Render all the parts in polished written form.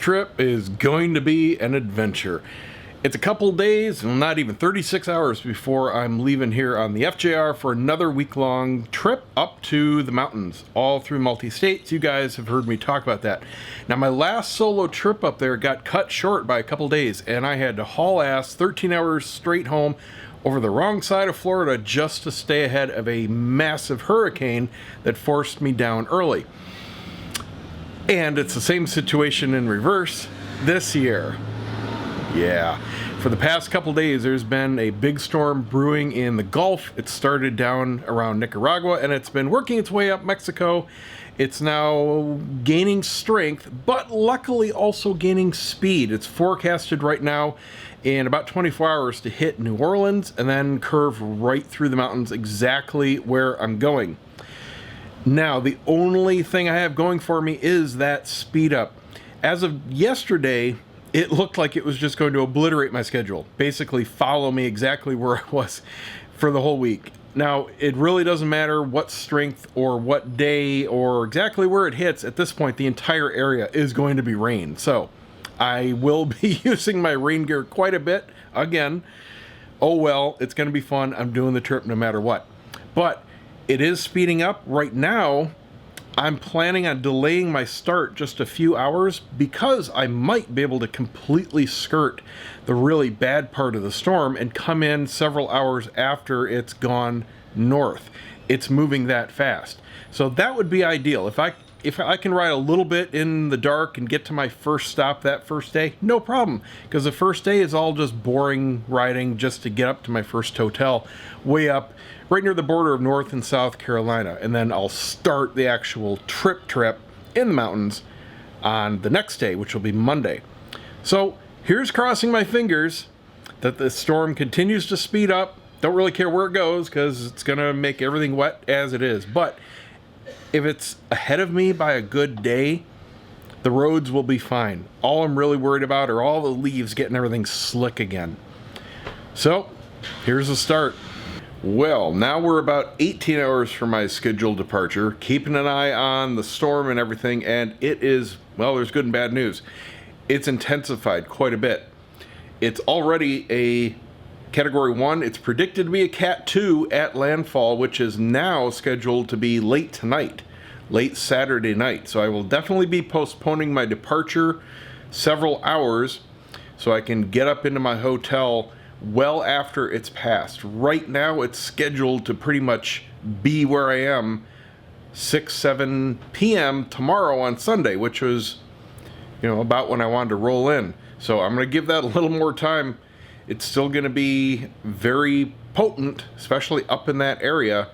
trip is going to be an adventure. It's a couple days, not even 36 hours before I'm leaving here on the FJR for another week-long trip up to the mountains, all through multi-states. You guys have heard me talk about that. Now, my last solo trip up there got cut short by a couple days, and I had to haul ass 13 hours straight home over the wrong side of Florida just to stay ahead of a massive hurricane that forced me down early. And it's the same situation in reverse this year. Yeah, for the past couple days, there's been a big storm brewing in the Gulf. It started down around Nicaragua, and it's been working its way up Mexico. It's now gaining strength, but luckily also gaining speed. It's forecasted right now in about 24 hours to hit New Orleans and then curve right through the mountains exactly where I'm going. Now, the only thing I have going for me is that speed up. As of yesterday, it looked like it was just going to obliterate my schedule. Basically follow me exactly where I was for the whole week. Now, it really doesn't matter what strength or what day or exactly where it hits. At this point, the entire area is going to be rain. So I will be using my rain gear quite a bit again. Oh well, it's going to be fun. I'm doing the trip no matter what. But it is speeding up right now. I'm planning on delaying my start just a few hours because I might be able to completely skirt the really bad part of the storm and come in several hours after it's gone north. It's moving that fast. So that would be ideal. If I can ride a little bit in the dark and get to my first stop that first day, no problem. Because the first day is all just boring riding just to get up to my first hotel way up right near the border of North and South Carolina. And then I'll start the actual trip in the mountains on the next day, which will be Monday. So here's crossing my fingers that the storm continues to speed up. Don't really care where it goes because it's going to make everything wet as it is. But if it's ahead of me by a good day, the roads will be fine. All I'm really worried about are all the leaves getting everything slick again. So here's the start. Well, now we're about 18 hours from my scheduled departure, keeping an eye on the storm and everything, and it is, well, there's good and bad news. It's intensified quite a bit. It's already a Category 1. It's predicted to be a Cat 2 at landfall, which is now scheduled to be late tonight, late Saturday night. So I will definitely be postponing my departure several hours so I can get up into my hotel well after it's passed. Right now it's scheduled to pretty much be where I am 6-7 p.m. tomorrow on Sunday, which was, about when I wanted to roll in. So I'm going to give that a little more time. It's still going to be very potent, especially up in that area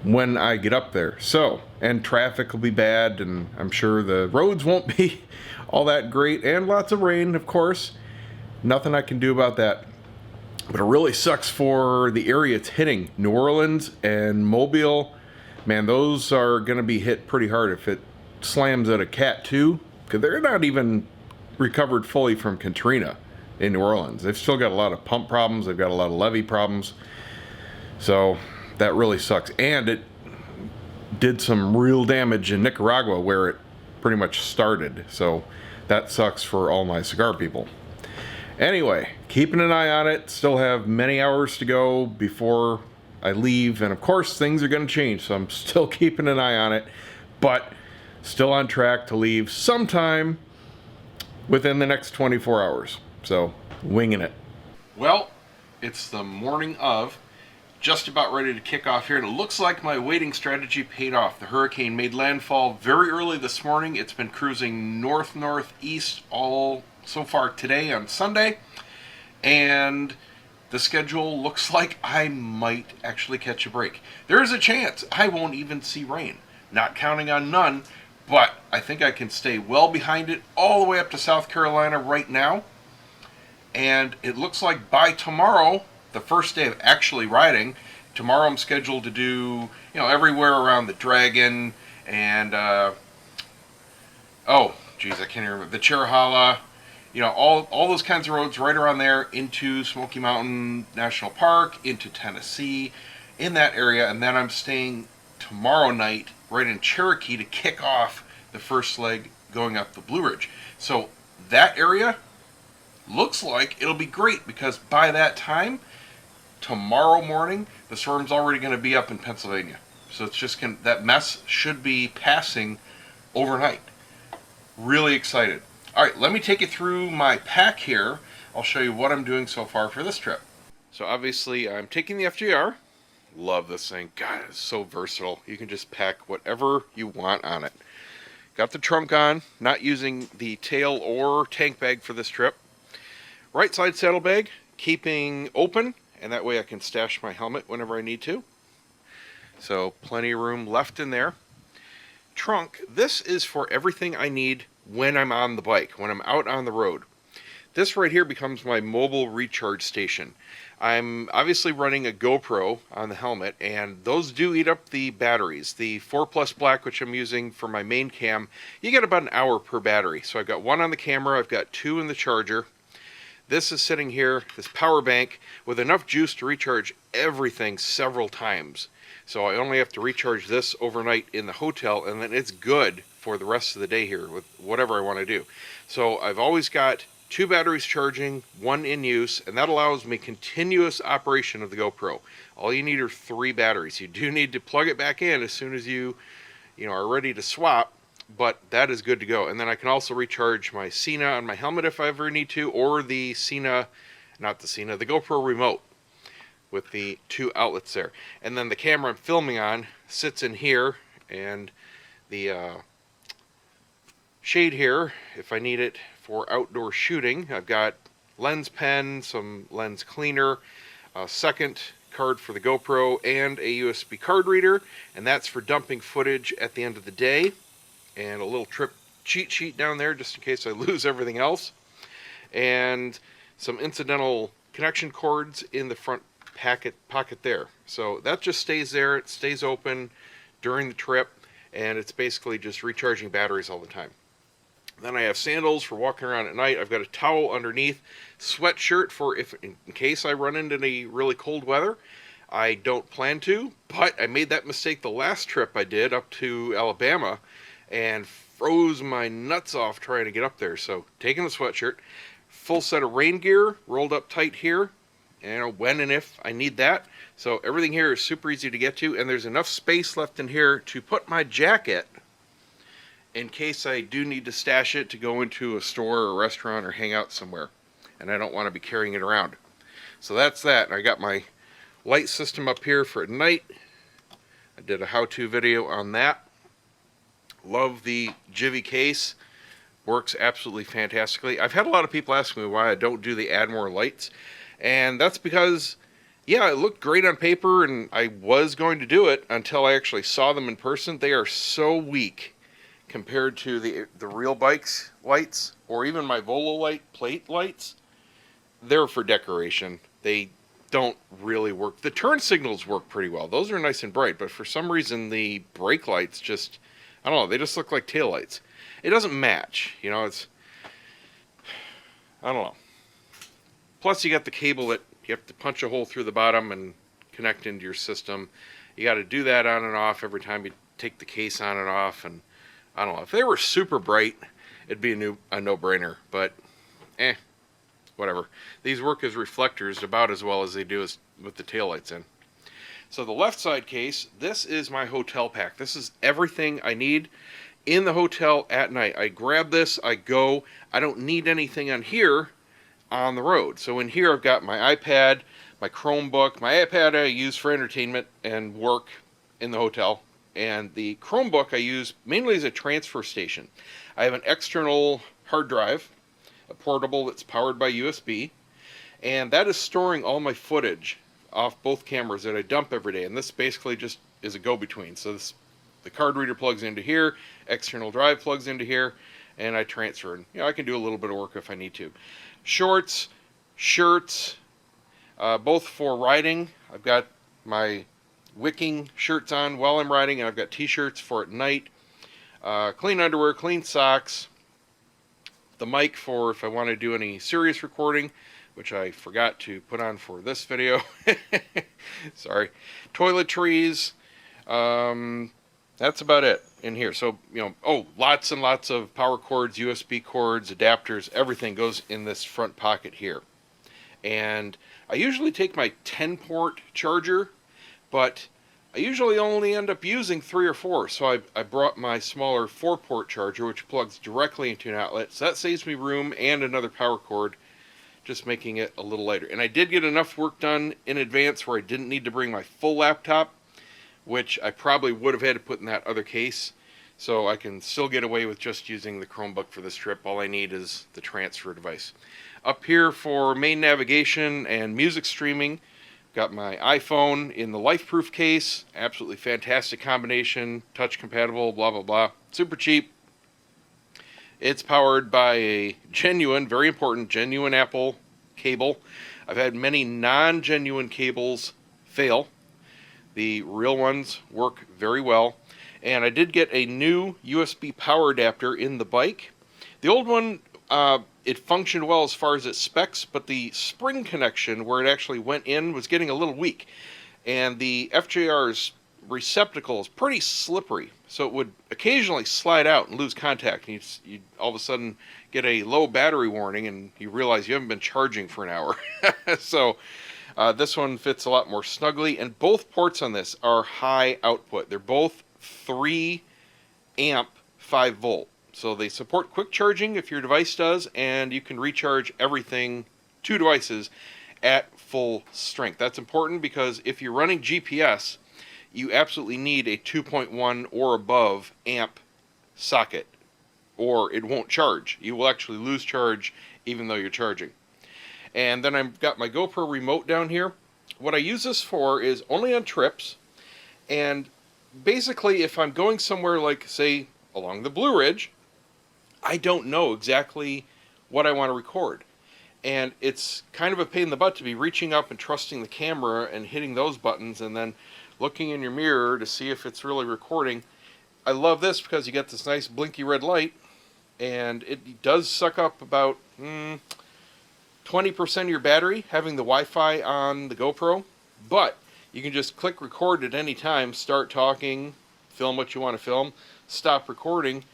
when I get up there. So, and traffic will be bad, and I'm sure the roads won't be all that great, and lots of rain, of course. Nothing I can do about that. But it really sucks for the area it's hitting. New Orleans and Mobile, man, those are going to be hit pretty hard if it slams at a Cat 2, because they're not even recovered fully from Katrina in New Orleans. They've still got a lot of pump problems. They've got a lot of levee problems. So that really sucks. And it did some real damage in Nicaragua where it pretty much started. So that sucks for all my cigar people. Anyway, keeping an eye on it. Still have many hours to go before I leave. And of course, things are going to change. So I'm still keeping an eye on it. But still on track to leave sometime within the next 24 hours. So, winging it. Well, it's the morning of, just about ready to kick off here, and it looks like my waiting strategy paid off. The hurricane made landfall very early this morning. It's been cruising north-northeast all so far today on Sunday, and the schedule looks like I might actually catch a break. There is a chance I won't even see rain. Not counting on none, but I think I can stay well behind it all the way up to South Carolina right now. And it looks like by tomorrow, the first day of actually riding, tomorrow I'm scheduled to do, everywhere around the Dragon and, I can't remember, the Cherohala, all those kinds of roads right around there into Smoky Mountain National Park, into Tennessee, in that area. And then I'm staying tomorrow night right in Cherokee to kick off the first leg going up the Blue Ridge. So that area looks like it'll be great because by that time, tomorrow morning, the storm's already going to be up in Pennsylvania. So it's just that mess should be passing overnight. Really excited. All right, let me take you through my pack here. I'll show you what I'm doing so far for this trip. So obviously I'm taking the FJR. Love this thing. God, it's so versatile. You can just pack whatever you want on it. Got the trunk on, not using the tail or tank bag for this trip. Right side saddlebag, keeping open, and that way I can stash my helmet whenever I need to. So plenty of room left in there. Trunk, this is for everything I need when I'm on the bike, when I'm out on the road. This right here becomes my mobile recharge station. I'm obviously running a GoPro on the helmet, and those do eat up the batteries. The 4+ Black, which I'm using for my main cam, you get about an hour per battery. So I've got one on the camera, I've got two in the charger. This is sitting here, this power bank, with enough juice to recharge everything several times. So I only have to recharge this overnight in the hotel, and then it's good for the rest of the day here with whatever I want to do. So I've always got 2 batteries charging, 1 in use, and that allows me continuous operation of the GoPro. All you need are 3 batteries. You do need to plug it back in as soon as you are ready to swap, but that is good to go. And then I can also recharge my Cena on my helmet if I ever need to, or the the GoPro remote with the 2 outlets there. And then the camera I'm filming on sits in here, and the shade here, if I need it for outdoor shooting. I've got lens pen, some lens cleaner, a second card for the GoPro, and a USB card reader, and that's for dumping footage at the end of the day, and a little trip cheat sheet down there just in case I lose everything else, and some incidental connection cords in the front pocket there. So that just stays there. It stays open during the trip, and it's basically just recharging batteries all the time. Then I have sandals for walking around at night. I've got a towel underneath, sweatshirt for in case I run into any really cold weather. I don't plan to, but I made that mistake the last trip I did up to Alabama and froze my nuts off trying to get up there. So taking the sweatshirt, full set of rain gear rolled up tight here, and when and if I need that. So everything here is super easy to get to, and there's enough space left in here to put my jacket in case I do need to stash it to go into a store or a restaurant or hang out somewhere, and I don't want to be carrying it around. So that's that. I got my light system up here for at night. I did a how-to video on that. Love the Jivvy case. Works absolutely fantastically. I've had a lot of people ask me why I don't do the add more lights, and that's because, yeah, it looked great on paper, and I was going to do it until I actually saw them in person. They are so weak compared to the real bike's lights, or even my Volo light plate lights. They're for decoration. They don't really work. The turn signals work pretty well. Those are nice and bright, but for some reason the brake lights just, I don't know, they just look like tail lights. It doesn't match, it's, I don't know. Plus you got the cable that you have to punch a hole through the bottom and connect into your system. You got to do that on and off every time you take the case on and off, and I don't know. If they were super bright, it'd be a no-brainer, but whatever. These work as reflectors about as well as they do with the taillights in. So the left side case, this is my hotel pack. This is everything I need in the hotel at night. I grab this, I go. I don't need anything on here on the road. So in here I've got my iPad, my Chromebook. My iPad I use for entertainment and work in the hotel. And the Chromebook I use mainly as a transfer station. I have an external hard drive, a portable that's powered by USB, and that is storing all my footage off both cameras that I dump every day. And this basically just is a go-between. So the card reader plugs into here, external drive plugs into here, and I transfer. And I can do a little bit of work if I need to. Shorts, shirts, both for riding. I've got my wicking shirts on while I'm riding, and I've got t-shirts for at night. Clean underwear, clean socks. The mic for if I want to do any serious recording, which I forgot to put on for this video. Sorry. Toiletries. That's about it. in here. So, lots and lots of power cords, USB cords, adapters, everything goes in this front pocket here. And I usually take my 10-port charger, but I usually only end up using 3 or 4. So I brought my smaller 4-port charger, which plugs directly into an outlet. So that saves me room and another power cord, just making it a little lighter. And I did get enough work done in advance where I didn't need to bring my full laptop, which I probably would have had to put in that other case. So I can still get away with just using the Chromebook for this trip. All I need is the transfer device. Up here for main navigation and music streaming, got my iPhone in the LifeProof case. Absolutely fantastic combination, touch compatible, blah, blah, blah. Super cheap. It's powered by a genuine, very important, genuine Apple cable. I've had many non-genuine cables fail. The real ones work very well. And I did get a new USB power adapter in the bike. The old one, it functioned well as far as its specs, but the spring connection where it actually went in was getting a little weak. And the FJR's receptacle is pretty slippery, so it would occasionally slide out and lose contact. And you'd all of a sudden get a low battery warning, and you realize you haven't been charging for an hour. So this one fits a lot more snugly, and both ports on this are high output. They're both 3 amp 5 volt. So they support quick charging if your device does, and you can recharge everything, 2 devices, at full strength. That's important because if you're running GPS, you absolutely need a 2.1 or above amp socket, or it won't charge. You will actually lose charge even though you're charging. And then I've got my GoPro remote down here. What I use this for is only on trips, and basically if I'm going somewhere like, say, along the Blue Ridge, I don't know exactly what I want to record. And it's kind of a pain in the butt to be reaching up and trusting the camera and hitting those buttons and then looking in your mirror to see if it's really recording. I love this because you get this nice blinky red light, and it does suck up about 20% of your battery having the Wi-Fi on the GoPro, but you can just click record at any time, start talking, film what you want to film, stop recording,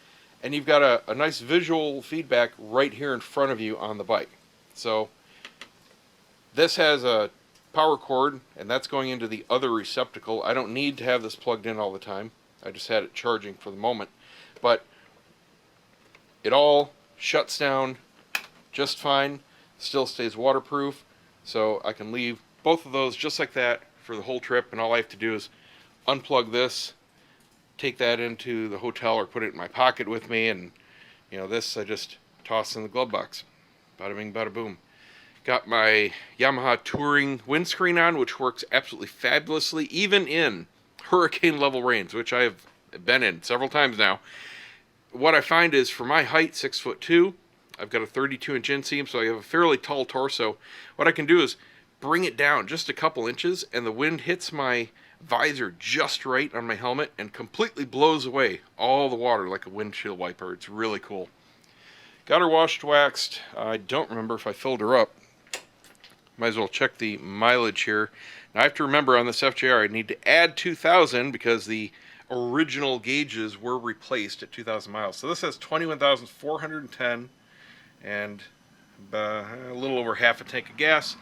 and you've got a nice visual feedback right here in front of you on the bike. So this has a power cord, and that's going into the other receptacle. I don't need to have this plugged in all the time. I just had it charging for the moment. But it all shuts down just fine, still stays waterproof, so I can leave both of those just like that for the whole trip, and all I have to do is unplug this, take that into the hotel or put it in my pocket with me, and this I just toss in the glove box. Bada bing, bada boom. Got my Yamaha touring windscreen on, which works absolutely fabulously, even in hurricane level rains, which I have been in several times now. What I find is for my height, 6'2", I've got a 32-inch inseam, so I have a fairly tall torso. What I can do is bring it down just a couple inches, and the wind hits my visor just right on my helmet and completely blows away all the water like a windshield wiper. It's really cool. Got her washed, waxed. I don't remember if I filled her up. Might as well check the mileage here. Now I have to remember on this FJR I need to add 2,000 because the original gauges were replaced at 2,000 miles. So this has 21,410 and a little over half a tank of gas.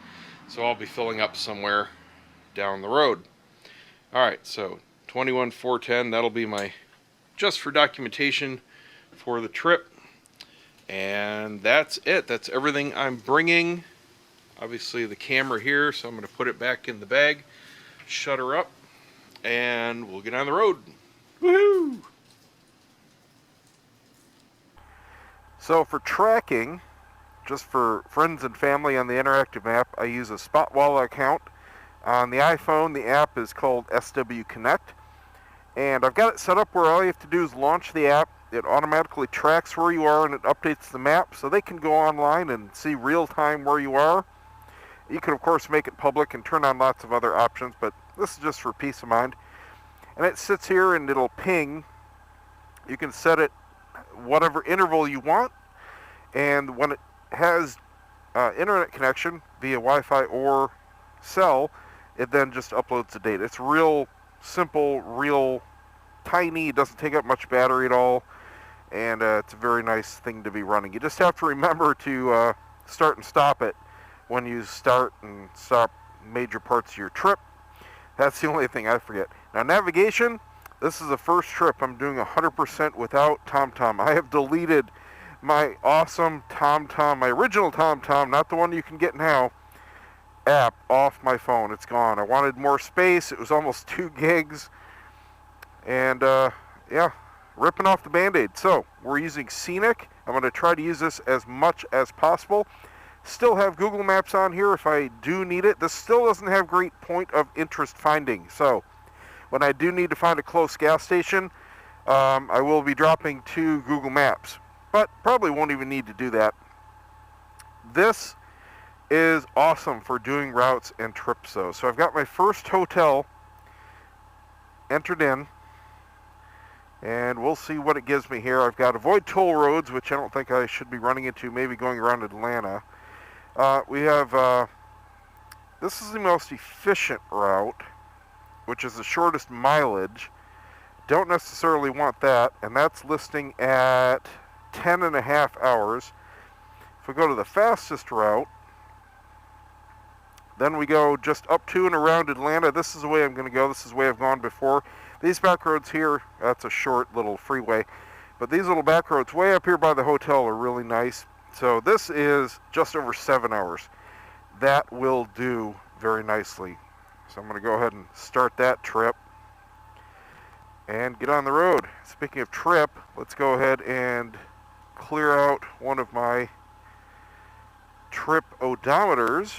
So I'll be filling up somewhere down the road. Alright, so 21,410, that'll be my, just for documentation for the trip. And that's it. That's everything I'm bringing. Obviously the camera here, so I'm going to put it back in the bag, shut her up, and we'll get on the road. Woohoo! So for tracking, just for friends and family on the interactive map, I use a Spotwalla account. On the iPhone, the app is called SW Connect, and I've got it set up where all you have to do is launch the app. It automatically tracks where you are and it updates the map so they can go online and see real time where you are. You can of course make it public and turn on lots of other options, but this is just for peace of mind. And it sits here and it'll ping. You can set it whatever interval you want, and when it has internet connection via Wi-Fi or cell, it then just uploads the data. It's real simple, real tiny, it doesn't take up much battery at all, and it's a very nice thing to be running. You just have to remember to start and stop it when you start and stop major parts of your trip. That's the only thing I forget. Now, navigation, this is the first trip I'm doing 100% without TomTom. I have deleted my awesome TomTom, my original TomTom, not the one you can get now, app off my phone. It's gone. I wanted more space. It was almost 2 gigs. And yeah, ripping off the Band-Aid. So we're using Scenic. I'm going to try to use this as much as possible. Still have Google Maps on here if I do need it. This still doesn't have great point of interest finding. So when I do need to find a close gas station, I will be dropping to Google Maps. But probably won't even need to do that. This is awesome for doing routes and trips though. So I've got my first hotel entered in, and we'll see what it gives me here. I've got avoid toll roads, which I don't think I should be running into, maybe going around Atlanta. We have, this is the most efficient route, which is the shortest mileage. Don't necessarily want that, and that's listing at 10.5 hours. If we go to the fastest route, then we go just up to and around Atlanta. This is the way I'm going to go. This is the way I've gone before. These back roads here, that's a short little freeway. But these little back roads way up here by the hotel are really nice. So this is just over 7 hours. That will do very nicely. So I'm going to go ahead and start that trip and get on the road. Speaking of trip, let's go ahead and clear out one of my trip odometers.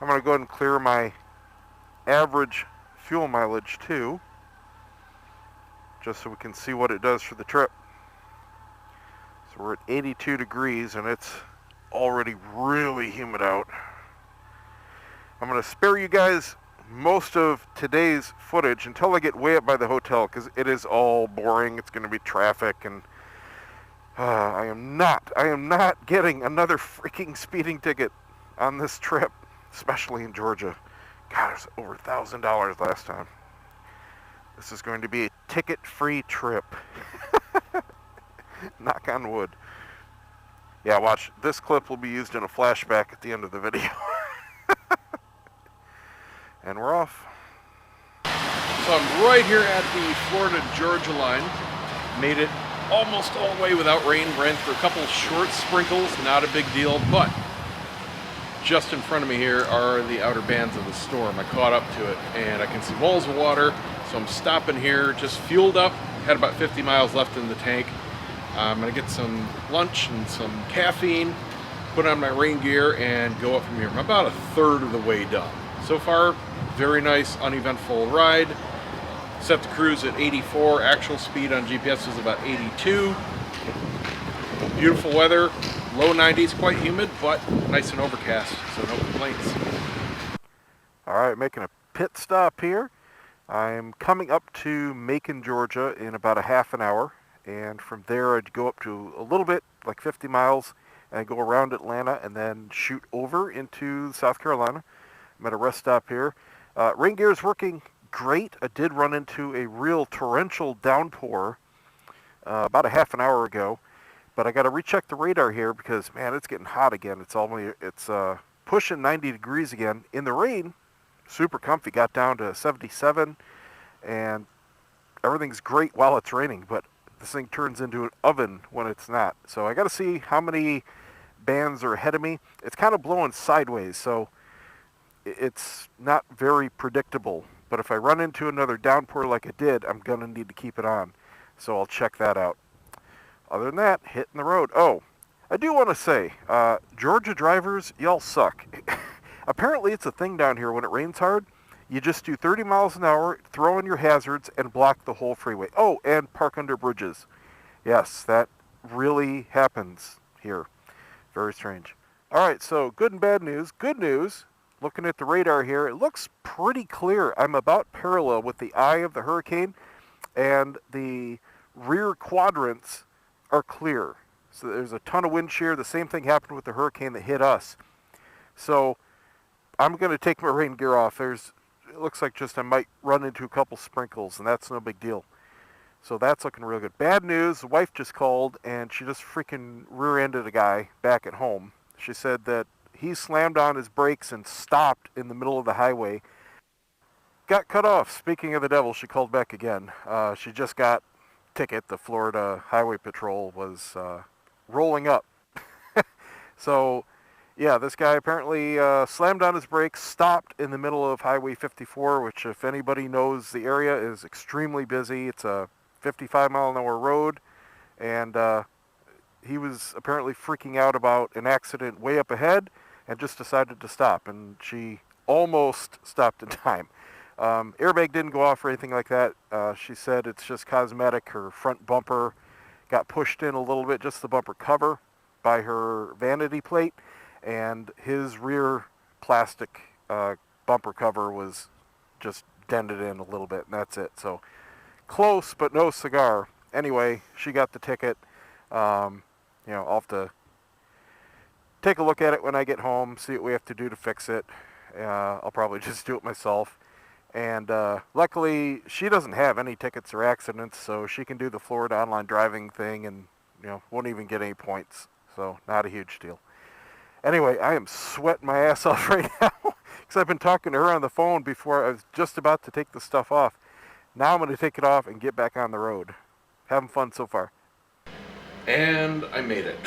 I'm going to go ahead and clear my average fuel mileage too, just so we can see what it does for the trip. So we're at 82 degrees and it's already really humid out. I'm going to spare you guys most of today's footage until I get way up by the hotel, because it is all boring. It's going to be traffic, and I am not getting another freaking speeding ticket on this trip, especially in Georgia. God, it was over $1,000 last time. This is going to be a ticket-free trip. Knock on wood. Yeah, watch. This clip will be used in a flashback at the end of the video. And we're off. So I'm right here at the Florida-Georgia line. Made it almost all the way without rain. Ran through a couple short sprinkles, not a big deal, but just in front of me here are the outer bands of the storm. I caught up to it, and I can see walls of water, so I'm stopping here, just fueled up, had about 50 miles left in the tank. I'm gonna get some lunch and some caffeine, put on my rain gear, and go up from here. I'm about a third of the way done. So far, very nice, uneventful ride. Set the cruise at 84. Actual speed on GPS is about 82. Beautiful weather, low 90s, quite humid, but nice and overcast, so no complaints. All right, making a pit stop here. I'm coming up to Macon, Georgia in about a half an hour. And from there I'd go up to a little bit, like 50 miles, and go around Atlanta and then shoot over into South Carolina. I'm at a rest stop here. Rain gear is working great. I did run into a real torrential downpour about a half an hour ago, but I got to recheck the radar here because, man, it's getting hot again. It's pushing 90 degrees again. In the rain, super comfy. Got down to 77, and everything's great while it's raining, but this thing turns into an oven when it's not. So I got to see how many bands are ahead of me. It's kind of blowing sideways, so it's not very predictable. But if I run into another downpour like I did, I'm going to need to keep it on. So I'll check that out. Other than that, hitting the road. Oh, I do want to say, Georgia drivers, y'all suck. Apparently it's a thing down here when it rains hard. You just do 30 miles an hour, throw in your hazards, and block the whole freeway. Oh, and park under bridges. Yes, that really happens here. Very strange. All right, so good and bad news. Good news, looking at the radar here, it looks pretty clear. I'm about parallel with the eye of the hurricane, and the rear quadrants are clear. So there's a ton of wind shear. The same thing happened with the hurricane that hit us. So I'm going to take my rain gear off. There's looks like just I might run into a couple sprinkles, and that's no big deal. So that's looking real good. Bad news, the wife just called, and she just freaking rear-ended a guy back at home. She said that he slammed on his brakes and stopped in the middle of the highway. Got cut off. Speaking of the devil, she called back again. She just got a ticket. The Florida Highway Patrol was rolling up. So, yeah, this guy apparently slammed on his brakes, stopped in the middle of Highway 54, which, if anybody knows the area, is extremely busy. It's a 55-mile-an-hour road, and he was apparently freaking out about an accident way up ahead and just decided to stop, and she almost stopped in time. Airbag didn't go off or anything like that. She said it's just cosmetic. Her front bumper got pushed in a little bit, just the bumper cover, by her vanity plate, and his rear plastic bumper cover was just dented in a little bit, and that's it. So close, but no cigar. Anyway, she got the ticket. I'll have to take a look at it when I get home, see what we have to do to fix it. I'll probably just do it myself. And luckily, she doesn't have any tickets or accidents, so she can do the Florida online driving thing and, won't even get any points. So not a huge deal. Anyway, I am sweating my ass off right now because I've been talking to her on the phone before I was just about to take the stuff off. Now I'm going to take it off and get back on the road. Having fun so far. And I made it.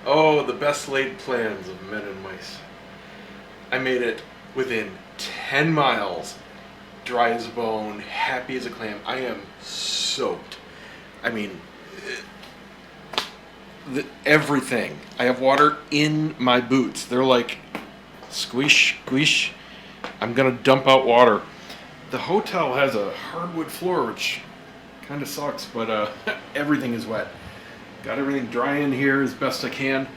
Oh, the best laid plans of men and mice. I made it within 10 miles. Dry as a bone, happy as a clam. I am soaked. I mean, everything. I have water in my boots. They're like, squish, squish. I'm going to dump out water. The hotel has a hardwood floor, which kind of sucks, but everything is wet. Got everything dry in here as best I can.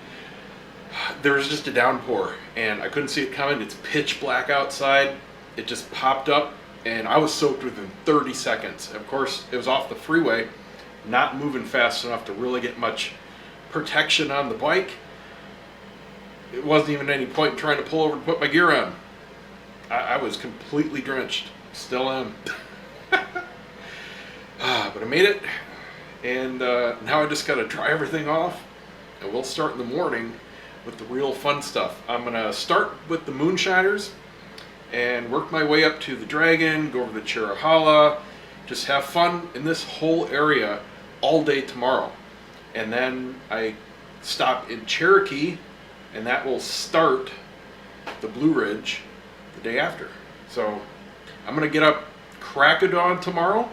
There was just a downpour, and I couldn't see it coming. It's pitch black outside. It just popped up, and I was soaked within 30 seconds. Of course, it was off the freeway, not moving fast enough to really get much protection on the bike. It wasn't even any point in trying to pull over to put my gear on. I was completely drenched. Still am. But I made it, and now I just got to dry everything off, and we'll start in the morning with the real fun stuff. I'm going to start with the Moonshiners and work my way up to the Dragon, go over to Cherohala, just have fun in this whole area all day tomorrow. And then I stop in Cherokee, and that will start the Blue Ridge the day after. So I'm going to get up crack of dawn tomorrow,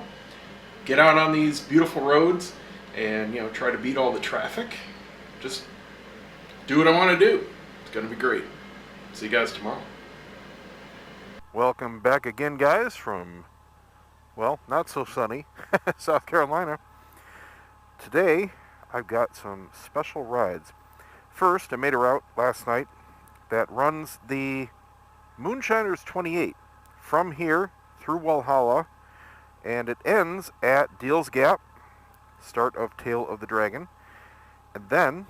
get out on these beautiful roads, and try to beat all the traffic. Just do what I want to do. It's going to be great. See you guys tomorrow. Welcome back again, guys, from, well, not so sunny South Carolina. Today, I've got some special rides. First, I made a route last night that runs the Moonshiners 28 from here through Walhalla, and it ends at Deals Gap, start of Tail of the Dragon. And then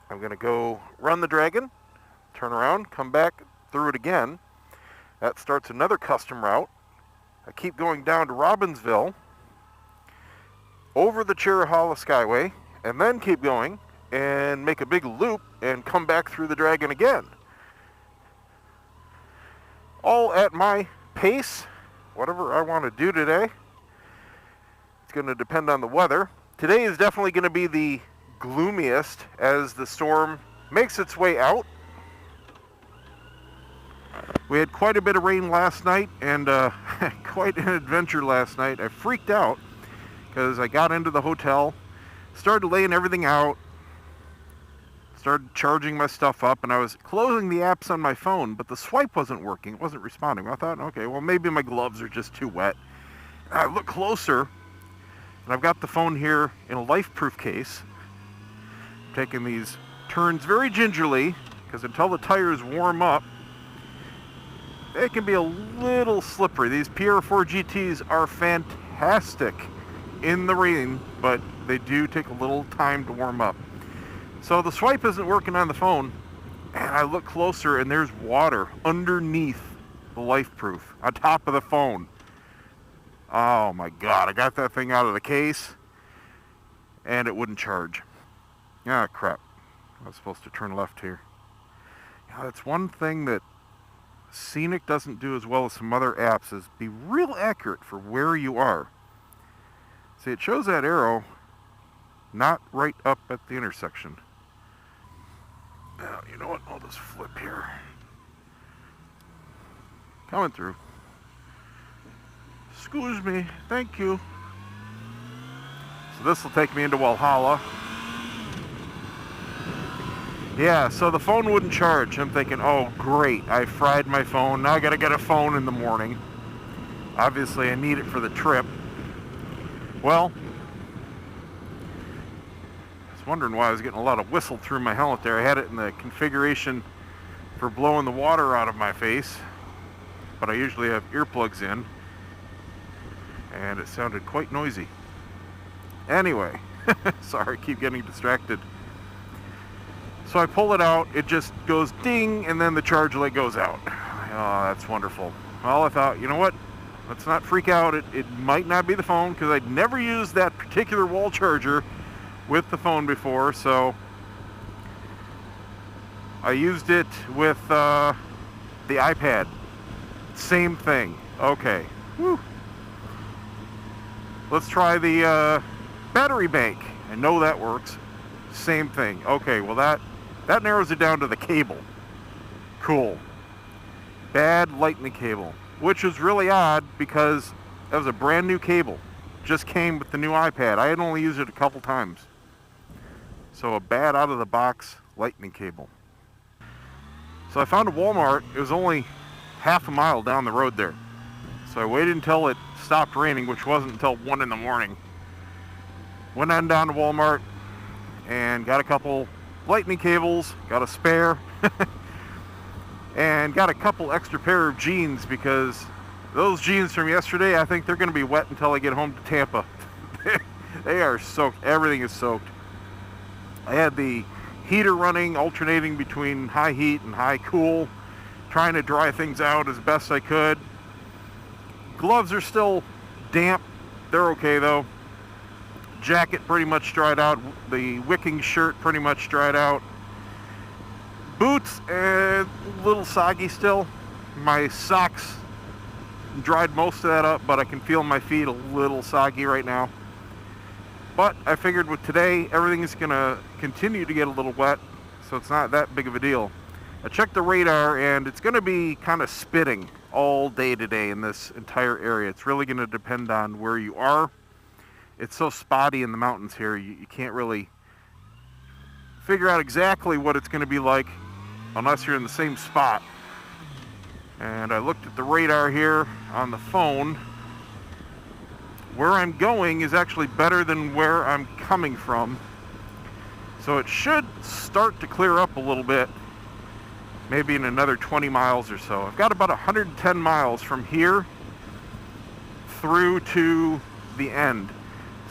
I'm going to go run the Dragon, turn around, come back through it again. That starts another custom route. I keep going down to Robbinsville, over the Cherohala Skyway, and then keep going and make a big loop and come back through the Dragon again. All at my pace, whatever I want to do today. It's going to depend on the weather. Today is definitely going to be the gloomiest as the storm makes its way out. We had quite a bit of rain last night, and quite an adventure last night. I freaked out because I got into the hotel, started laying everything out, started charging my stuff up, and I was closing the apps on my phone, but the swipe wasn't working. It wasn't responding. I thought, okay, well, maybe my gloves are just too wet. And I look closer, and I've got the phone here in a life-proof case. I'm taking these turns very gingerly, because until the tires warm up, they can be a little slippery. These PR4 GTs are fantastic in the rain, but they do take a little time to warm up. So the swipe isn't working on the phone, And I look closer and there's water underneath the LifeProof on top of the phone. Oh my God, I got that thing out of the case and it wouldn't charge. Ah, crap. I was supposed to turn left here. Yeah, that's one thing that Scenic doesn't do as well as some other apps, is be real accurate for where you are. See, it shows that arrow not right up at the intersection. Now, you know what? I'll just flip here. Coming through. Excuse me. Thank you. So this will take me into Walhalla. Yeah, so the phone wouldn't charge. I'm thinking, oh great, I fried my phone. Now I gotta get a phone in the morning. Obviously I need it for the trip. Well, I was wondering why I was getting a lot of whistle through my helmet there. I had it in the configuration for blowing the water out of my face, but I usually have earplugs in, and it sounded quite noisy. Anyway, sorry, keep getting distracted. So I pull it out, it just goes ding, and then the charge light goes out. Oh, that's wonderful. Well, I thought, you know what? Let's not freak out. It might not be the phone, because I'd never used that particular wall charger with the phone before, so I used it with the iPad. Same thing. Okay. Whew. Let's try the battery bank. I know that works. Same thing. Okay, well that narrows it down to the cable. Cool. Bad lightning cable, which was really odd because that was a brand new cable. Just came with the new iPad. I had only used it a couple times. So a bad out of the box lightning cable. So I found a Walmart. It was only half a mile down the road there. So I waited until it stopped raining, which wasn't until 1 in the morning. Went on down to Walmart and got a couple lightning cables, got a spare, and got a couple extra pair of jeans, because those jeans from yesterday, I think they're going to be wet until I get home to Tampa. They are soaked. Everything is soaked. I had the heater running, alternating between high heat and high cool, trying to dry things out as best I could. Gloves are still damp. They're okay though. Jacket pretty much dried out. The wicking shirt pretty much dried out. Boots, a little soggy still. My socks dried most of that up, but I can feel my feet a little soggy right now. But I figured with today, everything is going to continue to get a little wet, so it's not that big of a deal. I checked the radar, and it's going to be kind of spitting all day today in this entire area. It's really going to depend on where you are. It's so spotty in the mountains here, you can't really figure out exactly what it's going to be like unless you're in the same spot. And I looked at the radar here on the phone. Where I'm going is actually better than where I'm coming from. So it should start to clear up a little bit, maybe in another 20 miles or so. I've got about 110 miles from here through to the end.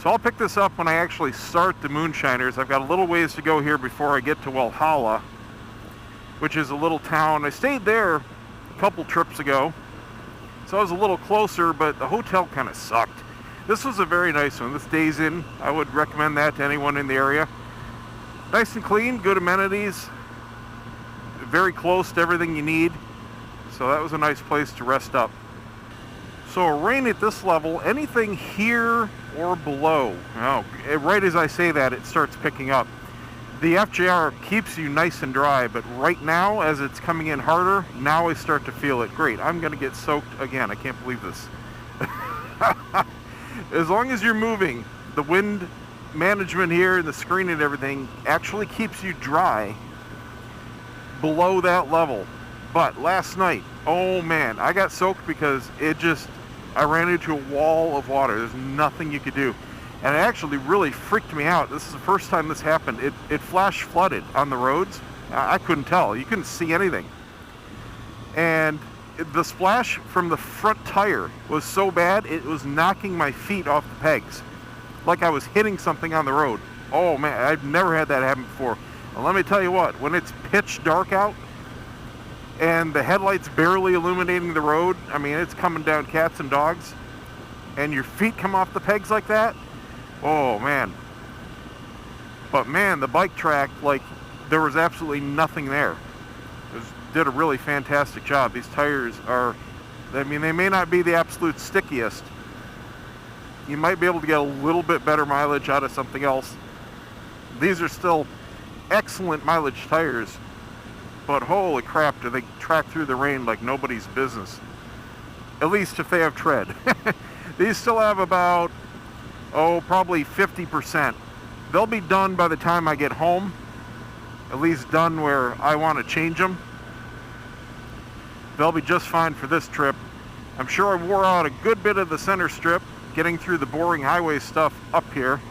So I'll pick this up when I actually start the Moonshiners. I've got a little ways to go here before I get to Walhalla, which is a little town. I stayed there a couple trips ago, so I was a little closer, but the hotel kind of sucked. This was a very nice one. This Days Inn, I would recommend that to anyone in the area. Nice and clean, good amenities, very close to everything you need. So that was a nice place to rest up. So rain at this level, anything here or below, right as I say that, it starts picking up. The FJR keeps you nice and dry, but right now, as it's coming in harder, now I start to feel it. Great, I'm going to get soaked again. I can't believe this. As long as you're moving, the wind management here and the screen and everything actually keeps you dry below that level. But last night, oh man, I got soaked because I ran into a wall of water. There's nothing you could do. And it actually really freaked me out. This is the first time this happened. It flash flooded on the roads. I couldn't tell. You couldn't see anything. And the splash from the front tire was so bad, it was knocking my feet off the pegs. Like I was hitting something on the road. Oh man, I've never had that happen before. Well, let me tell you what, when it's pitch dark out and the headlights barely illuminating the road, I mean, it's coming down cats and dogs, and your feet come off the pegs like that, oh man. But man, the bike track, like, there was absolutely nothing there. Did a really fantastic job. These tires are, I mean, they may not be the absolute stickiest. You might be able to get a little bit better mileage out of something else. These are still excellent mileage tires, but holy crap, do they track through the rain like nobody's business. At least if they have tread. These still have about, probably 50%. They'll be done by the time I get home. At least done where I want to change them. They'll be just fine for this trip. I'm sure I wore out a good bit of the center strip getting through the boring highway stuff up here.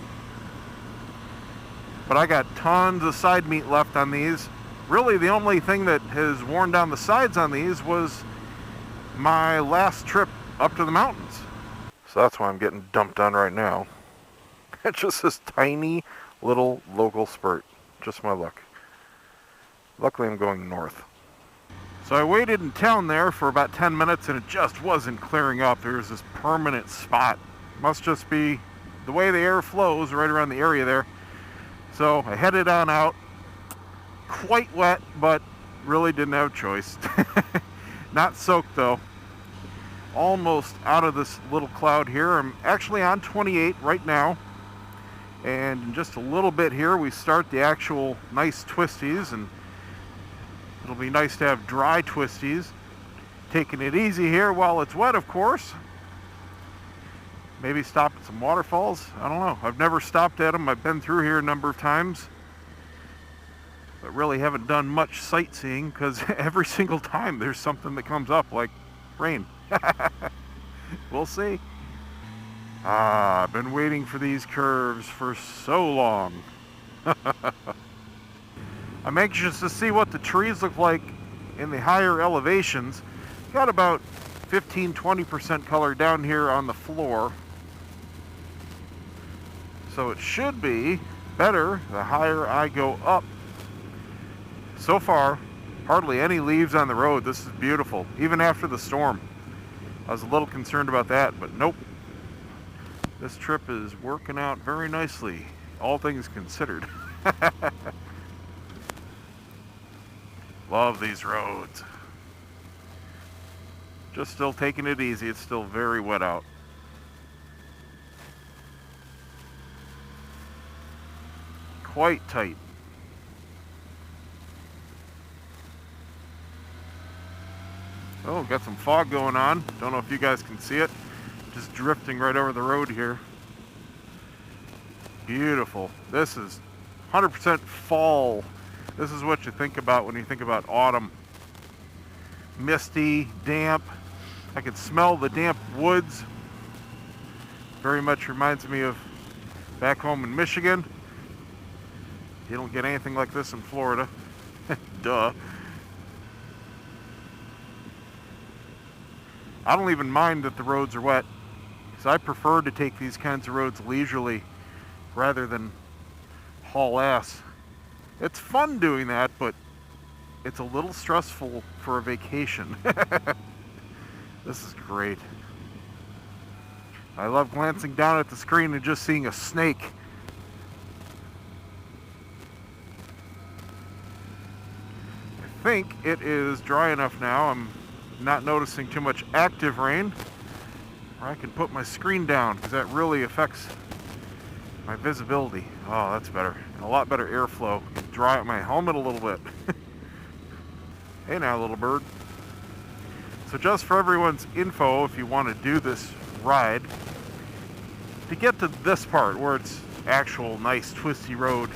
But I got tons of side meat left on these. Really, the only thing that has worn down the sides on these was my last trip up to the mountains. So that's why I'm getting dumped on right now. It's just this tiny little local spurt. Just my luck. Luckily, I'm going north. So I waited in town there for about 10 minutes and it just wasn't clearing up. There was this permanent spot. Must just be the way the air flows right around the area there. So I headed on out. Quite wet, but really didn't have a choice. Not soaked though. Almost out of this little cloud here. I'm actually on 28 right now. And in just a little bit here, we start the actual nice twisties, and it'll be nice to have dry twisties. Taking it easy here while it's wet, of course. Maybe stop at some waterfalls. I don't know. I've never stopped at them. I've been through here a number of times, but really haven't done much sightseeing because every single time there's something that comes up like rain. We'll see. I've been waiting for these curves for so long. I'm anxious to see what the trees look like in the higher elevations. Got about 15-20% color down here on the floor. So it should be better the higher I go up. So far, hardly any leaves on the road. This is beautiful, even after the storm. I was a little concerned about that, but nope. This trip is working out very nicely, all things considered. Love these roads. Just still taking it easy. It's still very wet out. Quite tight. Oh, got some fog going on. Don't know if you guys can see it. Just drifting right over the road here. Beautiful. This is 100% fall. This is what you think about when you think about autumn. Misty, damp. I can smell the damp woods. Very much reminds me of back home in Michigan. You don't get anything like this in Florida. Duh. I don't even mind that the roads are wet, because I prefer to take these kinds of roads leisurely rather than haul ass. It's fun doing that, but it's a little stressful for a vacation. This is great. I love glancing down at the screen and just seeing a snake. I think it is dry enough now. I'm not noticing too much active rain. Or I can put my screen down, because that really affects my visibility. Oh, that's better. And a lot better airflow. Dry out my helmet a little bit. Hey now, little bird. So just for everyone's info, if you want to do this ride, to get to this part where it's actual nice twisty road,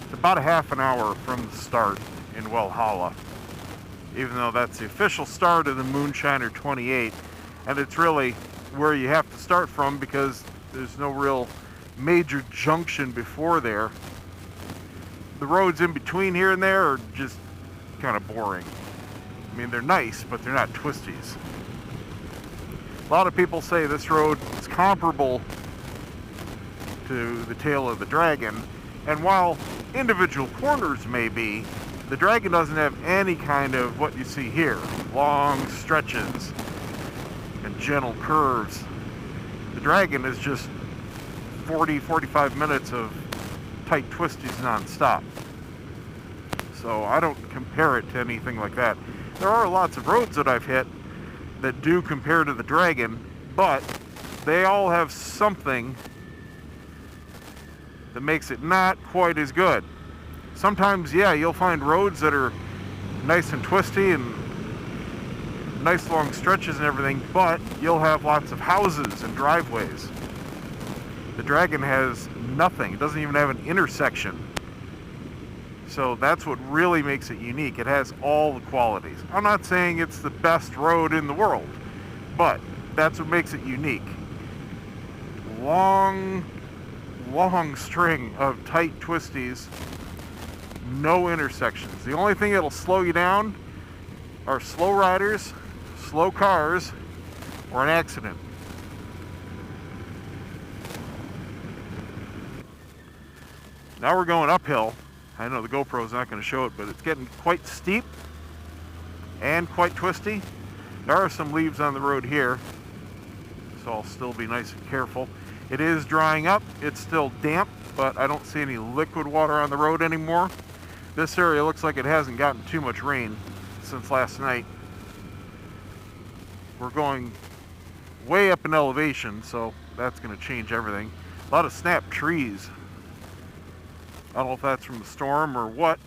it's about a half an hour from the start in Walhalla. Even though that's the official start of the Moonshiner 28, and it's really where you have to start from because there's no real major junction before there. The roads in between here and there are just kind of boring. I mean, they're nice, but they're not twisties. A lot of people say this road is comparable to the Tail of the Dragon, and while individual corners may be, the Dragon doesn't have any kind of what you see here. Long stretches and gentle curves. The Dragon is just 40-45 minutes of tight twisties non-stop. So I don't compare it to anything like that. There are lots of roads that I've hit that do compare to the Dragon, but they all have something that makes it not quite as good. Sometimes, yeah, you'll find roads that are nice and twisty and nice long stretches and everything, but you'll have lots of houses and driveways. The Dragon has nothing. It doesn't even have an intersection. So that's what really makes it unique. It has all the qualities. I'm not saying it's the best road in the world, but that's what makes it unique. Long string of tight twisties, no intersections. The only thing that'll slow you down are slow riders, slow cars, or an accident. Now we're going uphill. I know the GoPro's not going to show it, but it's getting quite steep and quite twisty. There are some leaves on the road here, so I'll still be nice and careful. It is drying up. It's still damp, but I don't see any liquid water on the road anymore. This area looks like it hasn't gotten too much rain since last night. We're going way up in elevation, so that's going to change everything. A lot of snapped trees. I don't know if that's from the storm or what.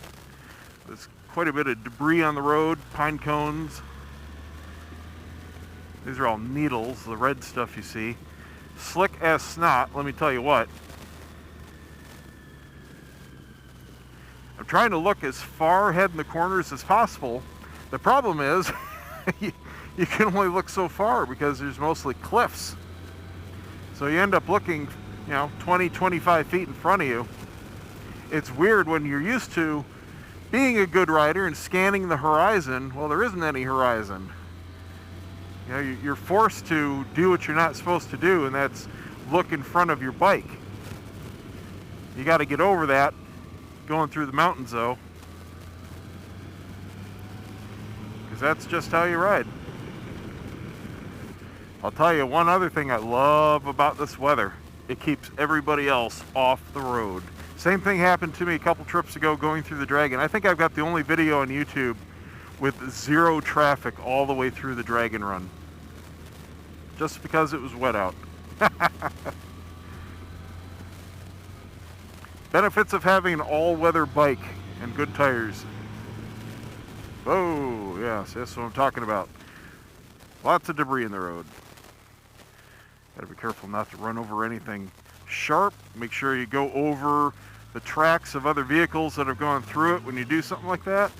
There's quite a bit of debris on the road, pine cones. These are all needles, the red stuff you see. Slick as snot, let me tell you what. I'm trying to look as far ahead in the corners as possible. The problem is, you can only look so far because there's mostly cliffs. So you end up looking, 20, 25 feet in front of you. It's weird when you're used to being a good rider and scanning the horizon. Well, there isn't any horizon. You're forced to do what you're not supposed to do, and that's look in front of your bike. You got to get over that going through the mountains, though, because that's just how you ride. I'll tell you one other thing I love about this weather. It keeps everybody else off the road. Same thing happened to me a couple trips ago going through the Dragon. I think I've got the only video on YouTube with zero traffic all the way through the Dragon run. Just because it was wet out. Benefits of having an all-weather bike and good tires. Oh, yes, that's what I'm talking about. Lots of debris in the road. Gotta be careful not to run over anything sharp. Make sure you go over the tracks of other vehicles that have gone through it when you do something like that.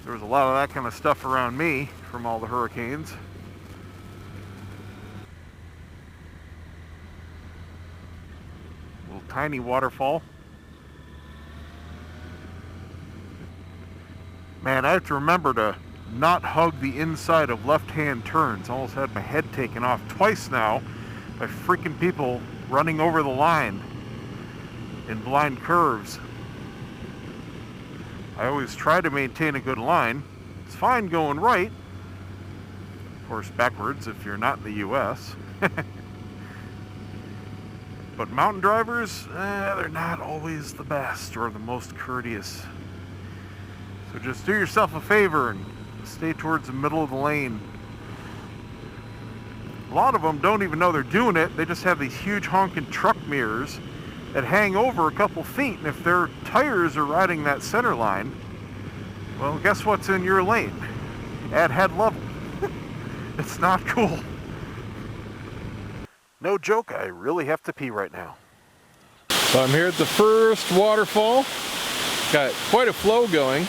There was a lot of that kind of stuff around me from all the hurricanes. Little tiny waterfall. Man, I have to remember to not hug the inside of left-hand turns. Almost had my head taken off twice now by freaking people running over the line in blind curves. I always try to maintain a good line. It's fine going right. Of course, backwards if you're not in the US. But mountain drivers, they're not always the best or the most courteous. So just do yourself a favor and stay towards the middle of the lane. A lot of them don't even know they're doing it. They just have these huge honking truck mirrors that hang over a couple feet, and if their tires are riding that center line, well, guess what's in your lane? At head level. It's not cool. No joke, I really have to pee right now. So I'm here at the first waterfall. Got quite a flow going.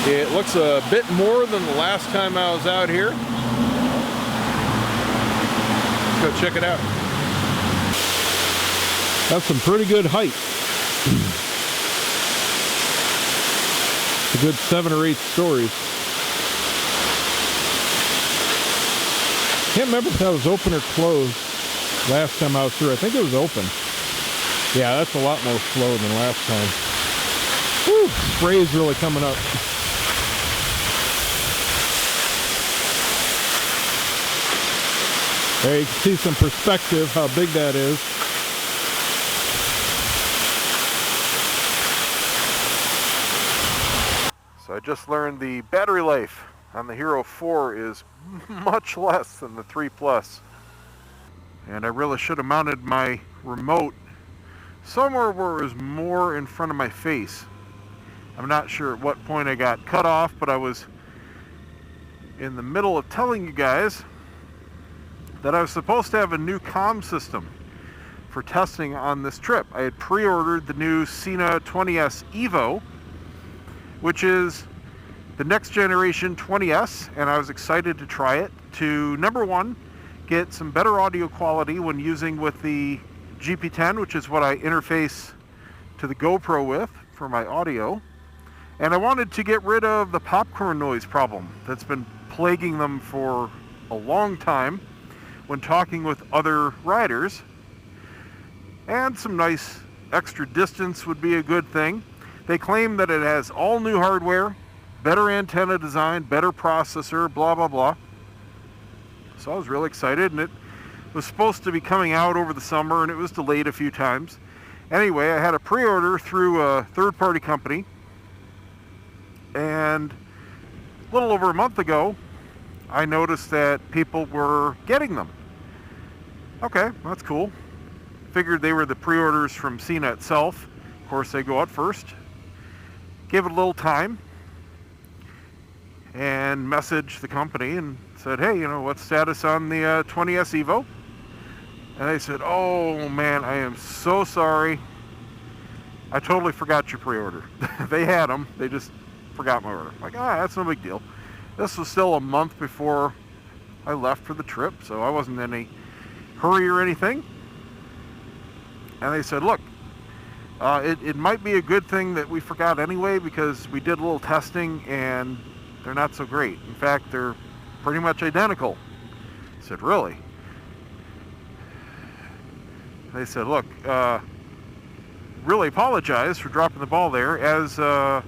It looks a bit more than the last time I was out here. Let's go check it out. That's some pretty good height. A good 7 or 8 stories. Can't remember if that was open or closed last time I was through. I think it was open. Yeah, that's a lot more flow than last time. Whew, spray's really coming up. There you can see some perspective, how big that is. So I just learned the battery life on the Hero 4 is much less than the 3 Plus. And I really should have mounted my remote somewhere where it was more in front of my face. I'm not sure at what point I got cut off, but I was in the middle of telling you guys that I was supposed to have a new comm system for testing on this trip. I had pre-ordered the new Sena 20S Evo, which is the next generation 20S, and I was excited to try it to, number one, get some better audio quality when using with the GP10, which is what I interface to the GoPro with for my audio. And I wanted to get rid of the popcorn noise problem that's been plaguing them for a long time when talking with other riders. And some nice extra distance would be a good thing. They claim that it has all new hardware, better antenna design, better processor, blah, blah, blah. So I was really excited, and it was supposed to be coming out over the summer, and it was delayed a few times. Anyway, I had a pre-order through a third-party company, and a little over a month ago, I noticed that people were getting them. Okay, that's cool. Figured they were the pre-orders from Sena itself. Of course, they go out first. Gave it a little time and messaged the company and said, hey, you know, what's status on the 20S Evo? And they said, oh man, I am so sorry. I totally forgot your pre-order. They had them, they just forgot my order. I'm like, that's no big deal. This was still a month before I left for the trip, so I wasn't in any hurry or anything. And they said, look, it might be a good thing that we forgot anyway, because we did a little testing and they're not so great. In fact, they're pretty much identical. I said, really? They said, look, really apologize for dropping the ball there. As an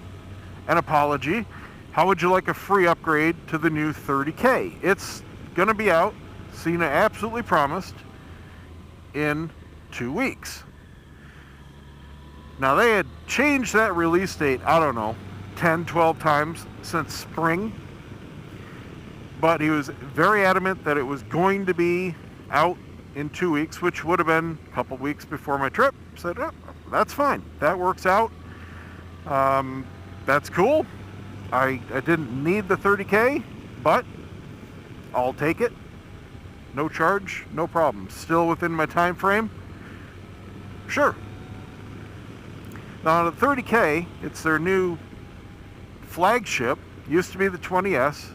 apology, how would you like a free upgrade to the new 30K? It's going to be out, Sena absolutely promised, in 2 weeks. Now, they had changed that release date, I don't know, 10, 12 times since spring. But he was very adamant that it was going to be out in 2 weeks, which would have been a couple weeks before my trip. Said, oh, that's fine. That works out. That's cool. I didn't need the 30K, but I'll take it. No charge, no problem. Still within my time frame? Sure. Now, the 30K, it's their new flagship. Used to be the 20S.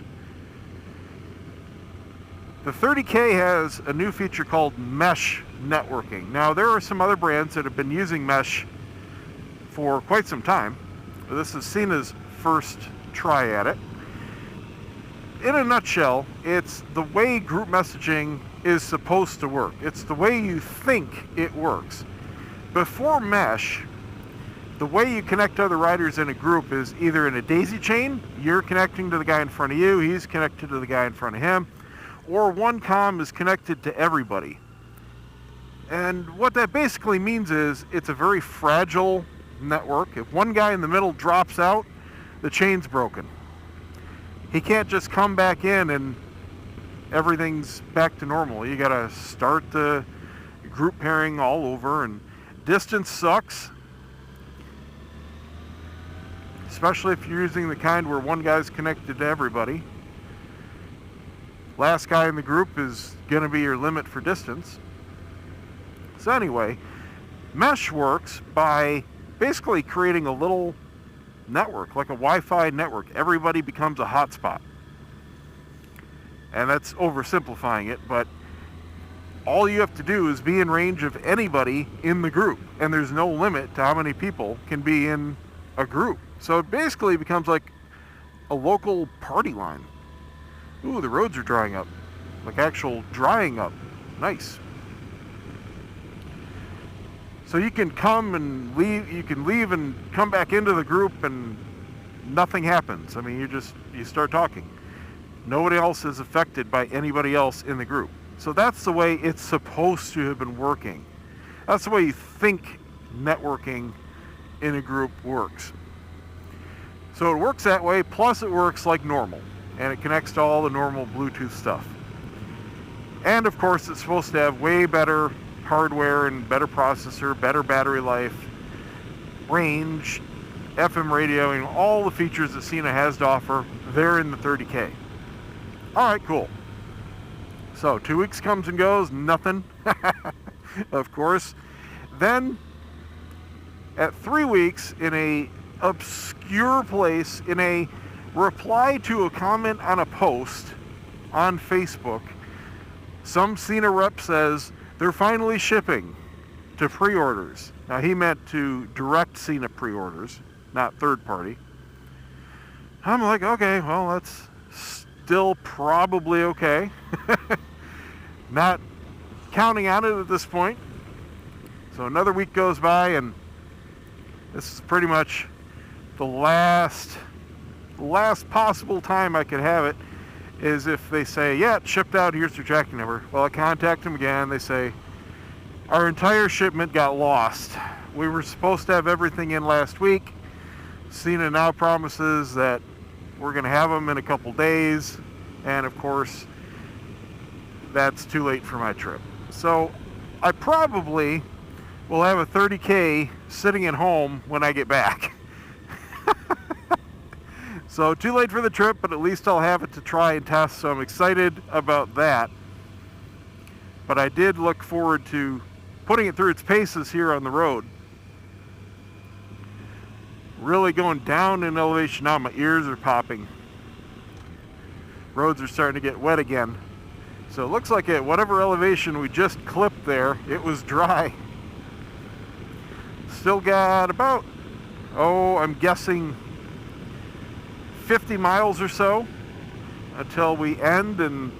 The 30K has a new feature called mesh networking. Now, there are some other brands that have been using mesh for quite some time. This is Sena's first try at it. In a nutshell, it's the way group messaging is supposed to work. It's the way you think it works. Before mesh, the way you connect to other riders in a group is either in a daisy chain, you're connecting to the guy in front of you, he's connected to the guy in front of him, or one comm is connected to everybody. And what that basically means is it's a very fragile network. If one guy in the middle drops out, the chain's broken. He can't just come back in and everything's back to normal. You gotta start the group pairing all over, and distance sucks. Especially if you're using the kind where one guy's connected to everybody. Last guy in the group is going to be your limit for distance. So anyway, mesh works by basically creating a little network, like a Wi-Fi network. Everybody becomes a hotspot. And that's oversimplifying it, but all you have to do is be in range of anybody in the group, and there's no limit to how many people can be in a group. So it basically becomes like a local party line. Ooh, the roads are drying up. Like actual drying up. Nice. So you can come and leave, you can leave and come back into the group and nothing happens. I mean, you start talking. Nobody else is affected by anybody else in the group. So that's the way it's supposed to have been working. That's the way you think networking in a group works. So it works that way, plus it works like normal, and it connects to all the normal Bluetooth stuff. And of course, it's supposed to have way better hardware and better processor, better battery life, range, FM radio, and all the features that Sena has to offer. They're in the 30K. All right, cool. So 2 weeks comes and goes, nothing, of course. Then at 3 weeks, in a obscure place, in a reply to a comment on a post on Facebook, some Sena rep says they're finally shipping to pre-orders. Now he meant to direct Sena pre-orders, not third party. I'm like, okay, well, that's still probably okay. Not counting on it at this point. So another week goes by, and this is pretty much the last possible time I could have it is if they say, yeah, it's shipped out, here's your tracking number. Well, I contact them again. They say, our entire shipment got lost. We were supposed to have everything in last week. Sena now promises that we're going to have them in a couple days. And of course, that's too late for my trip. So I probably will have a 30K sitting at home when I get back. So too late for the trip, but at least I'll have it to try and test. So I'm excited about that. But I did look forward to putting it through its paces here on the road. Really going down in elevation now. My ears are popping. Roads are starting to get wet again. So it looks like at whatever elevation we just clipped there, it was dry. Still got about, I'm guessing 50 miles or so until we end and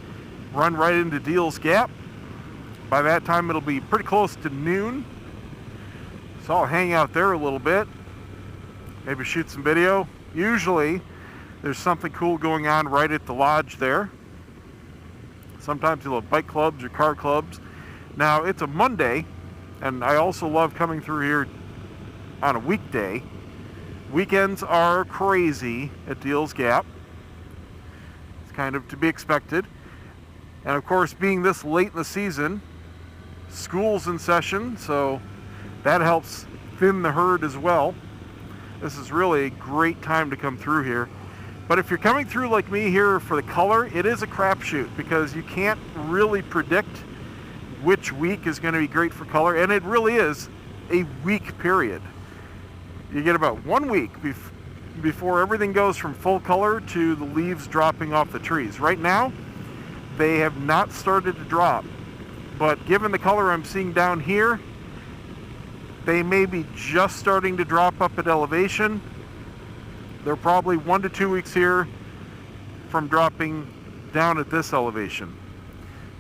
run right into Deals Gap. By that time it'll be pretty close to noon. So I'll hang out there a little bit, maybe shoot some video. Usually there's something cool going on right at the lodge there. Sometimes you'll have bike clubs or car clubs. Now it's a Monday, and I also love coming through here on a weekday. Weekends are crazy at Deals Gap. It's kind of to be expected. And of course, being this late in the season, school's in session, so that helps thin the herd as well. This is really a great time to come through here. But if you're coming through like me here for the color, it is a crapshoot because you can't really predict which week is going to be great for color, and it really is a week period. You get about 1 week before everything goes from full color to the leaves dropping off the trees. Right now, they have not started to drop, but given the color I'm seeing down here, they may be just starting to drop up at elevation. They're probably 1 to 2 weeks here from dropping down at this elevation.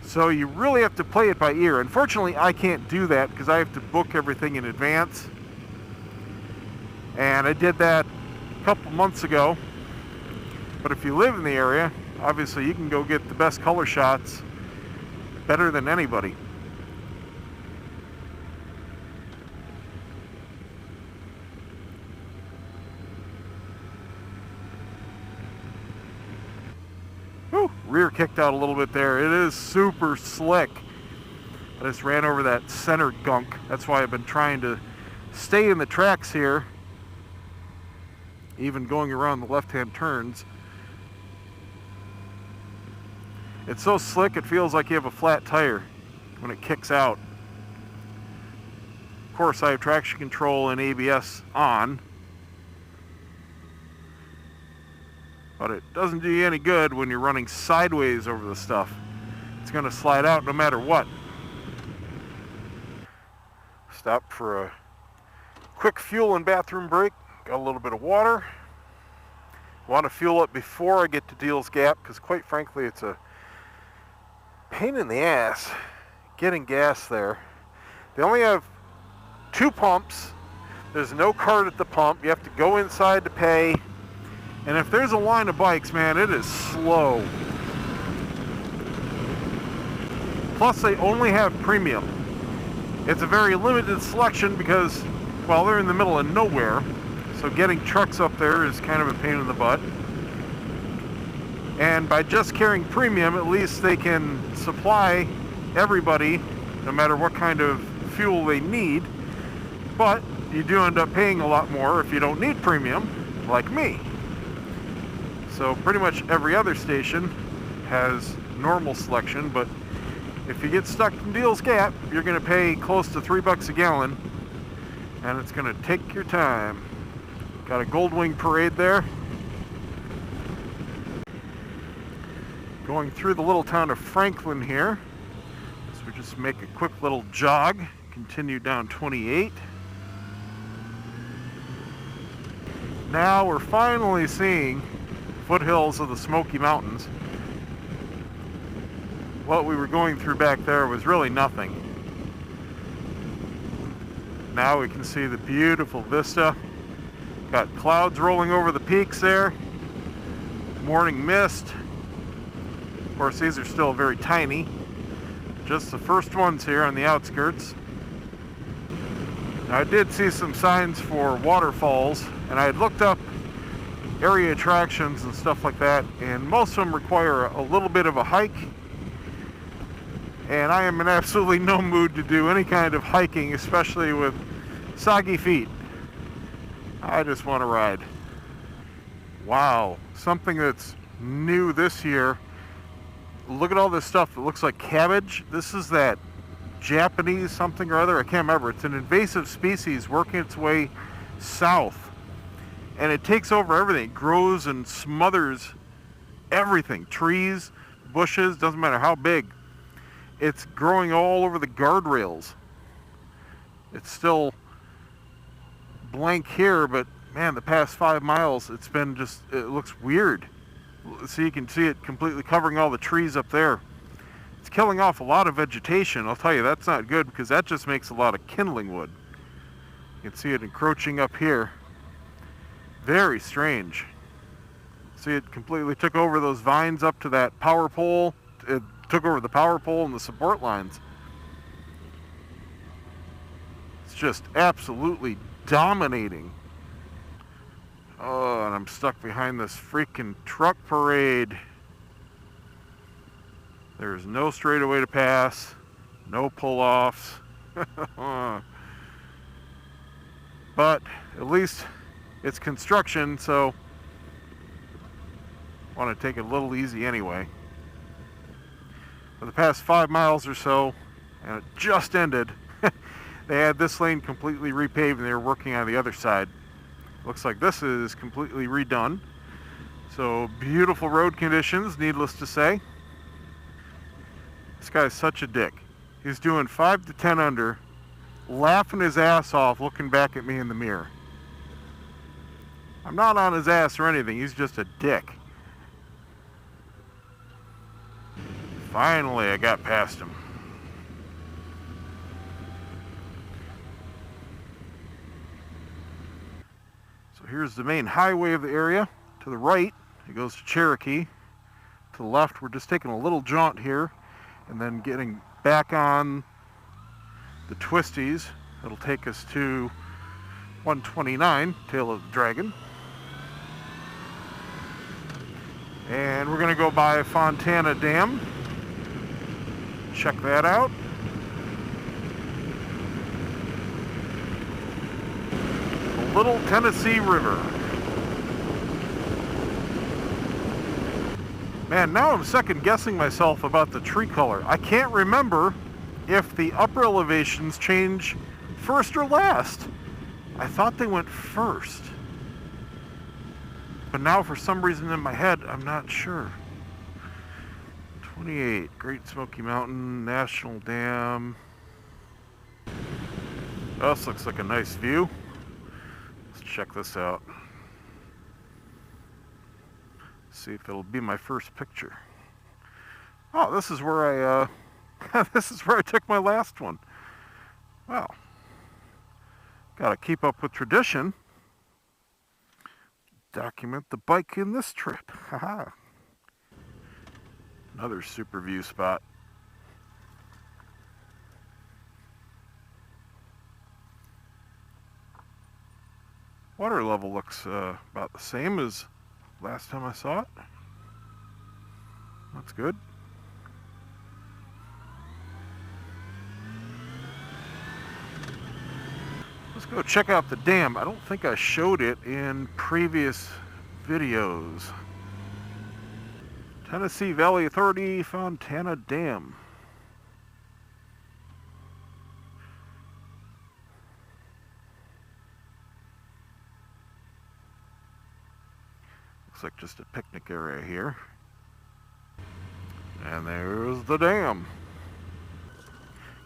So you really have to play it by ear. Unfortunately, I can't do that because I have to book everything in advance. And I did that a couple months ago. But if you live in the area, obviously you can go get the best color shots better than anybody. Whew, rear kicked out a little bit there. It is super slick. I just ran over that center gunk. That's why I've been trying to stay in the tracks here, even going around the left-hand turns. It's so slick it feels like you have a flat tire when it kicks out. Of course, I have traction control and ABS on, but it doesn't do you any good when you're running sideways over the stuff. It's going to slide out no matter what. Stopped for a quick fuel and bathroom break. Got a little bit of water. Want to fuel up before I get to Deals Gap because quite frankly it's a pain in the ass getting gas there. They only have 2 pumps. There's no cart at the pump. You have to go inside to pay. And if there's a line of bikes, man, it is slow. Plus, they only have premium. It's a very limited selection because, well, they're in the middle of nowhere. So getting trucks up there is kind of a pain in the butt. And by just carrying premium, at least they can supply everybody, no matter what kind of fuel they need. But you do end up paying a lot more if you don't need premium, like me. So pretty much every other station has normal selection, but if you get stuck in Deal's Gap, you're going to pay close to $3 a gallon, and it's going to take your time. Got a Goldwing parade there. Going through the little town of Franklin here. So we just make a quick little jog, continue down 28. Now we're finally seeing foothills of the Smoky Mountains. What we were going through back there was really nothing. Now we can see the beautiful vista. Got clouds rolling over the peaks there. Morning mist. Of course, these are still very tiny. Just the first ones here on the outskirts. Now, I did see some signs for waterfalls, and I had looked up area attractions and stuff like that, and most of them require a little bit of a hike. And I am in absolutely no mood to do any kind of hiking, especially with soggy feet. I just want to ride. Wow, something that's new this year. Look at all this stuff that looks like cabbage. This is that Japanese something or other. I can't remember. It's an invasive species working its way south. And it takes over everything. It grows and smothers everything. Trees, bushes, doesn't matter how big. It's growing all over the guardrails. It's still blank here, but man, the past 5 miles, it's been just, it looks weird. So you can see it completely covering all the trees up there. It's killing off a lot of vegetation. I'll tell you, that's not good because that just makes a lot of kindling wood. You can see it encroaching up here. Very strange. See, it completely took over those vines up to that power pole. It took over the power pole and the support lines. It's just absolutely dominating. Oh, and I'm stuck behind this freaking truck parade. There's no straightaway to pass, no pull-offs. But at least it's construction, so I want to take it a little easy anyway. For the past 5 miles or so, and it just ended, they had this lane completely repaved and they were working on the other side. Looks like this is completely redone. So beautiful road conditions, needless to say. This guy's such a dick. He's doing 5 to 10 under, laughing his ass off, looking back at me in the mirror. I'm not on his ass or anything, he's just a dick. Finally, I got past him. So here's the main highway of the area. To the right, it goes to Cherokee. To the left, we're just taking a little jaunt here and then getting back on the twisties. It'll take us to 129, Tail of the Dragon. And we're going to go by Fontana Dam. Check that out. The Little Tennessee River. Man, now I'm second guessing myself about the tree color. I can't remember if the upper elevations change first or last. I thought they went first. But now for some reason in my head, I'm not sure. 28, Great Smoky Mountain, National Dam. Oh, this looks like a nice view. Let's check this out. See if it'll be my first picture. Oh, this is where I this is where I took my last one. Wow. Gotta keep up with tradition. Document the bike in this trip. Haha. Another super view spot. Water level looks about the same as last time I saw it. That's good. Let's go check out the dam. I don't think I showed it in previous videos. Tennessee Valley Authority Fontana Dam. Looks like just a picnic area here. And there's the dam.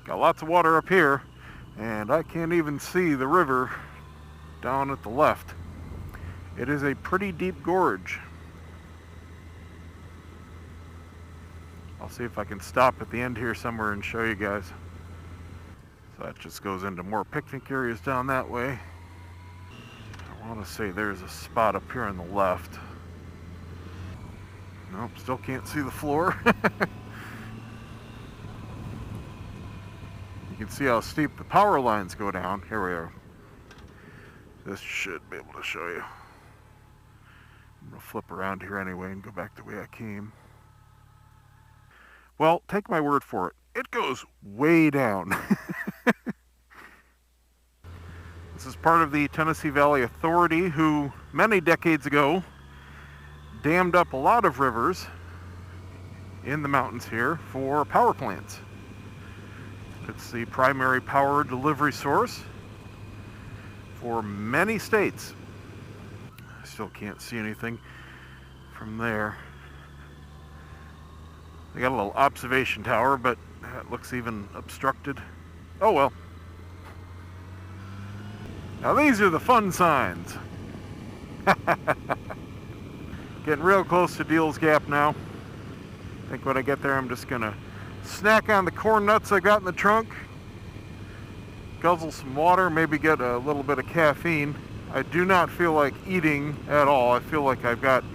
Got lots of water up here, and I can't even see the river down at the left. It is a pretty deep gorge. I'll see if I can stop at the end here somewhere and show you guys. So that just goes into more picnic areas down that way. I want to say there's a spot up here on the left. Nope, still can't see the floor. You can see how steep the power lines go down. Here we are. This should be able to show you. I'm going to flip around here anyway and go back the way I came. Well, take my word for it. It goes way down. This is part of the Tennessee Valley Authority, who many decades ago dammed up a lot of rivers in the mountains here for power plants. It's the primary power delivery source for many states. I still can't see anything from there. They got a little observation tower, but that looks even obstructed. Oh well. Now these are the fun signs. Getting real close to Deal's Gap now. I think when I get there I'm just gonna snack on the corn nuts I got in the trunk, guzzle some water, maybe get a little bit of caffeine. I do not feel like eating at all. I feel like I've got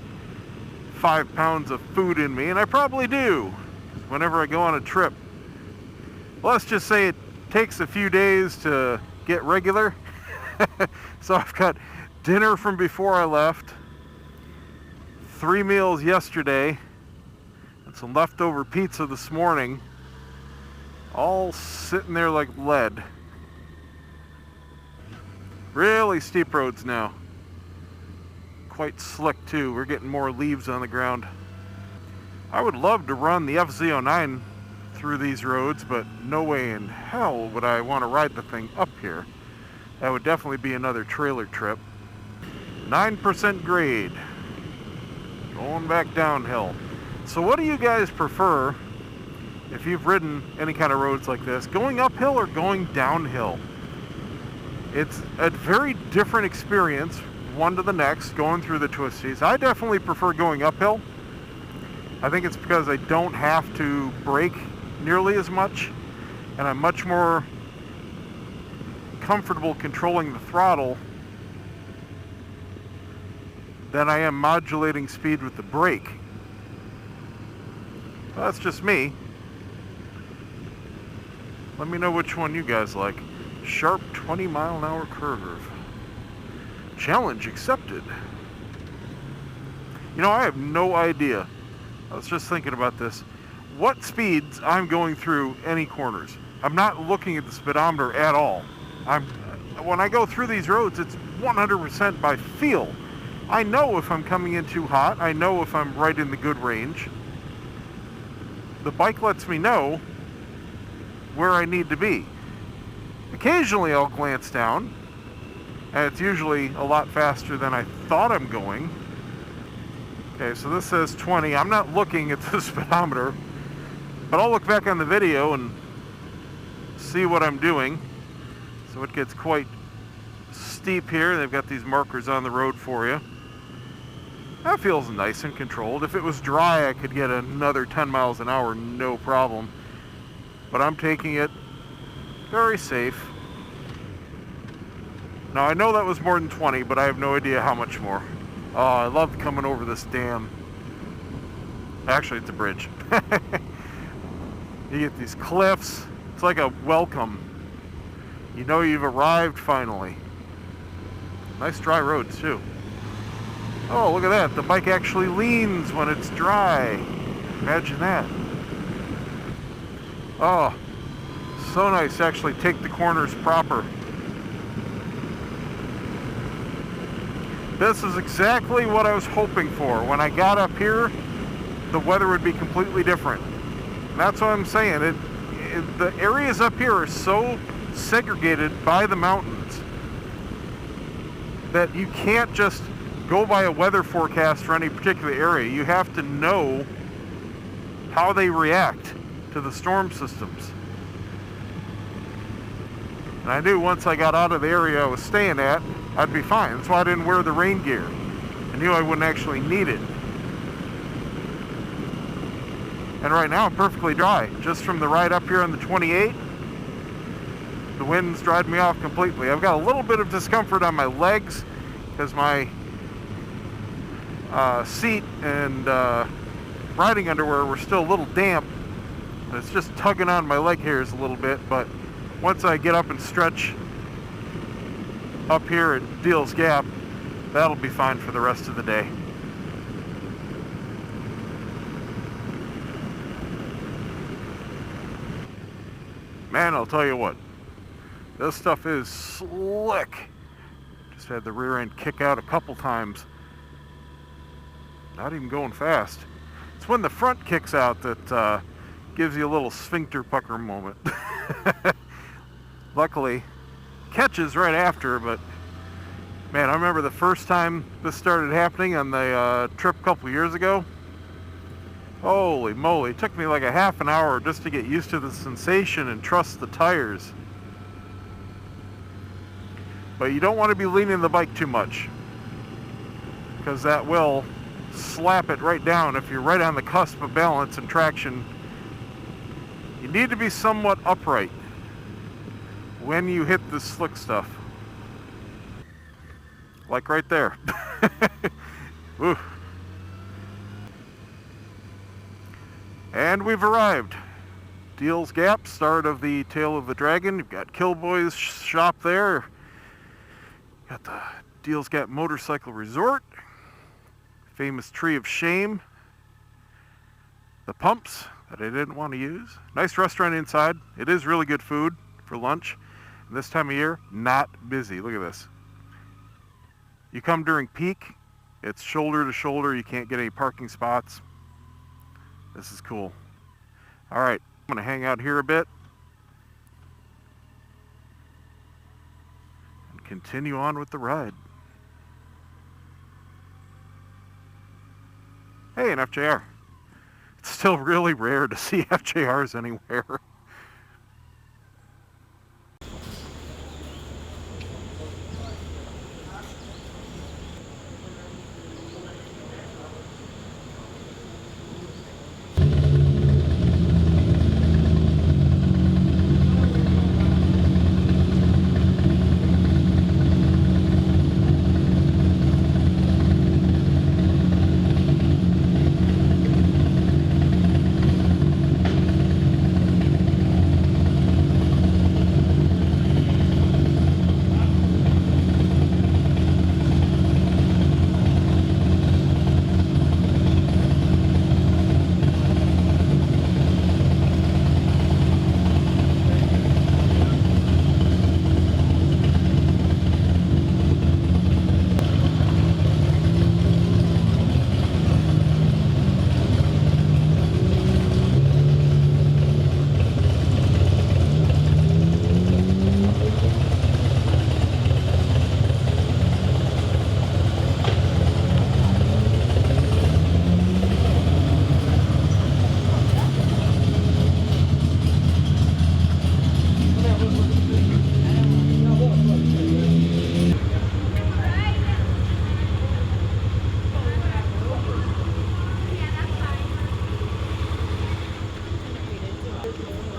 5 pounds of food in me, and I probably do whenever I go on a trip. Let's just say it takes a few days to get regular. So I've got dinner from before I left, 3 meals yesterday, and some leftover pizza this morning, all sitting there like lead. Really steep roads now. Quite slick too. We're getting more leaves on the ground. I would love to run the FZ09 through these roads, but no way in hell would I want to ride the thing up here. That would definitely be another trailer trip. 9% grade. Going back downhill. So what do you guys prefer if you've ridden any kind of roads like this? Going uphill or going downhill? It's a very different experience, one to the next, going through the twisties. I definitely prefer going uphill. I think it's because I don't have to brake nearly as much, and I'm much more comfortable controlling the throttle than I am modulating speed with the brake. Well, that's just me. Let me know which one you guys like. Sharp 20-mile-an-hour curve. Challenge accepted. You know, I have no idea. I was just thinking about this. What speeds I'm going through any corners. I'm not looking at the speedometer at all. When I go through these roads, it's 100% by feel. I know if I'm coming in too hot. I know if I'm right in the good range. The bike lets me know where I need to be. Occasionally I'll glance down, and it's usually a lot faster than I thought I'm going. Okay, so this says 20. I'm not looking at the speedometer, but I'll look back on the video and see what I'm doing. So it gets quite steep here. They've got these markers on the road for you. That feels nice and controlled. If it was dry, I could get another 10 miles an hour, no problem. But I'm taking it very safe. Now I know that was more than 20, but I have no idea how much more. Oh, I loved coming over this dam. Actually, it's a bridge. You get these cliffs. It's like a welcome. You know you've arrived finally. Nice dry roads too. Oh, look at that. The bike actually leans when it's dry. Imagine that. Oh, so nice to actually take the corners proper. This is exactly what I was hoping for. When I got up here, the weather would be completely different. And that's what I'm saying. The areas up here are so segregated by the mountains that you can't just go by a weather forecast for any particular area. You have to know how they react to the storm systems. And I knew once I got out of the area I was staying at, I'd be fine. That's why I didn't wear the rain gear. I knew I wouldn't actually need it. And right now I'm perfectly dry. Just from the ride up here on the 28, the wind's dried me off completely. I've got a little bit of discomfort on my legs because my seat and riding underwear were still a little damp. It's just tugging on my leg hairs a little bit, but once I get up and stretch up here at Deal's Gap, that'll be fine for the rest of the day. Man, I'll tell you what, this stuff is slick. Just had the rear end kick out a couple times. Not even going fast. It's when the front kicks out that gives you a little sphincter pucker moment. Luckily, catches right after, but man, I remember the first time this started happening on the trip a couple years ago. Holy moly, it took me like a half an hour just to get used to the sensation and trust the tires. But you don't want to be leaning the bike too much, because that will slap it right down if you're right on the cusp of balance and traction. You need to be somewhat upright when you hit this slick stuff. Like right there. Woo. And we've arrived. Deal's Gap, start of the Tail of the Dragon. You've got Killboy's shop there. Got the Deal's Gap Motorcycle Resort. Famous Tree of Shame. The pumps that I didn't want to use. Nice restaurant inside. It is really good food for lunch. And this time of year, not busy. Look at this. You come during peak, it's shoulder to shoulder. You can't get any parking spots. This is cool. All right, I'm gonna hang out here a bit and continue on with the ride. Hey, an FJR. It's still really rare to see FJRs anywhere.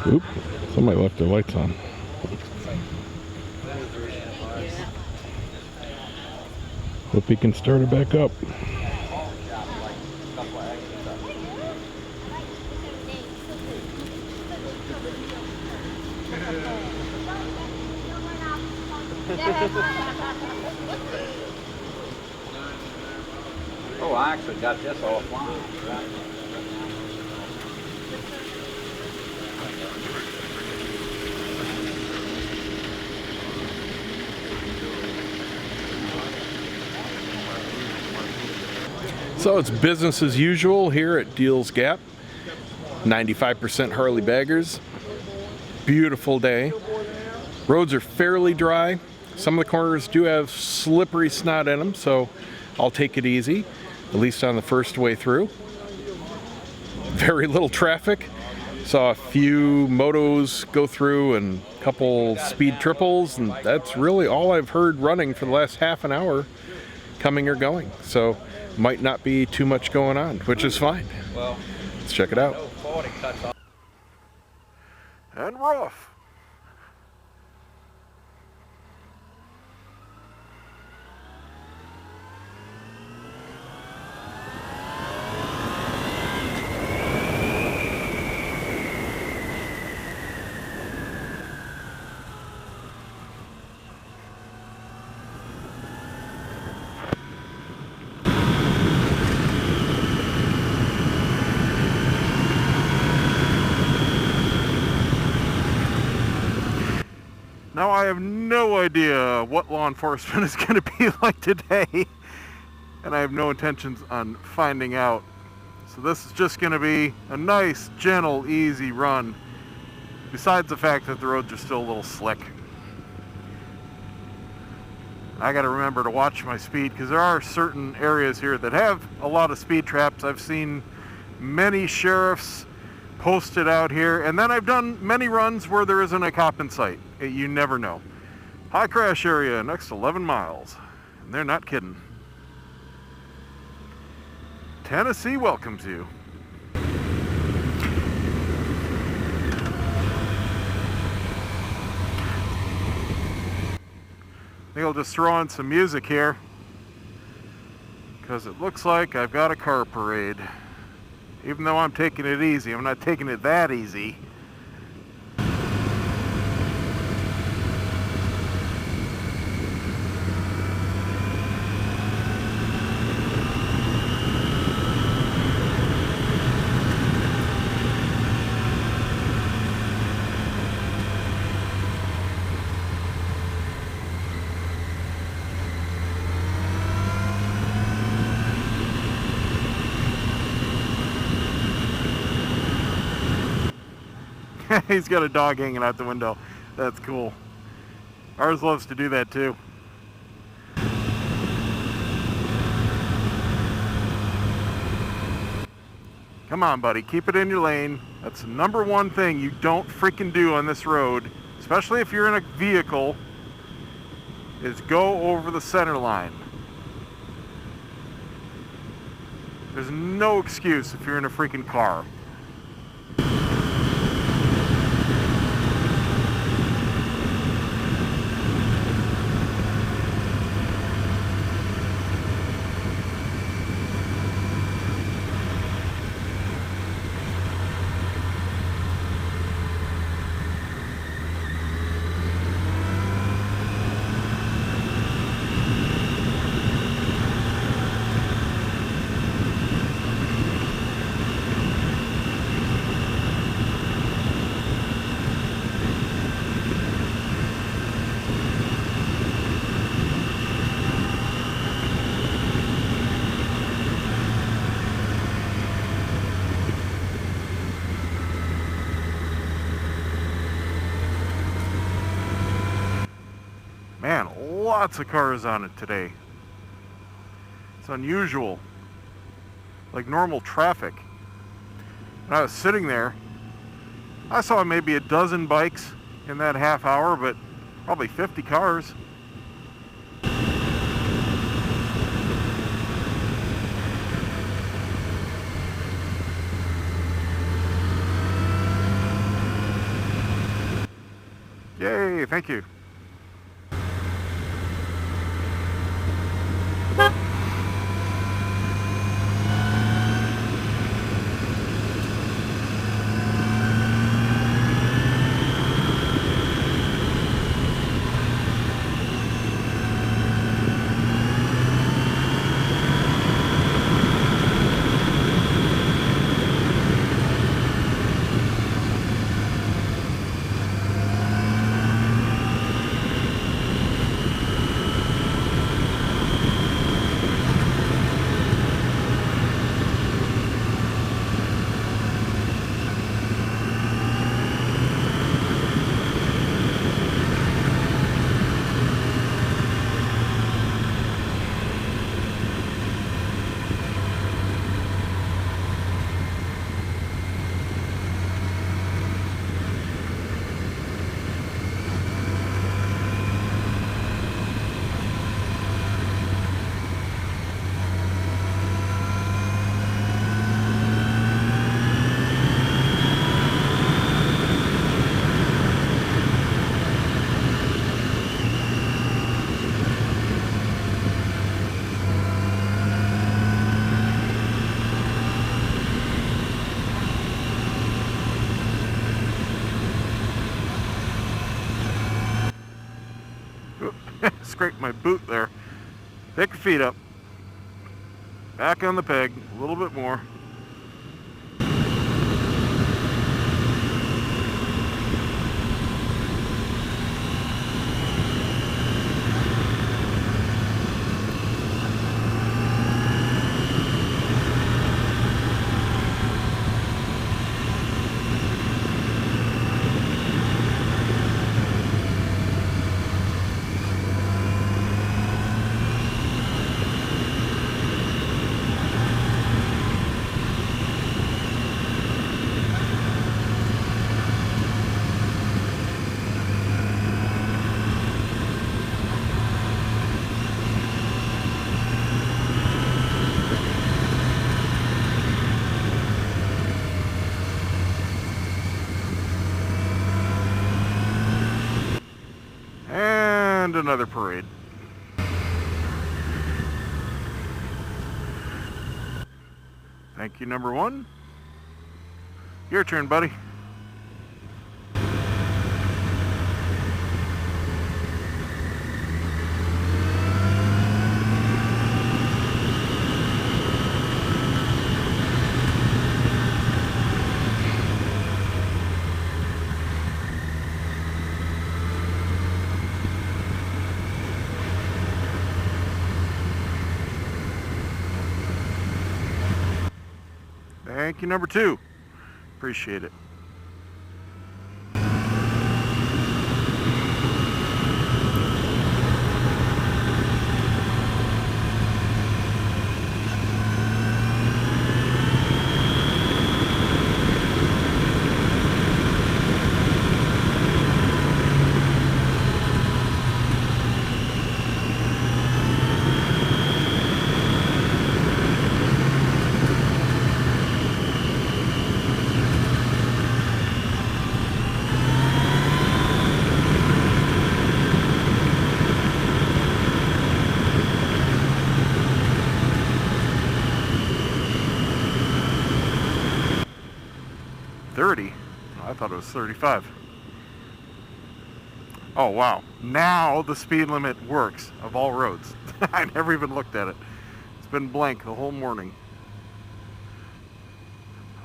Oop, somebody left their lights on. Hope he can start it back up. Oh, I actually got this offline. So it's business as usual here at Deals Gap. 95% Harley baggers. Beautiful day. Roads are fairly dry. Some of the corners do have slippery snot in them, so I'll take it easy, at least on the first way through. Very little traffic. Saw a few motos go through and a couple speed triples, and that's really all I've heard running for the last half an hour coming or going. So might not be too much going on, which is fine. Let's check it out. And we're off. Now I have no idea what law enforcement is going to be like today, and I have no intentions on finding out. So this is just going to be a nice, gentle, easy run, besides the fact that the roads are still a little slick. I got to remember to watch my speed, because there are certain areas here that have a lot of speed traps. I've seen many sheriffs posted out here, and then I've done many runs where there isn't a cop in sight. You never know. High crash area, next 11 miles. And they're not kidding. Tennessee welcomes you. I think I'll just throw on some music here, because it looks like I've got a car parade. Even though I'm taking it easy, I'm not taking it that easy. He's got a dog hanging out the window. That's cool. Ours loves to do that too. Come on, buddy. Keep it in your lane. That's the number one thing you don't freaking do on this road, especially if you're in a vehicle, is go over the center line. There's no excuse if you're in a freaking car. Man, lots of cars on it today. It's unusual. Like normal traffic. When I was sitting there, I saw maybe a dozen bikes in that half hour, but probably 50 cars. Yay, thank you. scrape my boot there. Pick your feet up. Back on the peg, a little bit more. And another parade. Thank you, number one. Your turn, buddy. Thank you, number two. Appreciate it. I thought it was 35. Oh wow, now the speed limit works of all roads. I never even looked at it. It's been blank the whole morning.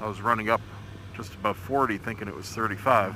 I was running up just above 40 thinking it was 35.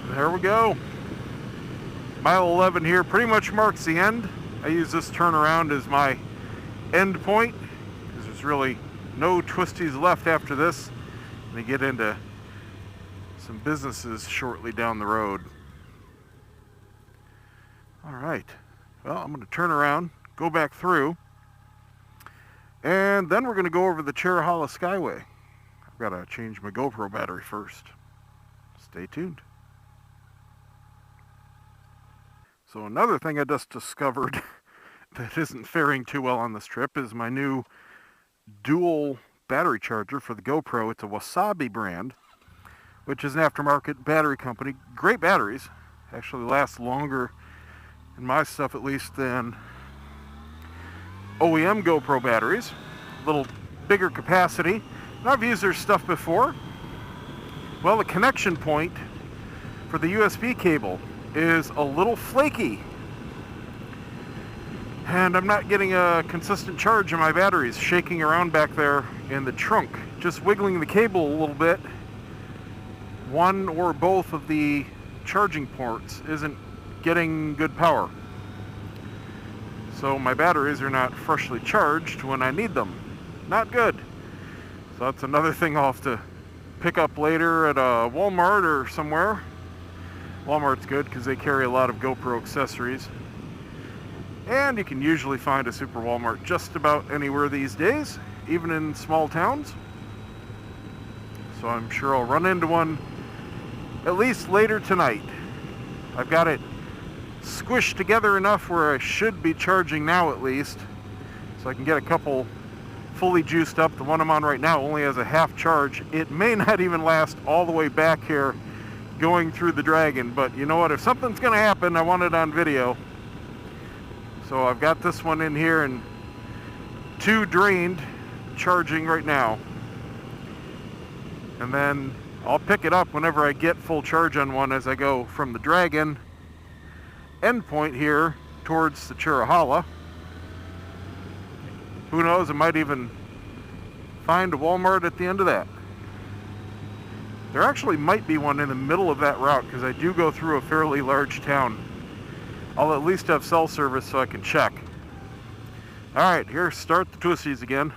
There we go. Mile 11 here pretty much marks the end. I use this turnaround as my end point because there's really no twisties left after this. And they get into some businesses shortly down the road. All right. Well, I'm going to turn around, go back through, and then we're going to go over the Cherohala Skyway. I've got to change my GoPro battery first. Stay tuned. So another thing I just discovered that isn't faring too well on this trip is my new dual battery charger for the GoPro. It's a Wasabi brand, which is an aftermarket battery company. Great batteries. Actually last longer, in my stuff at least, than OEM GoPro batteries. A little bigger capacity. And I've used their stuff before. Well, the connection point for the USB cable is a little flaky. And I'm not getting a consistent charge in my batteries, shaking around back there in the trunk. Just wiggling the cable a little bit. One or both of the charging ports isn't getting good power. So my batteries are not freshly charged when I need them. Not good. So that's another thing I'll have to pick up later at a Walmart or somewhere. Walmart's good because they carry a lot of GoPro accessories. And you can usually find a Super Walmart just about anywhere these days, even in small towns. So I'm sure I'll run into one at least later tonight. I've got it squished together enough where I should be charging now at least, so I can get a couple fully juiced up. The one I'm on right now only has a half charge. It may not even last all the way back here going through the Dragon, but you know what, if something's gonna happen, I want it on video. So I've got this one in here and 2 drained, charging right now. And then I'll pick it up whenever I get full charge on one as I go from the Dragon endpoint here towards the Cherohala. Who knows, I might even find a Walmart at the end of that. There actually might be one in the middle of that route because I do go through a fairly large town. I'll at least have cell service so I can check. Alright, here, start the twisties again.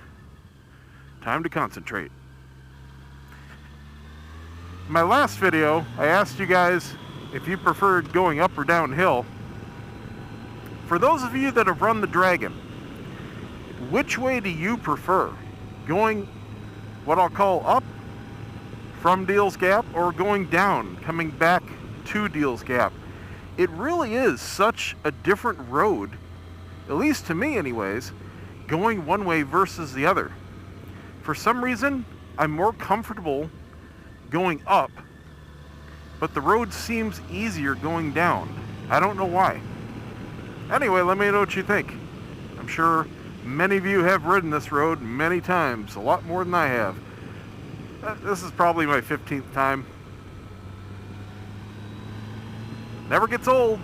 Time to concentrate. In my last video, I asked you guys if you preferred going up or downhill. For those of you that have run the Dragon, which way do you prefer? Going what I'll call up from Deals Gap, or going down, coming back to Deals Gap? It really is such a different road, at least to me anyways, going one way versus the other. For some reason, I'm more comfortable going up, but the road seems easier going down. I don't know why. Anyway, let me know what you think. I'm sure many of you have ridden this road many times, a lot more than I have. This is probably my 15th time. Never gets old.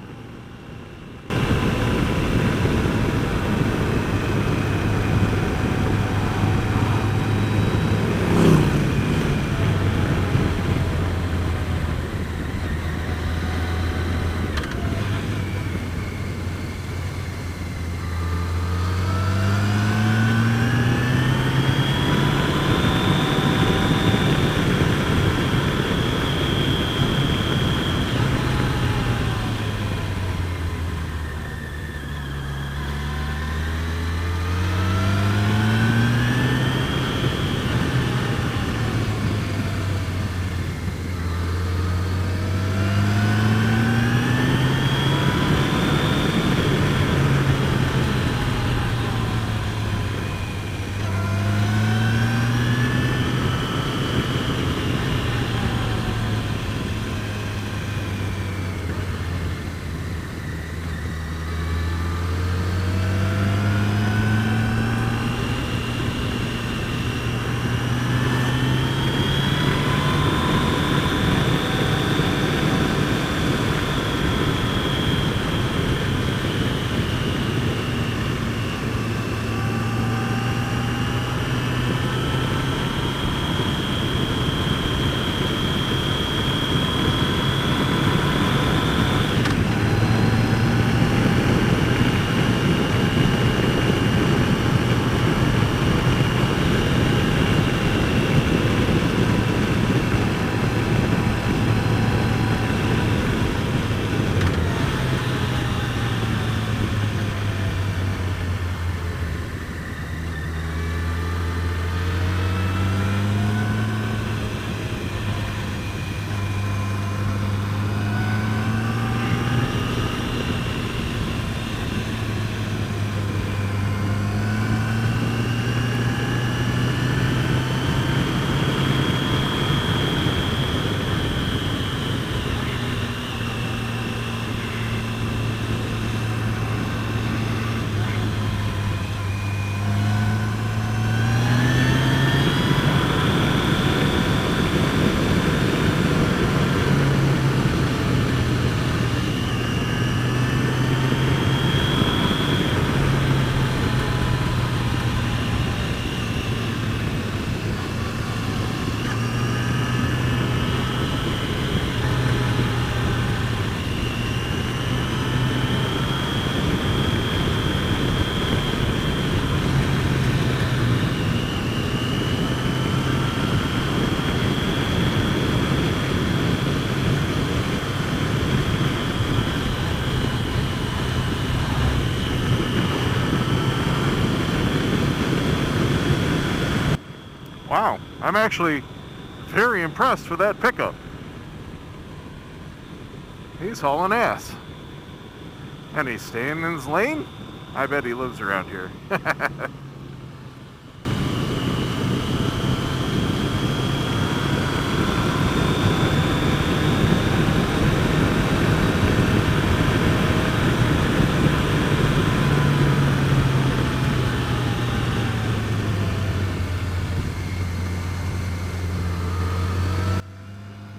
Wow, I'm actually very impressed with that pickup. He's hauling ass. And he's staying in his lane? I bet he lives around here.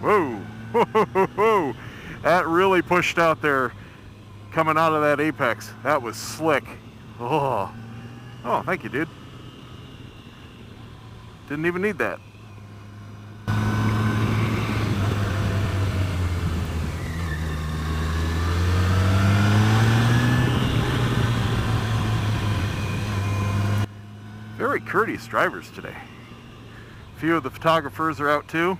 Whoa, whoa, that really pushed out there coming out of that apex. That was slick. Oh, thank you, dude. Didn't even need that. Very courteous drivers today. A few of the photographers are out too.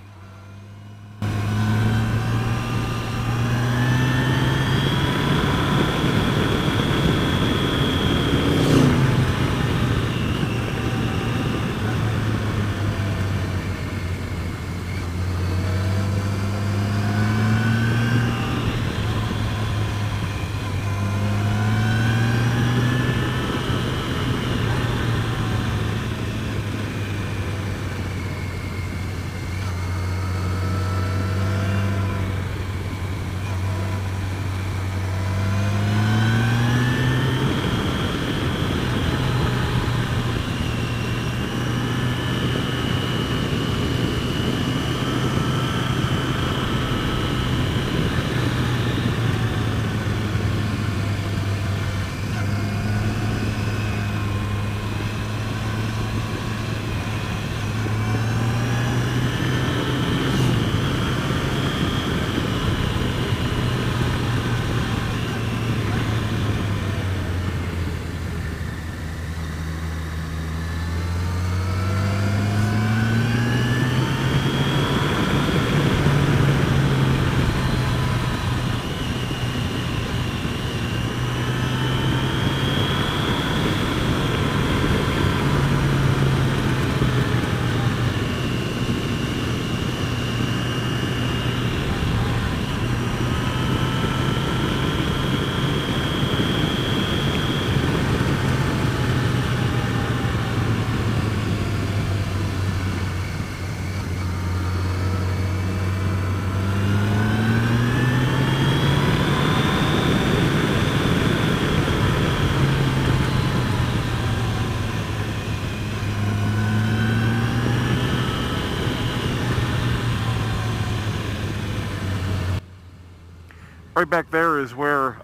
Right back there is where I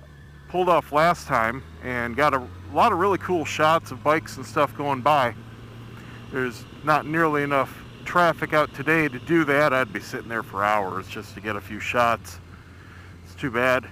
pulled off last time and got a lot of really cool shots of bikes and stuff going by. There's not nearly enough traffic out today to do that. I'd be sitting there for hours just to get a few shots. It's too bad.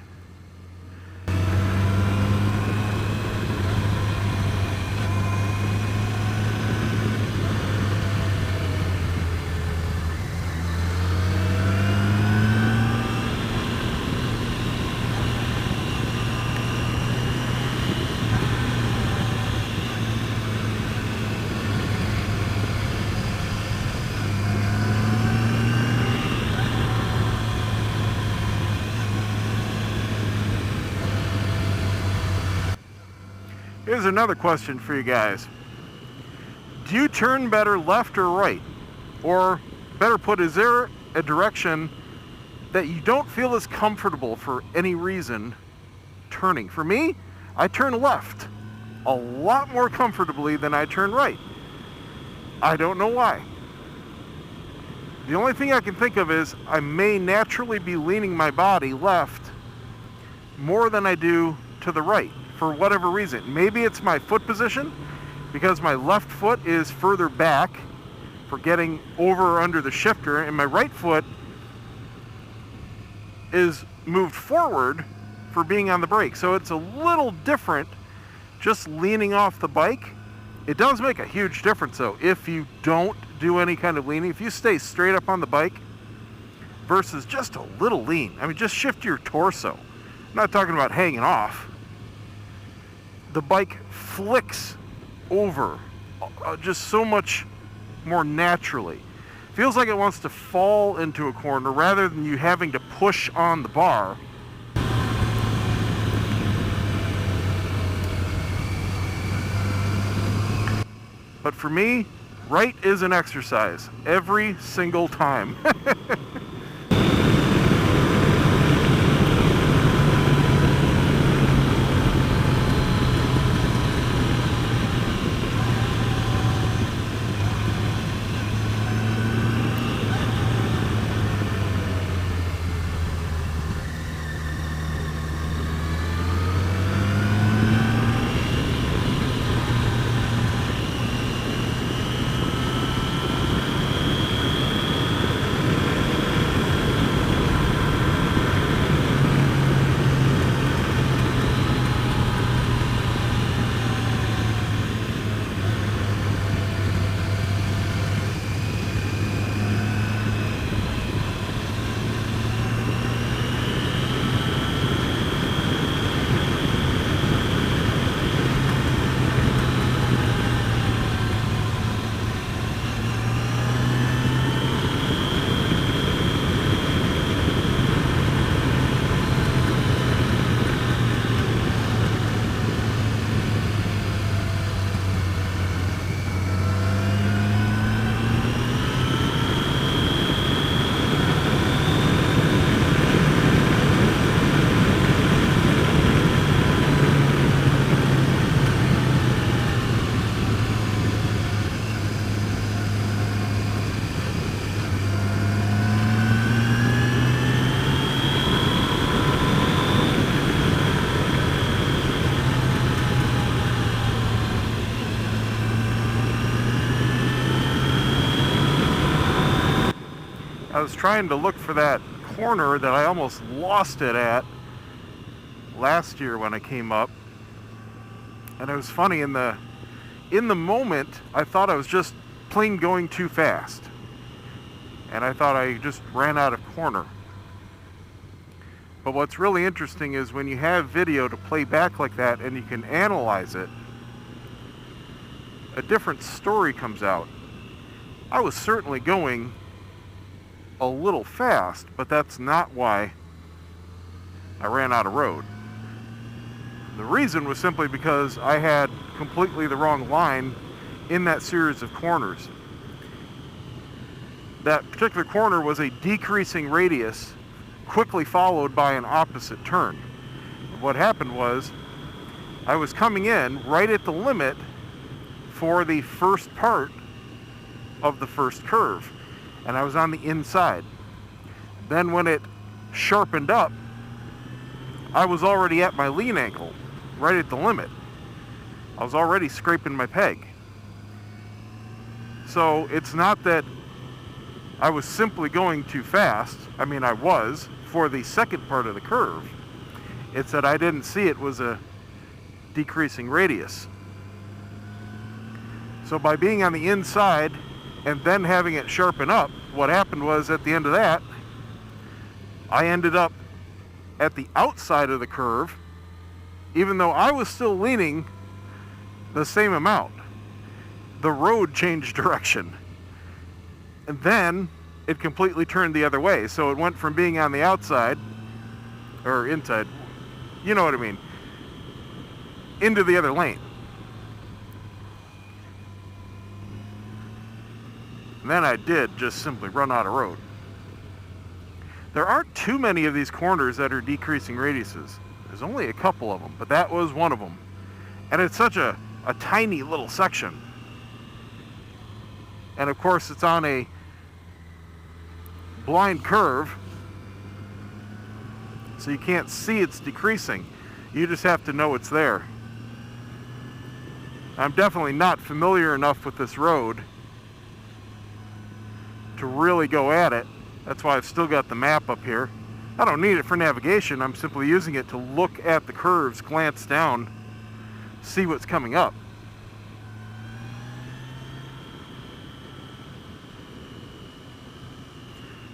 Here's another question for you guys. Do you turn better left or right? Or better put, is there a direction that you don't feel as comfortable for any reason turning? For me, I turn left a lot more comfortably than I turn right. I don't know why. The only thing I can think of is I may naturally be leaning my body left more than I do to the right for whatever reason. Maybe it's my foot position, because my left foot is further back for getting over or under the shifter, and my right foot is moved forward for being on the brake. So it's a little different just leaning off the bike. It does make a huge difference though if you don't do any kind of leaning. If you stay straight up on the bike versus just a little lean. I mean, just shift your torso. I'm not talking about hanging off. The bike flicks over just so much more naturally. Feels like it wants to fall into a corner rather than you having to push on the bar. But for me, right is an exercise every single time. I was trying to look for that corner that I almost lost it at last year when I came up. And it was funny, in the moment, I thought I was just plain going too fast. And I thought I just ran out of corner. But what's really interesting is when you have video to play back like that and you can analyze it, a different story comes out. I was certainly going a little fast, but that's not why I ran out of road. The reason was simply because I had completely the wrong line in that series of corners. That particular corner was a decreasing radius, quickly followed by an opposite turn. What happened was, I was coming in right at the limit for the first part of the first curve, and I was on the inside. Then when it sharpened up, I was already at my lean ankle, right at the limit. I was already scraping my peg. So it's not that I was simply going too fast. I mean, I was for the second part of the curve. It's that I didn't see it was a decreasing radius. So by being on the inside and then having it sharpen up, what happened was at the end of that, I ended up at the outside of the curve, even though I was still leaning the same amount. The road changed direction. And then it completely turned the other way. So it went from being on the outside, or inside, you know what I mean, into the other lane. And then I did just simply run out of road. There aren't too many of these corners that are decreasing radiuses. There's only a couple of them, but that was one of them. And it's such a tiny little section. And of course it's on a blind curve, so you can't see it's decreasing. You just have to know it's there. I'm definitely not familiar enough with this road to really go at it. That's why I've still got the map up here. I don't need it for navigation. I'm simply using it to look at the curves, glance down, see what's coming up.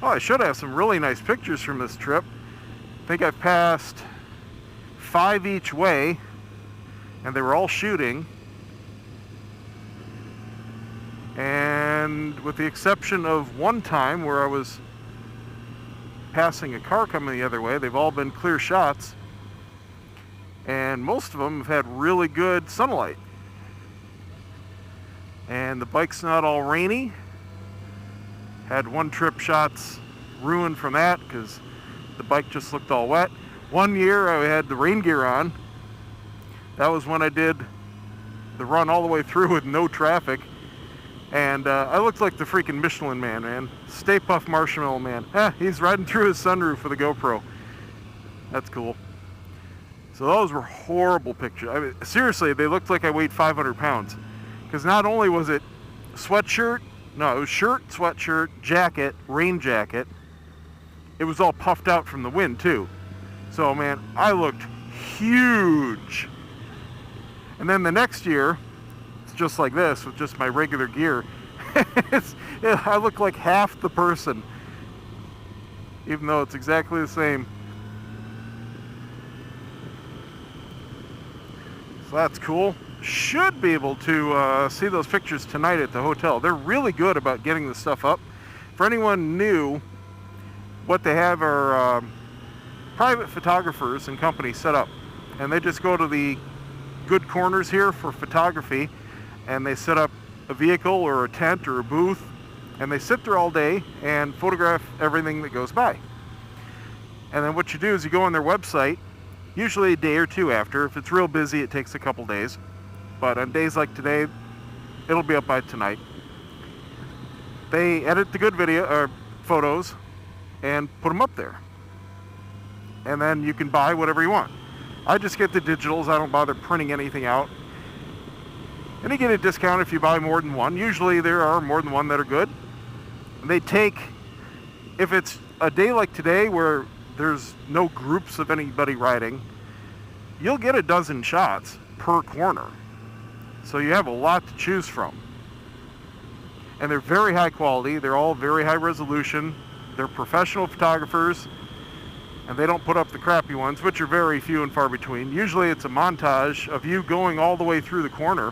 Oh, I should have some really nice pictures from this trip. I think I've passed 5 each way, and they were all shooting. And and with the exception of one time where I was passing a car coming the other way, they've all been clear shots, and most of them have had really good sunlight. And the bike's not all rainy. Had one trip shots ruined from that because the bike just looked all wet. One year I had the rain gear on. That was when I did the run all the way through with no traffic. And I looked like the freaking Michelin man. Stay Puft Marshmallow Man. He's riding through his sunroof with a GoPro. That's cool. So those were horrible pictures. I mean, seriously, they looked like I weighed 500 pounds. Because not only was it sweatshirt, no, it was shirt, sweatshirt, jacket, rain jacket. It was all puffed out from the wind too. So man, I looked huge. And then the next year, it's just like this with just my regular gear. I look like half the person, even though it's exactly the same. So that's cool. Should be able to see those pictures tonight at the hotel. They're really good about getting the stuff up. For anyone new, what they have are private photographers and companies set up, and they just go to the good corners here for photography, and they set up a vehicle or a tent or a booth, and they sit there all day and photograph everything that goes by. And then what you do is you go on their website, usually a day or two after. If it's real busy, it takes a couple days. But on days like today, it'll be up by tonight. They edit the good video or photos and put them up there. And then you can buy whatever you want. I just get the digitals. I don't bother printing anything out. And you get a discount if you buy more than one. Usually there are more than one that are good. They take, if it's a day like today where there's no groups of anybody riding, you'll get a dozen shots per corner. So you have a lot to choose from. And they're very high quality. They're all very high resolution. They're professional photographers. And they don't put up the crappy ones, which are very few and far between. Usually it's a montage of you going all the way through the corner.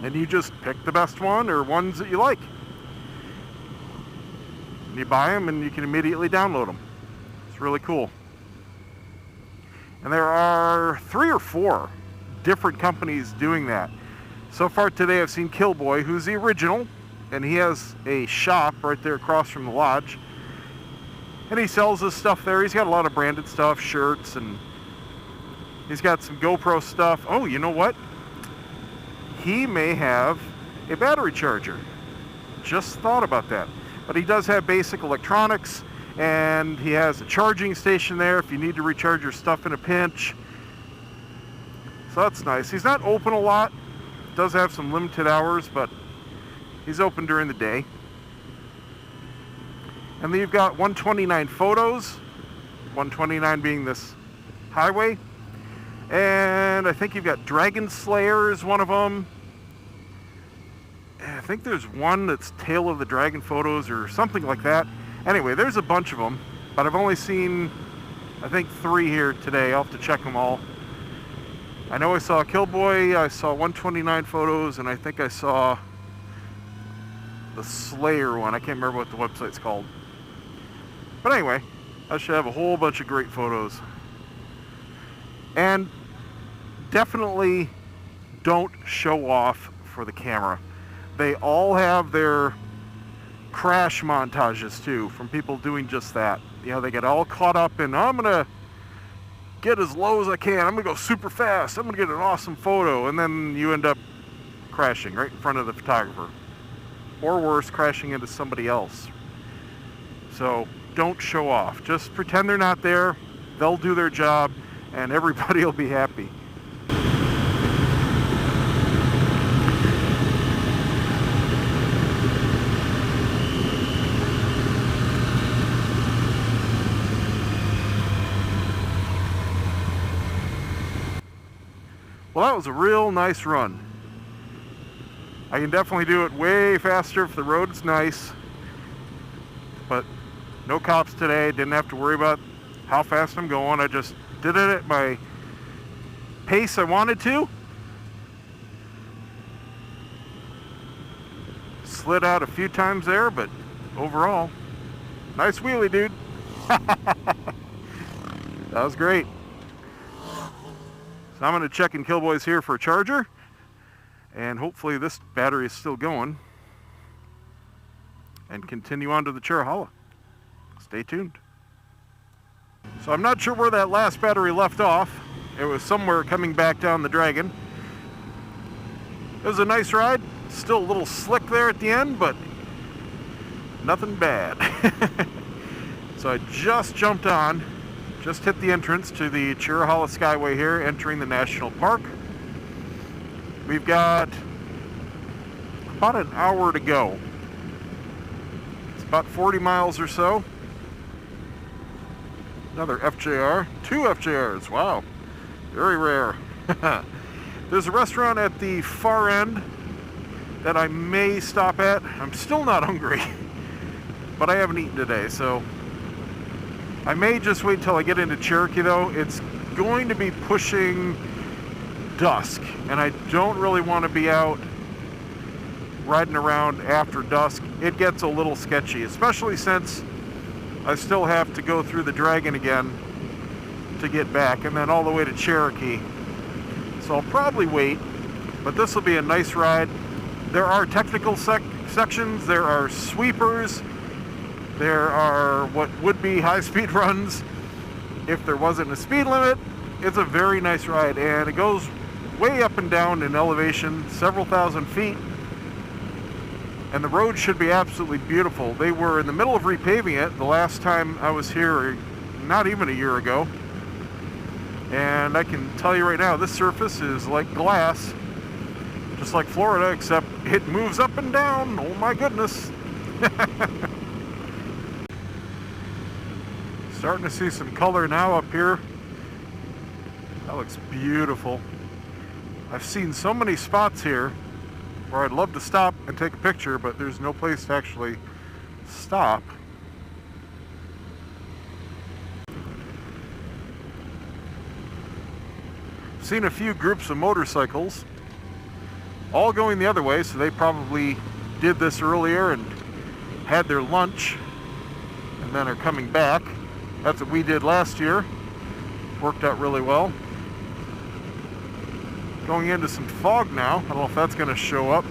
And you just pick the best one or ones that you like. And you buy them and you can immediately download them. It's really cool. And there are 3 or 4 different companies doing that. So far today I've seen Killboy, who's the original, and he has a shop right there across from the lodge, and he sells his stuff there. He's got a lot of branded stuff, shirts, and he's got some GoPro stuff. Oh, you know what? He may have a battery charger. Just thought about that. But he does have basic electronics, and he has a charging station there if you need to recharge your stuff in a pinch. So that's nice. He's not open a lot. Does have some limited hours, but he's open during the day. And then you've got 129 photos, 129 being this highway. And I think you've got Dragon Slayer is one of them. And I think there's one that's Tale of the Dragon photos or something like that. Anyway, there's a bunch of them, but I've only seen, I think, 3 here today. I'll have to check them all. I know I saw Killboy, I saw 129 photos, and I think I saw the Slayer one. I can't remember what the website's called. But anyway, I should have a whole bunch of great photos. And definitely don't show off for the camera. They all have their crash montages too, from people doing just that. You know, they get all caught up in, I'm gonna get as low as I can, I'm gonna go super fast, I'm gonna get an awesome photo, and then you end up crashing right in front of the photographer. Or worse, crashing into somebody else. So don't show off. Just pretend they're not there, they'll do their job, and everybody will be happy. Well, that was a real nice run. I can definitely do it way faster if the road's nice, but no cops today. Didn't have to worry about how fast I'm going. I just did it at my pace I wanted to. slid out a few times there, but overall, nice wheelie, dude. That was great. So I'm going to check in Killboys here for a charger, and hopefully this battery is still going, and continue on to the Cherohala. Stay tuned. So I'm not sure where that last battery left off. It was somewhere coming back down the Dragon. It was a nice ride. Still a little slick there at the end, but nothing bad. So I just jumped on, just hit the entrance to the Cherohala Skyway here, entering the national park. We've got about an hour to go. It's about 40 miles or so. Another FJR, 2 FJRs, wow, very rare. There's a restaurant at the far end that I may stop at. I'm still not hungry, but I haven't eaten today, so I may just wait till I get into Cherokee though. It's going to be pushing dusk, and I don't really want to be out riding around after dusk. It gets a little sketchy, especially since I still have to go through the Dragon again to get back, and then all the way to Cherokee. So I'll probably wait, but this will be a nice ride. There are technical sections, there are sweepers, there are what would be high-speed runs if there wasn't a speed limit. It's a very nice ride, and it goes way up and down in elevation, several thousand feet, and the road should be absolutely beautiful. They were in the middle of repaving it the last time I was here, not even a year ago, and I can tell you right now, this surface is like glass, just like Florida, except it moves up and down. Oh my goodness. Starting to see some color now up here. That looks beautiful. I've seen so many spots here where I'd love to stop and take a picture, but there's no place to actually stop. Seen a few groups of motorcycles all going the other way, so they probably did this earlier and had their lunch and then are coming back. That's what we did last year. Worked out really well. Going into some fog now. I don't know if that's going to show up,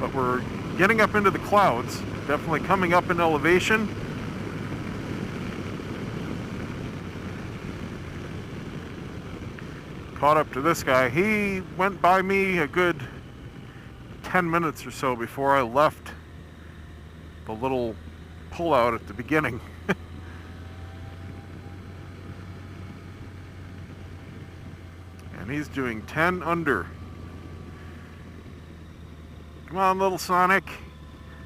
but we're getting up into the clouds. Definitely coming up in elevation. Caught up to this guy. He went by me a good 10 minutes or so before I left the little pullout at the beginning. And he's doing 10 under. Come on, little Sonic.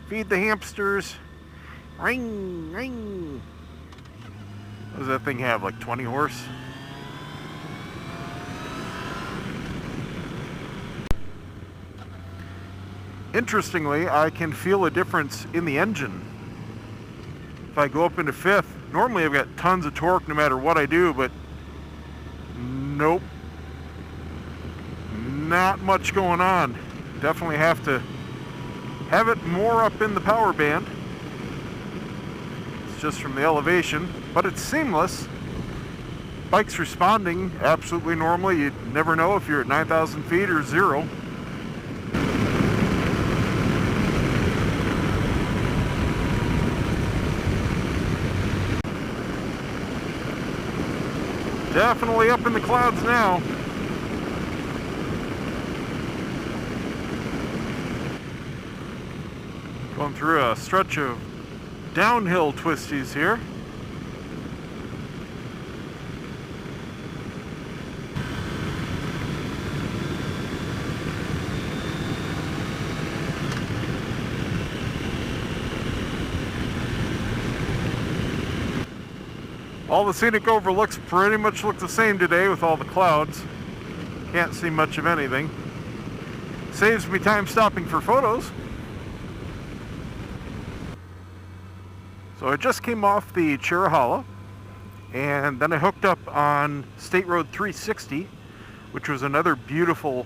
Feed the hamsters. Ring, ring. What does that thing have, like 20 horse? Interestingly, I can feel a difference in the engine. If I go up into fifth, normally I've got tons of torque no matter what I do, but nope. Not much going on. Definitely have to have it more up in the power band. It's just from the elevation, but it's seamless. Bike's responding absolutely normally. You'd never know if you're at 9,000 feet or 0. Definitely up in the clouds now. Going through a stretch of downhill twisties here. All the scenic overlooks pretty much look the same today with all the clouds. Can't see much of anything. Saves me time stopping for photos. So I just came off the Cherohala, and then I hooked up on State Road 360, which was another beautiful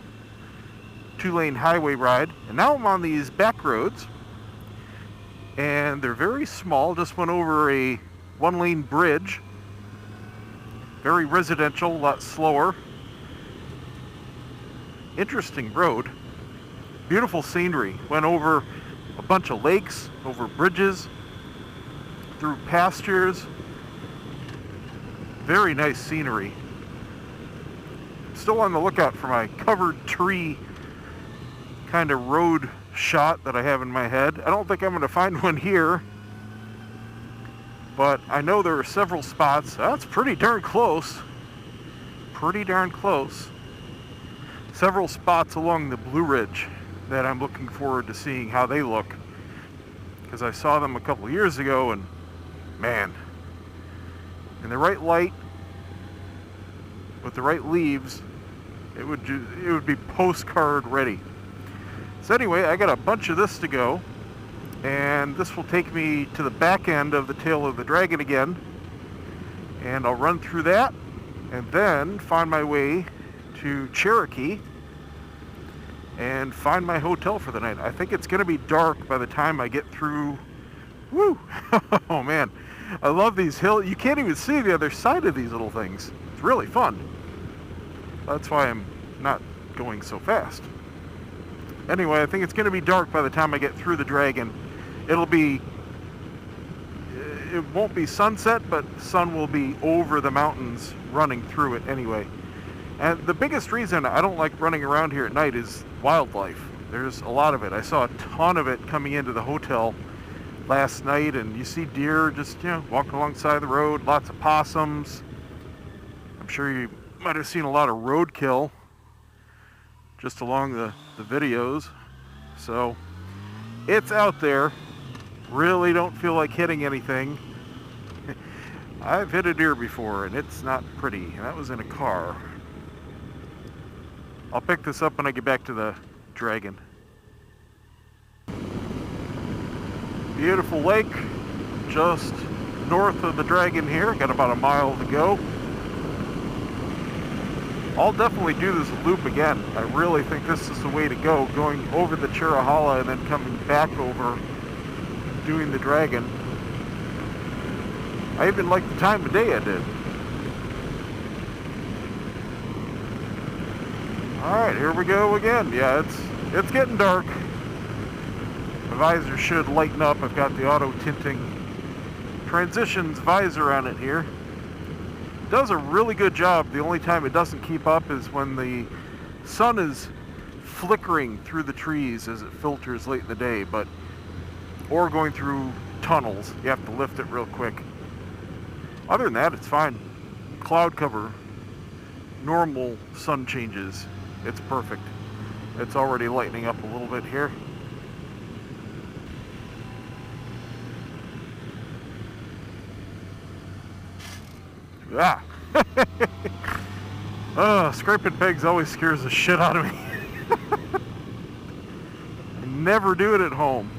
2-lane highway ride. And now I'm on these back roads, and they're very small. Just went over a one-lane bridge. Very residential, a lot slower. Interesting road. Beautiful scenery. Went over a bunch of lakes, over bridges, through pastures. Very nice scenery. Still on the lookout for my covered tree kind of road shot that I have in my head. I don't think I'm going to find one here, but I know there are several spots. That's pretty darn close. Pretty darn close. Several spots along the Blue Ridge that I'm looking forward to seeing how they look, because I saw them a couple years ago, and man, in the right light with the right leaves, it would be postcard ready. So anyway, I got a bunch of this to go, and this will take me to the back end of the Tail of the Dragon again, and I'll run through that and then find my way to Cherokee and find my hotel for the night. I think it's going to be dark by the time I get through. Woo! Oh man, I love these hills. You can't even see the other side of these little things. It's really fun. That's why I'm not going so fast. Anyway, I think it's going to be dark by the time I get through the Dragon. It won't be sunset, but the sun will be over the mountains running through it anyway. And the biggest reason I don't like running around here at night is wildlife. There's a lot of it. I saw a ton of it coming into the hotel last night, and you see deer just, walking alongside the road, lots of possums. I'm sure you might have seen a lot of roadkill just along the videos. So it's out there. Really don't feel like hitting anything. I've hit a deer before, and it's not pretty, and that was in a car. I'll pick this up when I get back to the Dragon. Beautiful lake just north of the Dragon here. Got about a mile to go. I'll definitely do this loop again. I really think this is the way to go, going over the Cherohala and then coming back over, doing the Dragon. I even like the time of day I did. Alright, here we go again. Yeah, it's getting dark. The visor should lighten up. I've got the auto tinting transitions visor on it here. Does a really good job. The only time it doesn't keep up is when the sun is flickering through the trees as it filters late in the day, or going through tunnels. You have to lift it real quick. Other than that, it's fine. Cloud cover, normal sun changes. It's perfect. It's already lightening up a little bit here. Ah! Scraping pegs always scares the shit out of me. I never do it at home.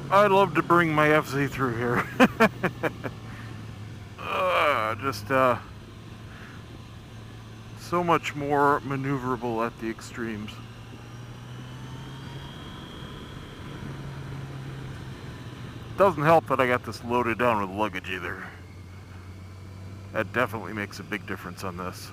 I'd love to bring my FZ through here. Just so much more maneuverable at the extremes. Doesn't help that I got this loaded down with luggage either. That definitely makes a big difference on this.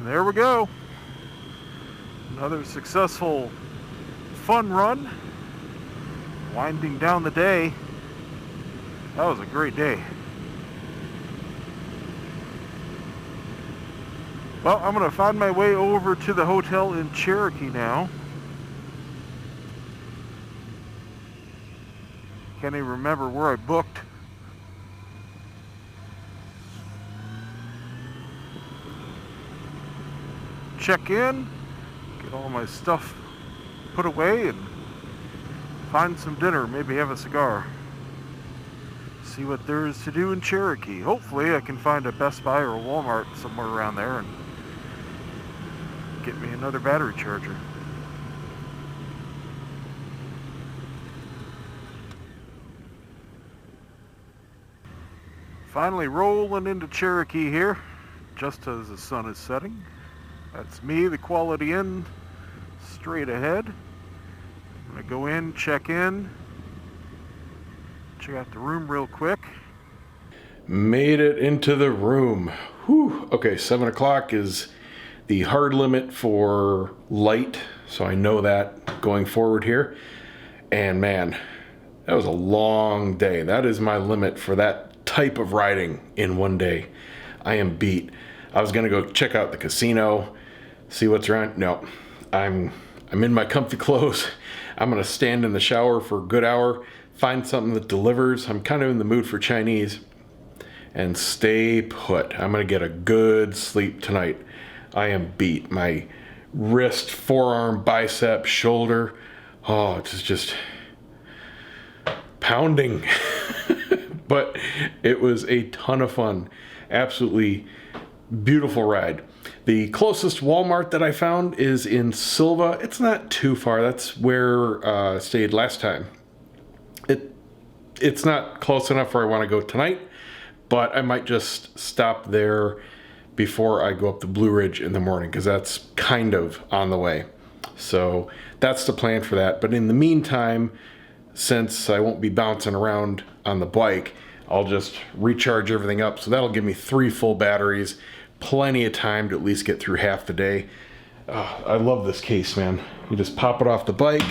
There we go. Another successful fun run. Winding down the day. That was a great day. Well, I'm going to find my way over to the hotel in Cherokee now. Can't even remember where I booked. Check in, get all my stuff put away, and find some dinner, maybe have a cigar. See what there is to do in Cherokee. Hopefully I can find a Best Buy or a Walmart somewhere around there and get me another battery charger. Finally rolling into Cherokee here, just as the sun is setting. That's me, the Quality Inn, straight ahead. I'm gonna go in, check out the room real quick. Made it into the room. Whew. Okay, 7 o'clock is the hard limit for light, so I know that going forward here. And man, that was a long day. That is my limit for that type of riding in one day. I am beat. I was gonna go check out the casino, see what's around. No, I'm in my comfy clothes. I'm gonna stand in the shower for a good hour, find something that delivers. I'm kind of in the mood for Chinese, and stay put. I'm gonna get a good sleep tonight. I am beat. My wrist, forearm, bicep, shoulder, oh, it's just pounding. But it was a ton of fun. Absolutely beautiful ride. The closest Walmart that I found is in Silva. It's not too far. That's where I stayed last time. It's not close enough where I want to go tonight, but I might just stop there before I go up the Blue Ridge in the morning, because that's kind of on the way. So that's the plan for that. But in the meantime, since I won't be bouncing around on the bike, I'll just recharge everything up. So that'll give me 3 full batteries, plenty of time to at least get through half the day. I love this case, man. You just pop it off the bike,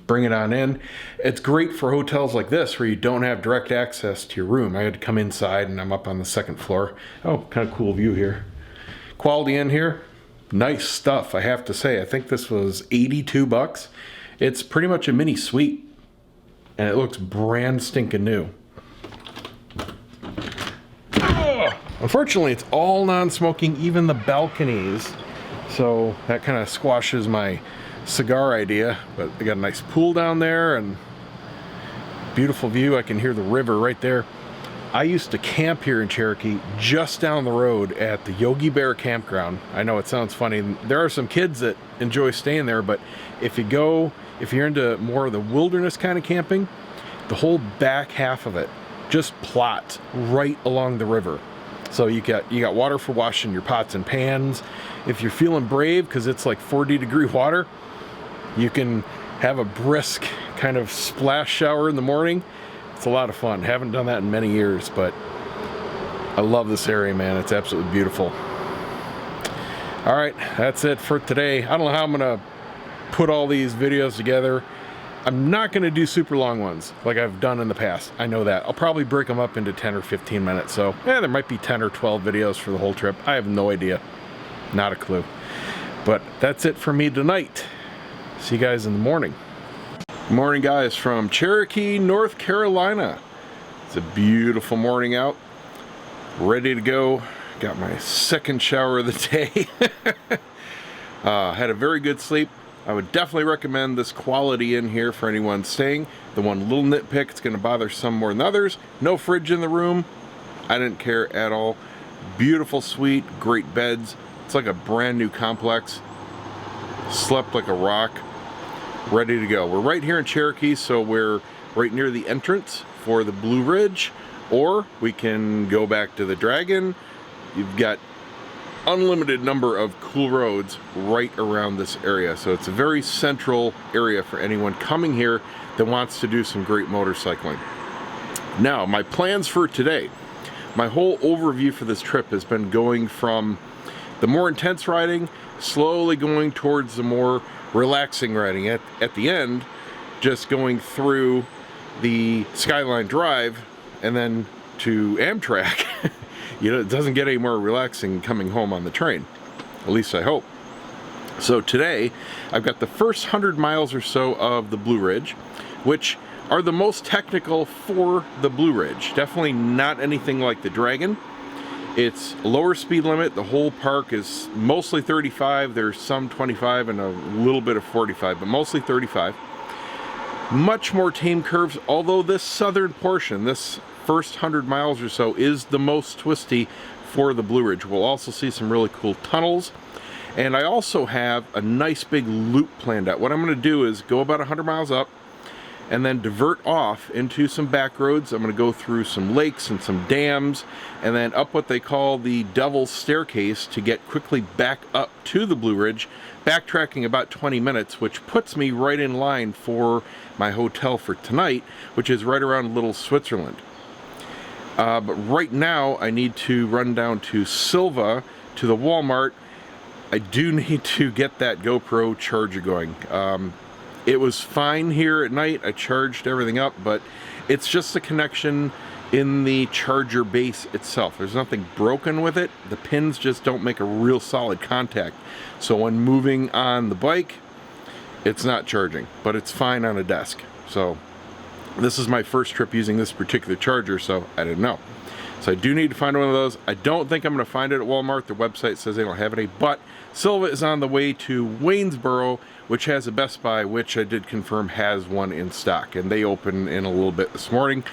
bring it on in. It's great for hotels like this where you don't have direct access to your room. I had to come inside and I'm up on the second floor. Oh, kind of cool view here. Quality in here, nice stuff, I have to say. I think this was 82 bucks. It's pretty much a mini suite and it looks brand stinking new. Unfortunately, it's all non-smoking, even the balconies. So that kind of squashes my cigar idea, but they got a nice pool down there and beautiful view. I can hear the river right there. I used to camp here in Cherokee just down the road at the Yogi Bear campground. I know it sounds funny. There are some kids that enjoy staying there, but if you're into more of the wilderness kind of camping, the whole back half of it just plots right along the river. So you got water for washing your pots and pans. If you're feeling brave, because it's like 40-degree water, you can have a brisk kind of splash shower in the morning. It's a lot of fun. Haven't done that in many years, but I love this area, man. It's absolutely beautiful. All right, that's it for today. I don't know how I'm gonna put all these videos together. I'm not going to do super long ones like I've done in the past. I know that. I'll probably break them up into 10 or 15 minutes. So, there might be 10 or 12 videos for the whole trip. I have no idea. Not a clue. But that's it for me tonight. See you guys in the morning. Good morning, guys, from Cherokee, North Carolina. It's a beautiful morning out. Ready to go. Got my second shower of the day. Had a very good sleep. I would definitely recommend this quality in here for anyone staying. The one little nitpick, it's going to bother some more than others. No fridge in the room. I didn't care at all. Beautiful suite, great beds. It's like a brand new complex. Slept like a rock. Ready to go. We're right here in Cherokee, so we're right near the entrance for the Blue Ridge, or we can go back to the Dragon. You've got unlimited number of cool roads right around this area, so it's a very central area for anyone coming here that wants to do some great motorcycling. Now, my plans for today, my whole overview for this trip has been going from the more intense riding, slowly going towards the more relaxing riding. At the end, just going through the Skyline Drive and then to Amtrak. You know, it doesn't get any more relaxing coming home on the train. At least I hope. So today, I've got the first 100 miles or so of the Blue Ridge, which are the most technical for the Blue Ridge. Definitely not anything like the Dragon. It's lower speed limit. The whole park is mostly 35. There's some 25 and a little bit of 45, but mostly 35. Much more tame curves, although this southern portion, this first 100 miles or so, is the most twisty for the Blue Ridge. We'll also see some really cool tunnels, and I also have a nice big loop planned out. What I'm going to do is go about 100 miles up and then divert off into some back roads. I'm going to go through some lakes and some dams and then up what they call the Devil's Staircase to get quickly back up to the Blue Ridge, backtracking about 20 minutes, which puts me right in line for my hotel for tonight, which is right around Little Switzerland. But right now I need to run down to Silva to the Walmart. I do need to get that GoPro charger going. It was fine here at night. I charged everything up, but it's just the connection in the charger base itself. There's nothing broken with it. The pins just don't make a real solid contact. So when moving on the bike, it's not charging, but it's fine on a desk. So this is my first trip using this particular charger, so I didn't know. So I do need to find one of those. I don't think I'm going to find it at Walmart. The website says they don't have any, but Silva is on the way to Waynesboro, which has a Best Buy, which I did confirm has one in stock, and they open in a little bit this morning.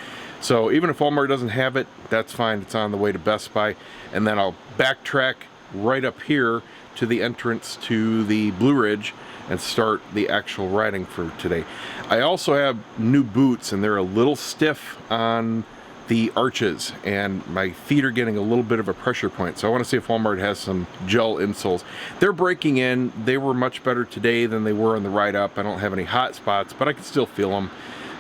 So even if Walmart doesn't have it, that's fine. It's on the way to Best Buy, and then I'll backtrack right up here to the entrance to the Blue Ridge and start the actual riding for today. I also have new boots, and they're a little stiff on the arches, and my feet are getting a little bit of a pressure point. So I want to see if Walmart has some gel insoles. They're breaking in. They were much better today than they were on the ride up. I don't have any hot spots, but I can still feel them.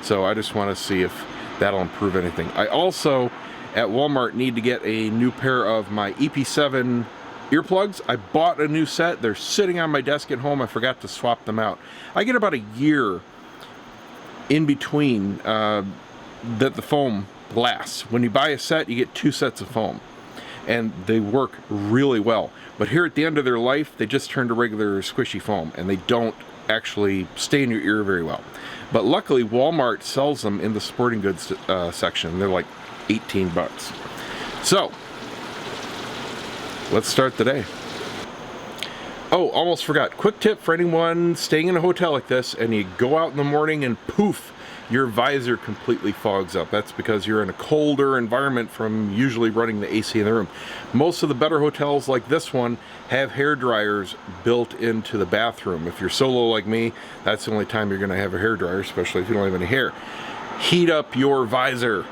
So I just want to see if that'll improve anything. I also, at Walmart, need to get a new pair of my EP7 earplugs. I bought a new set. They're sitting on my desk at home. I forgot to swap them out. I get about a year in between that the foam lasts. When you buy a set, you get 2 sets of foam, and they work really well. But here at the end of their life, they just turn to regular squishy foam, and they don't actually stay in your ear very well. But luckily, Walmart sells them in the sporting goods section. They're like 18 bucks. So, let's start the day. Oh, almost forgot. Quick tip for anyone staying in a hotel like this, and you go out in the morning and poof, your visor completely fogs up. That's because you're in a colder environment from usually running the AC in the room. Most of the better hotels like this one have hair dryers built into the bathroom. If you're solo like me, that's the only time you're going to have a hair dryer, especially if you don't have any hair. Heat up your visor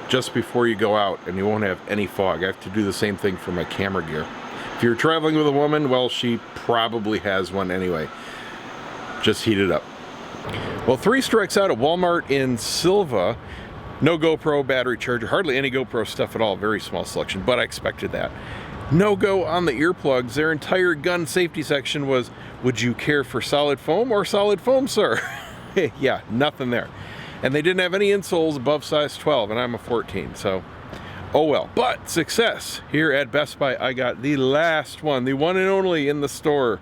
just before you go out, and you won't have any fog. I have to do the same thing for my camera gear. If you're traveling with a woman, well, she probably has one anyway. Just heat it up. Well, 3 strikes out at Walmart in Silva. No GoPro battery charger, hardly any GoPro stuff at all. Very small selection, but I expected that. No go on the earplugs. Their entire gun safety section was, would you care for solid foam or solid foam, sir? Yeah, nothing there. And they didn't have any insoles above size 12, and I'm a 14, so oh well. But success. Here at Best Buy, I got the last one, the one and only in the store,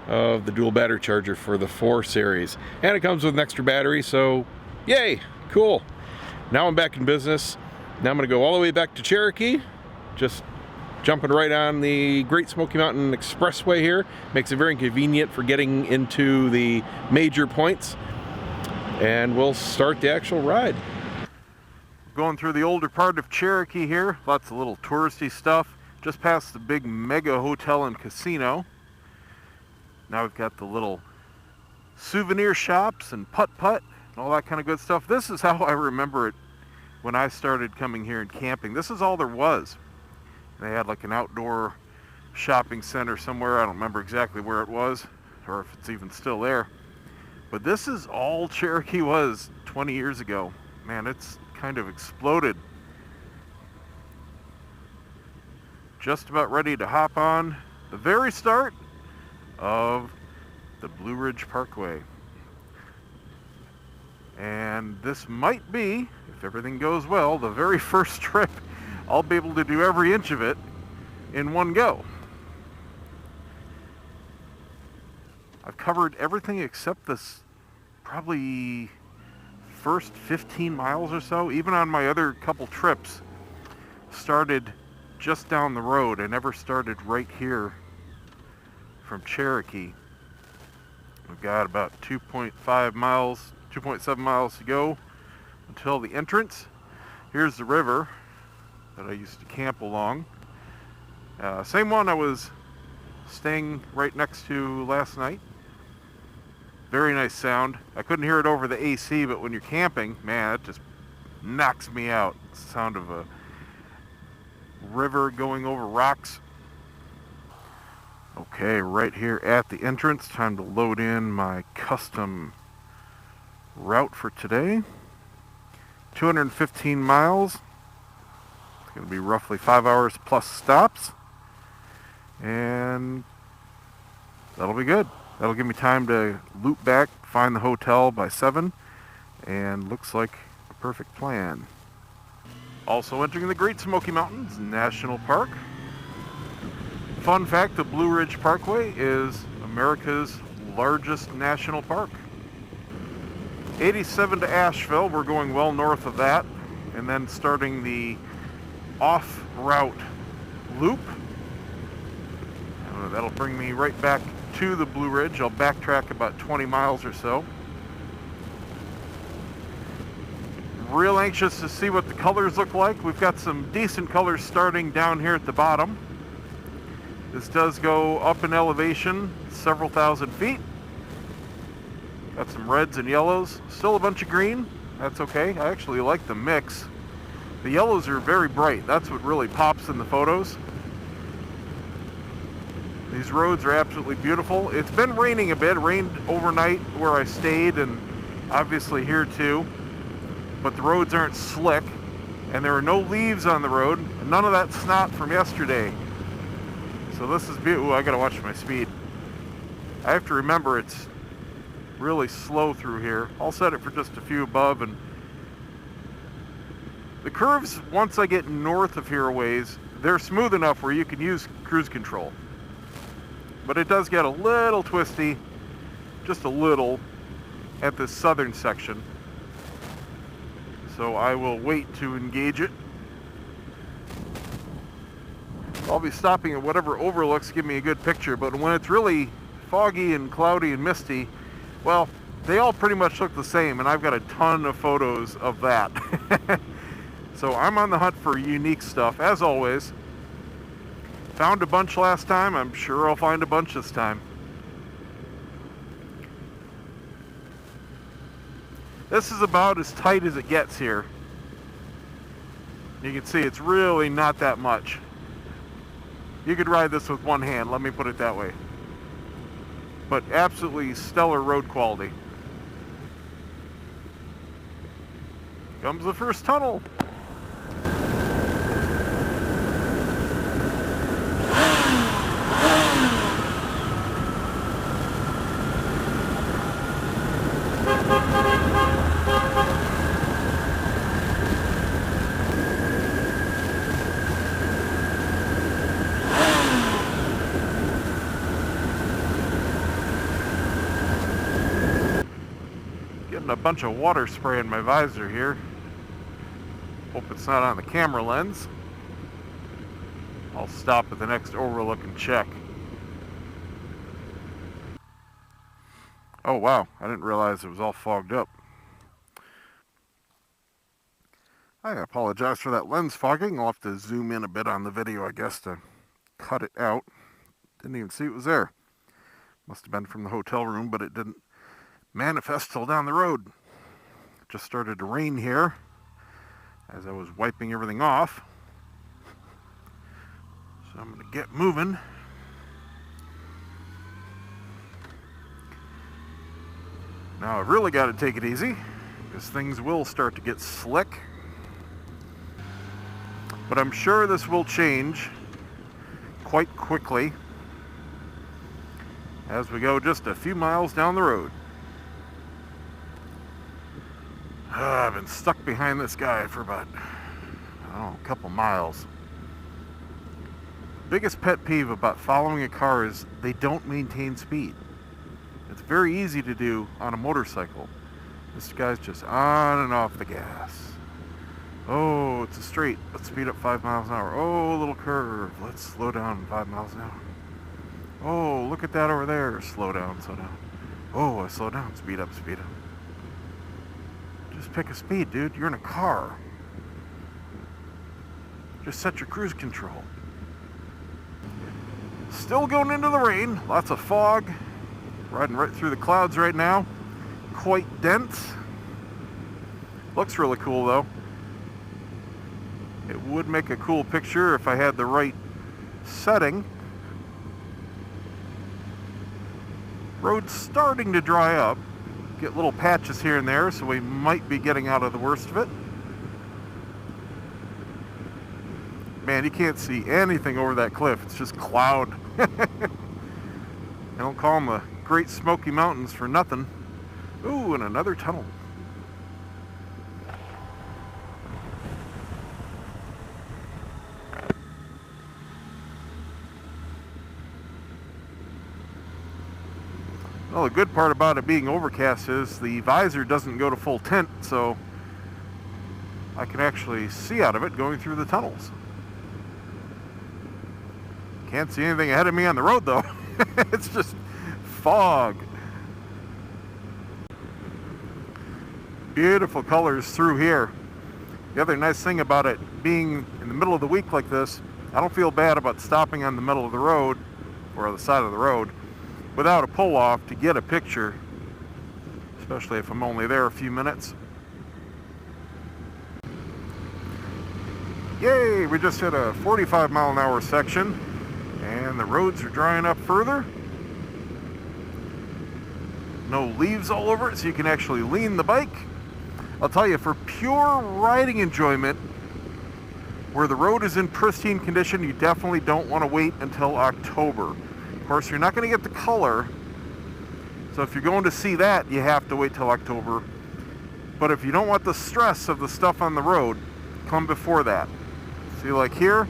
of the dual battery charger for the 4 series. And it comes with an extra battery, so yay, cool. Now I'm back in business. Now I'm gonna go all the way back to Cherokee, just jumping right on the Great Smoky Mountain Expressway here. Makes it very convenient for getting into the major points. And we'll start the actual ride. Going through the older part of Cherokee here, lots of little touristy stuff. Just past the big mega hotel and casino. Now we've got the little souvenir shops and putt-putt and all that kind of good stuff. This is how I remember it when I started coming here and camping. This is all there was. They had like an outdoor shopping center somewhere. I don't remember exactly where it was or if it's even still there. But this is all Cherokee was 20 years ago. Man, it's kind of exploded. Just about ready to hop on the very start of the Blue Ridge Parkway. And this might be, if everything goes well, the very first trip I'll be able to do every inch of it in one go. I've covered everything except this probably first 15 miles or so. Even on my other couple trips, started just down the road. I never started right here from Cherokee. We've got about 2.5 miles, 2.7 miles to go until the entrance. Here's the river that I used to camp along. Same one I was staying right next to last night. Very nice sound. I couldn't hear it over the AC, but when you're camping, man, it just knocks me out. It's the sound of a river going over rocks. Okay, right here at the entrance, time to load in my custom route for today. 215 miles. It's going to be roughly 5 hours plus stops. And that'll be good. That'll give me time to loop back, find the hotel by 7, and looks like a perfect plan. Also entering the Great Smoky Mountains National Park. Fun fact, the Blue Ridge Parkway is America's largest national park. 87 to Asheville, we're going well north of that, and then starting the off-route loop. That'll bring me right back to the Blue Ridge. I'll backtrack about 20 miles or so. Real anxious to see what the colors look like. We've got some decent colors starting down here at the bottom. This does go up in elevation several thousand feet. Got some reds and yellows. Still a bunch of green. That's okay. I actually like the mix. The yellows are very bright. That's what really pops in the photos. These roads are absolutely beautiful. It's been raining a bit. It rained overnight where I stayed and obviously here too. But the roads aren't slick and there are no leaves on the road. And none of that snot from yesterday. So this is beautiful. I gotta watch my speed. I have to remember it's really slow through here. I'll set it for just a few above, and the curves, once I get north of here a ways, they're smooth enough where you can use cruise control. But it does get a little twisty, just a little, at this southern section. So I will wait to engage it. I'll be stopping at whatever overlooks give me a good picture, but when it's really foggy and cloudy and misty, well, they all pretty much look the same, and I've got a ton of photos of that. So I'm on the hunt for unique stuff, as always. Found a bunch last time, I'm sure I'll find a bunch this time. This is about as tight as it gets here. You can see it's really not that much. You could ride this with one hand, let me put it that way. But absolutely stellar road quality. Comes the first tunnel. A bunch of water spray in my visor here. Hope it's not on the camera lens. I'll stop at the next overlook and check. Oh wow, I didn't realize it was all fogged up. I apologize for that lens fogging. I'll have to zoom in a bit on the video, I guess, to cut it out. Didn't even see it was there. Must have been from the hotel room, but it didn't manifest till down the road. It just started to rain here as I was wiping everything off. So I'm going to get moving. Now I've really got to take it easy because things will start to get slick. But I'm sure this will change quite quickly as we go just a few miles down the road. I've been stuck behind this guy for about, I don't know, a couple miles. Biggest pet peeve about following a car is they don't maintain speed. It's very easy to do on a motorcycle. This guy's just on and off the gas. Oh, it's a straight. Let's speed up 5 miles an hour. Oh, a little curve. Let's slow down 5 miles an hour. Oh, look at that over there. Slow down, slow down. Oh, I slow down. Speed up, speed up. Just pick a speed, dude. You're in a car. Just set your cruise control. Still going into the rain. Lots of fog. Riding right through the clouds right now. Quite dense. Looks really cool though. It would make a cool picture if I had the right setting. Road's starting to dry up. Get little patches here and there, so we might be getting out of the worst of it. Man, you can't see anything over that cliff. It's just cloud. I don't call them the Great Smoky Mountains for nothing. Ooh, and another tunnel. Well, the good part about it being overcast is the visor doesn't go to full tint, so I can actually see out of it going through the tunnels. Can't see anything ahead of me on the road though. It's just fog. Beautiful colors through here. The other nice thing about it being in the middle of the week like this, I don't feel bad about stopping on the middle of the road or the side of the road without a pull-off to get a picture, especially if I'm only there a few minutes. Yay, we just hit a 45 mile an hour section and the roads are drying up further. No leaves all over it, so you can actually lean the bike. I'll tell you, for pure riding enjoyment, where the road is in pristine condition, you definitely don't want to wait until October. Of course, you're not going to get the color, So if you're going to see that, you have to wait till October. But if you don't want the stress of the stuff on the road, come before that. See, like here,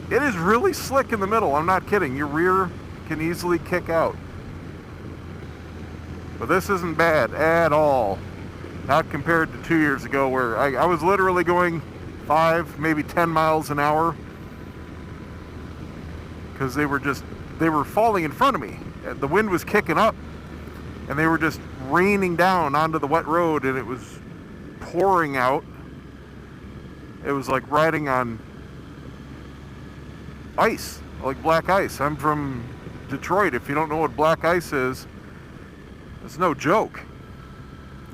it is really slick in the middle. I'm not kidding. Your rear can easily kick out. But this isn't bad at all. Not compared to 2 years ago where I was literally going 5, maybe 10 miles an hour. Because they were falling in front of me. The wind was kicking up. And they were just raining down onto the wet road, and it was pouring out. It was like riding on ice, like black ice. I'm from Detroit. If you don't know what black ice is, it's no joke.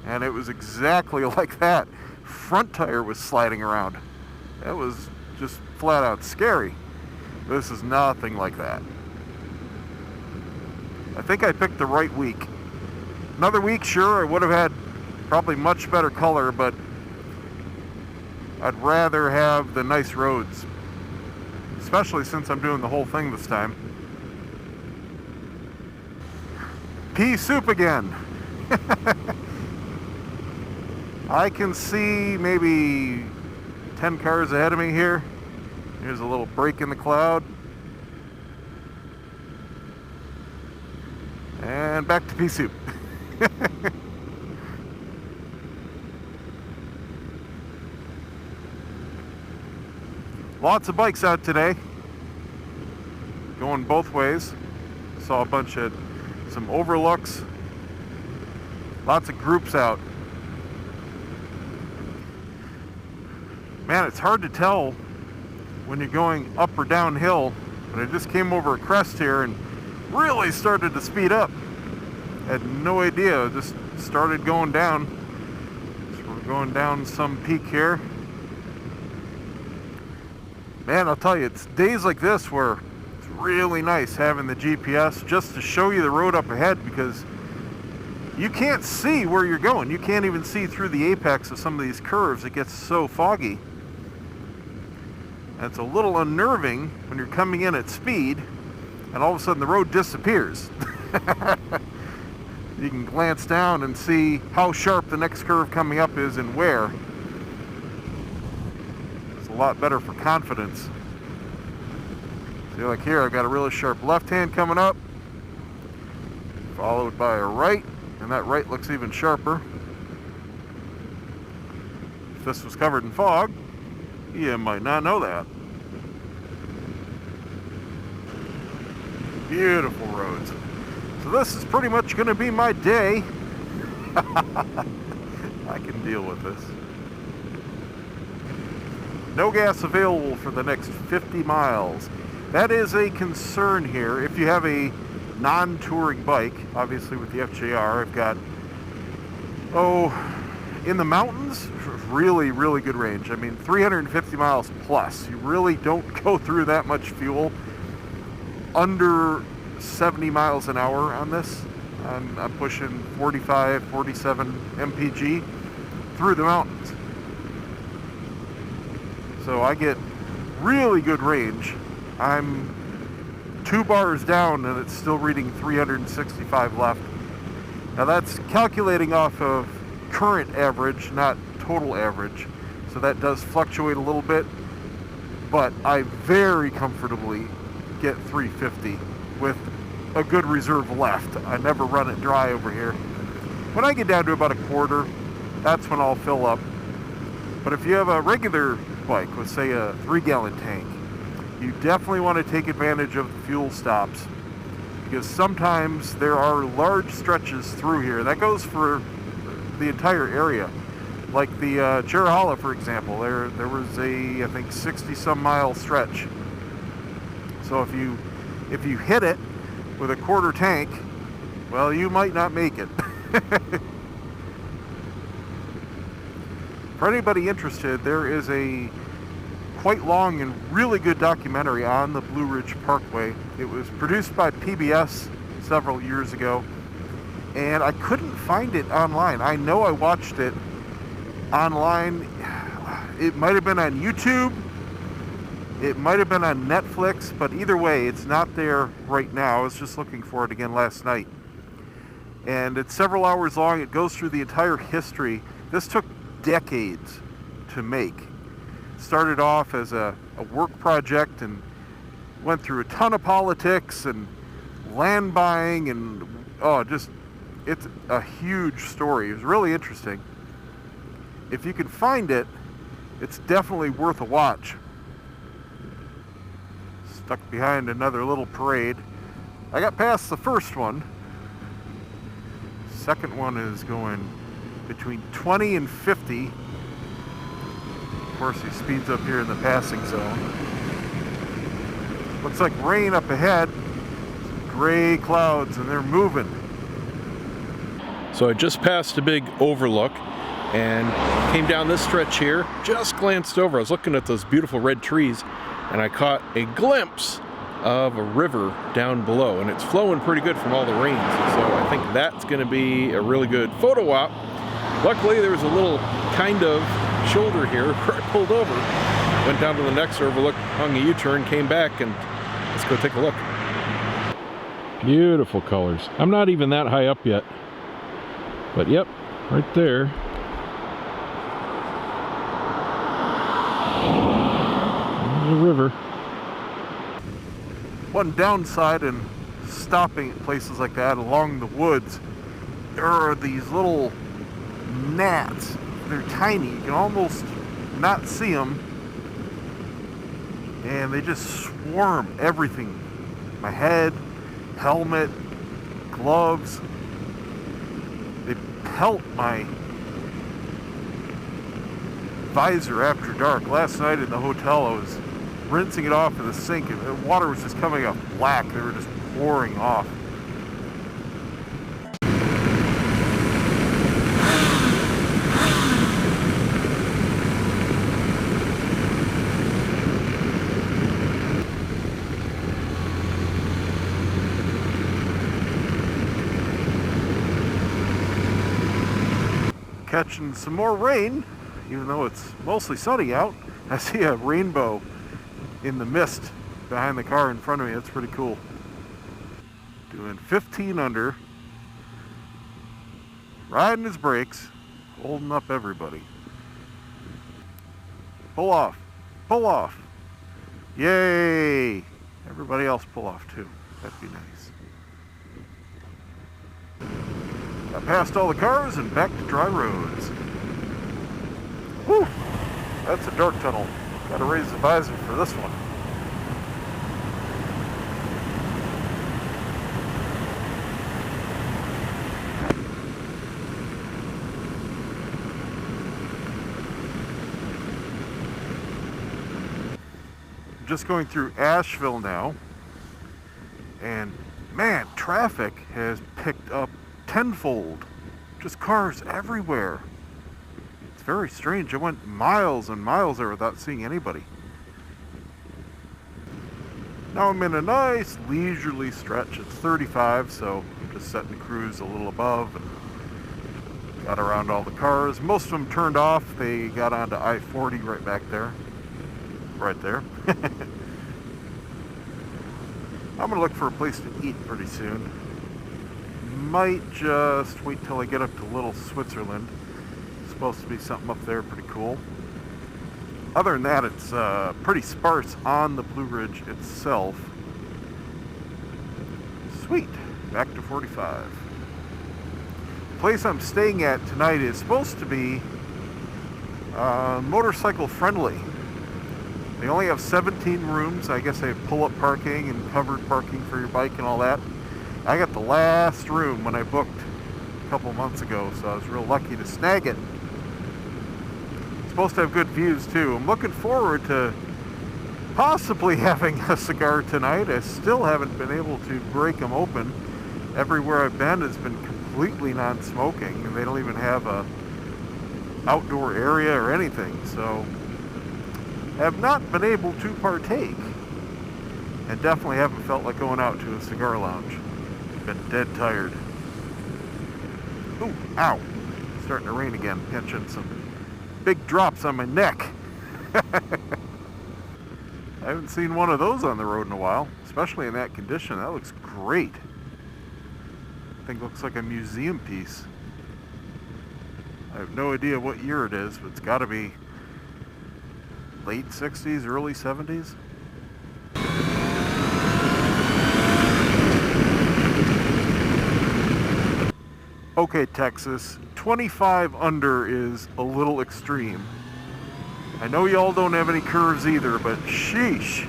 And it was exactly like that. Front tire was sliding around. That was just flat out scary. This is nothing like that. I think I picked the right week. Another week, sure, I would have had probably much better color, but I'd rather have the nice roads, especially since I'm doing the whole thing this time. Pea soup again. I can see maybe 10 cars ahead of me here. Here's a little break in the cloud. And back to pea soup. Lots of bikes out today, going both ways. Saw a bunch of some overlooks, lots of groups out. Man, it's hard to tell when you're going up or downhill, but I just came over a crest here and really started to speed up. Had no idea, just started going down. So we're going down some peak here. Man, I'll tell you, it's days like this where it's really nice having the GPS just to show you the road up ahead, because you can't see where you're going. You can't even see through the apex of some of these curves. It gets so foggy. And it's a little unnerving when you're coming in at speed and all of a sudden the road disappears. You can glance down and see how sharp the next curve coming up is and where. It's a lot better for confidence. See, like here, I've got a really sharp left hand coming up, followed by a right, and that right looks even sharper. If this was covered in fog, you might not know that. Beautiful roads. So this is pretty much going to be my day. I can deal with this. No gas available for the next 50 miles. That is a concern here. If you have a non-touring bike, obviously with the FJR, I've got, in the mountains, really, really good range. I mean, 350 miles plus. You really don't go through that much fuel. Under 70 miles an hour on this. I'm pushing 45, 47 mpg through the mountains. So I get really good range. I'm 2 bars down and it's still reading 365 left. Now that's calculating off of current average, not total average. So that does fluctuate a little bit, but I very comfortably get 350 with a good reserve left. I never run it dry over here. When I get down to about a quarter, that's when I'll fill up. But if you have a regular bike with, say, a 3-gallon tank, you definitely want to take advantage of the fuel stops, because sometimes there are large stretches through here. That goes for the entire area. Like the Cherohala, for example, there was a, I think, 60-some mile stretch. So if you hit it with a quarter tank, well, you might not make it. For anybody interested, there is a quite long and really good documentary on the Ridge Parkway. It was produced by PBS several years ago, and I couldn't find it online. I know I watched it online. It might have been on YouTube. It might have been on Netflix, but either way, it's not there right now. I was just looking for it again last night. and it's several hours long. It goes through the entire history. This took decades to make. Started off as a work project and went through a ton of politics and land buying, and it's a huge story. It was really interesting. If you can find it, it's definitely worth a watch. Stuck behind another little parade. I got past the first one. Second one is going between 20 and 50. Of course, he speeds up here in the passing zone. Looks like rain up ahead. Gray clouds, and they're moving. So I just passed a big overlook and came down this stretch here, just glanced over. I was looking at those beautiful red trees, and I caught a glimpse of a river down below, and it's flowing pretty good from all the rains. So I think that's going to be a really good photo op. Luckily, there was a little kind of shoulder here where I pulled over, went down to the next overlook, hung a U-turn, came back, and let's go take a look. Beautiful colors. I'm not even that high up yet, but yep, right there. There's a river. One downside in stopping at places like that along the woods, there are these little gnats. They're tiny. You can almost not see them, and they just swarm everything. My head, helmet, gloves. They pelt my visor after dark. Last night in the hotel, I was rinsing it off in the sink, and the water was just coming up black. They were just pouring off. Catching some more rain, even though it's mostly sunny out. I see a rainbow in the mist behind the car in front of me. That's pretty cool. Doing 15 under, riding his brakes, holding up everybody. Pull off, pull off. Yay! Everybody else pull off too. That'd be nice. Got past all the cars and back to dry roads. Whew! That's a dark tunnel. Gotta raise the visor for this one. I'm just going through Asheville now, and man, traffic has picked up tenfold. Just cars everywhere. It's very strange. I went miles and miles there without seeing anybody. Now I'm in a nice leisurely stretch. It's 35, so I'm just setting the cruise a little above and got around all the cars. Most of them turned off. They got onto I-40 right back there. Right there. I'm gonna look for a place to eat pretty soon. Might just wait till I get up to Little Switzerland. It's supposed to be something up there pretty cool. Other than that, it's pretty sparse on the Blue Ridge itself. Sweet. Back to 45. The place I'm staying at tonight is supposed to be motorcycle friendly. They only have 17 rooms. I guess they have pull-up parking and covered parking for your bike and all that. I got the last room when I booked a couple months ago, so I was real lucky to snag it. It's supposed to have good views too. I'm looking forward to possibly having a cigar tonight. I still haven't been able to break them open. Everywhere I've been has been completely non-smoking, and they don't even have a outdoor area or anything, so have not been able to partake, and definitely haven't felt like going out to a cigar lounge. Been dead tired. Ooh, ow. Starting to rain again. Pinching some big drops on my neck. I haven't seen one of those on the road in a while, especially in that condition. That looks great. Thing looks like a museum piece. I have no idea what year it is, but it's got to be late 60s, early 70s. Okay, Texas, 25 under is a little extreme. I know y'all don't have any curves either, but sheesh.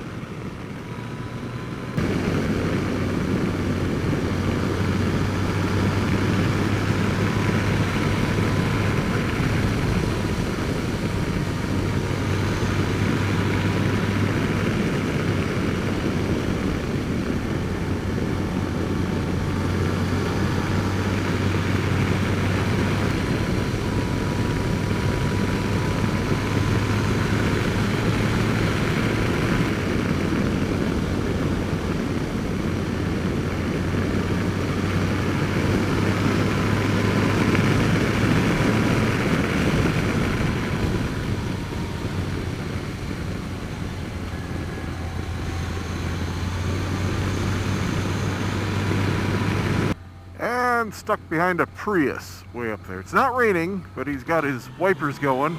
Stuck behind a Prius way up there. It's not raining, but he's got his wipers going,